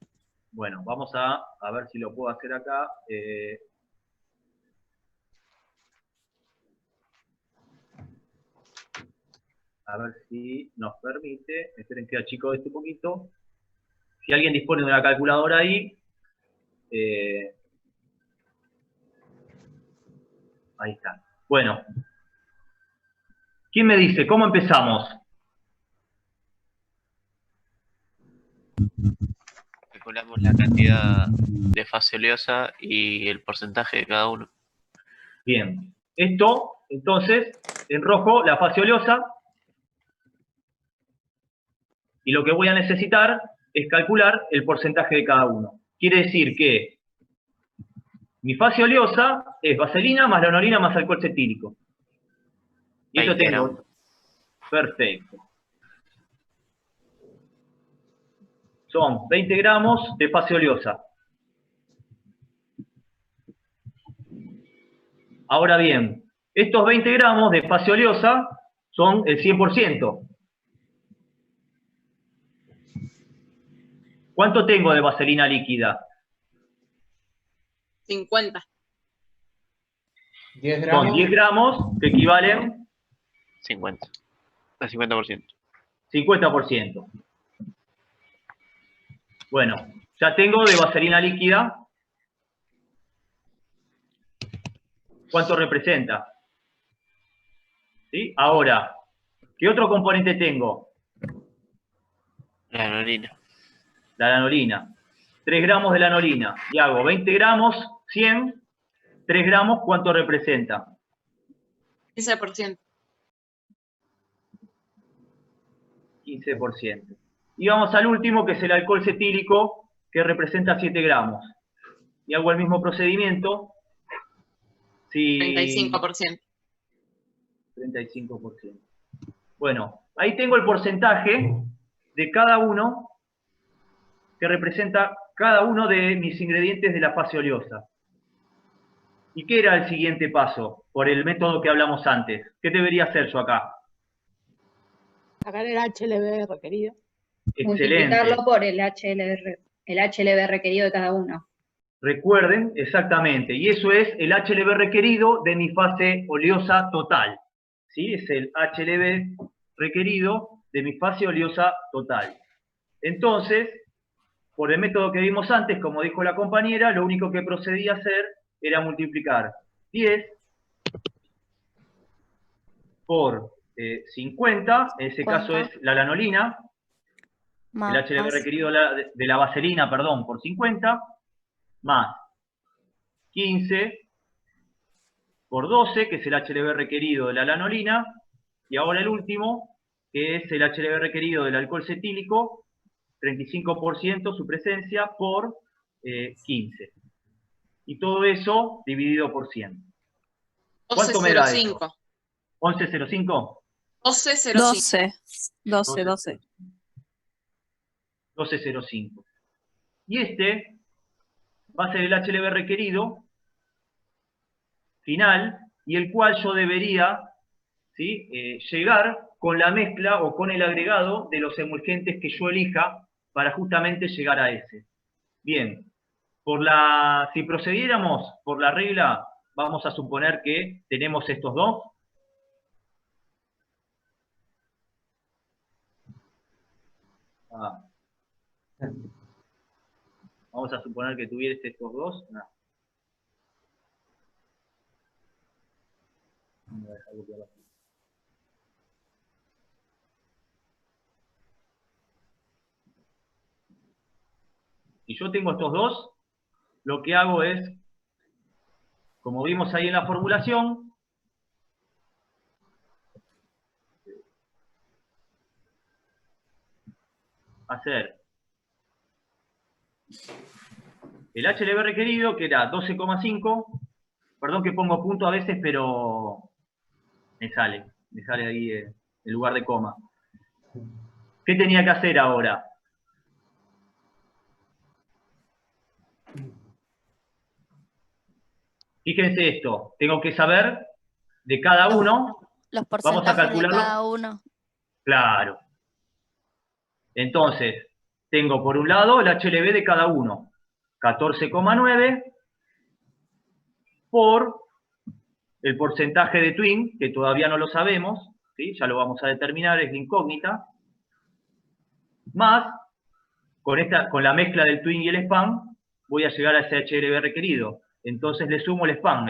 Bueno, vamos a ver si lo puedo hacer acá. A ver si nos permite. Esperen que achico esto un poquito. Si alguien dispone de una calculadora ahí. Ahí está. Bueno. ¿Quién me dice? ¿Cómo empezamos? Calculamos la cantidad de fase oleosa y el porcentaje de cada uno. Bien. Esto, entonces, en rojo, la fase oleosa. Y lo que voy a necesitar es calcular el porcentaje de cada uno. Quiere decir que mi fase oleosa es vaselina más lanolina más alcohol cetílico. Y esto tengo. Perfecto. Son 20 gramos de fase oleosa. Ahora bien, estos 20 gramos de fase oleosa son el 100%. ¿Cuánto tengo de vaselina líquida? 50. 10 gramos. Son 10 gramos que equivalen 50. Al 50%. 50%. Bueno, ya tengo de vaselina líquida. ¿Cuánto representa? ¿Sí? Ahora, ¿qué otro componente tengo? La lanolina. La lanolina. 3 gramos de lanolina. Y hago 20 gramos, 100. 3 gramos, ¿cuánto representa? 15%. 15%. Y vamos al último, que es el alcohol cetílico, que representa 7 gramos. Y hago el mismo procedimiento. Si... 35%. 35%. Bueno, ahí tengo el porcentaje de cada uno, que representa cada uno de mis ingredientes de la fase oleosa. ¿Y qué era el siguiente paso? Por el método que hablamos antes. ¿Qué debería hacer yo acá? Sacar el HLB requerido. Excelente. Multiplicarlo por el HLB requerido de cada uno. Recuerden, exactamente. Y eso es el HLB requerido de mi fase oleosa total. ¿Sí? Es el HLB requerido de mi fase oleosa total. Entonces, por el método que vimos antes, como dijo la compañera, lo único que procedí a hacer era multiplicar 10 por 50, en ese caso es la lanolina, el HLB requerido de la vaselina, perdón, por 50, más 15 por 12, que es el HLB requerido de la lanolina, y ahora el último, que es el HLB requerido del alcohol cetílico, 35% su presencia por 15. Y todo eso dividido por 100. ¿Cuánto me da eso? 11,05. 12,05. 12. 12,05. Y este va a ser el HLB requerido final, y el cual yo debería, ¿sí?, llegar con la mezcla o con el agregado de los emulgentes que yo elija para justamente llegar a ese. Bien, si procediéramos por la regla, vamos a suponer que tenemos estos dos. Vamos a suponer que tuvieras estos dos. No. Voy a dejar copiarlo aquí. Si yo tengo estos dos, lo que hago es, como vimos ahí en la formulación, hacer el HLB requerido, que era 12,5, perdón que pongo punto a veces, pero me sale ahí en lugar de coma. ¿Qué tenía que hacer ahora? Fíjense esto, tengo que saber de cada uno. Los Vamos a porcentajes de calcularlo. cada uno. Claro. Entonces, tengo por un lado el HLB de cada uno, 14,9 por el porcentaje de twin, que todavía no lo sabemos, ¿sí? Ya lo vamos a determinar, es de incógnita, más, con la mezcla del twin y el span, voy a llegar a ese HLB requerido. Entonces le sumo el span.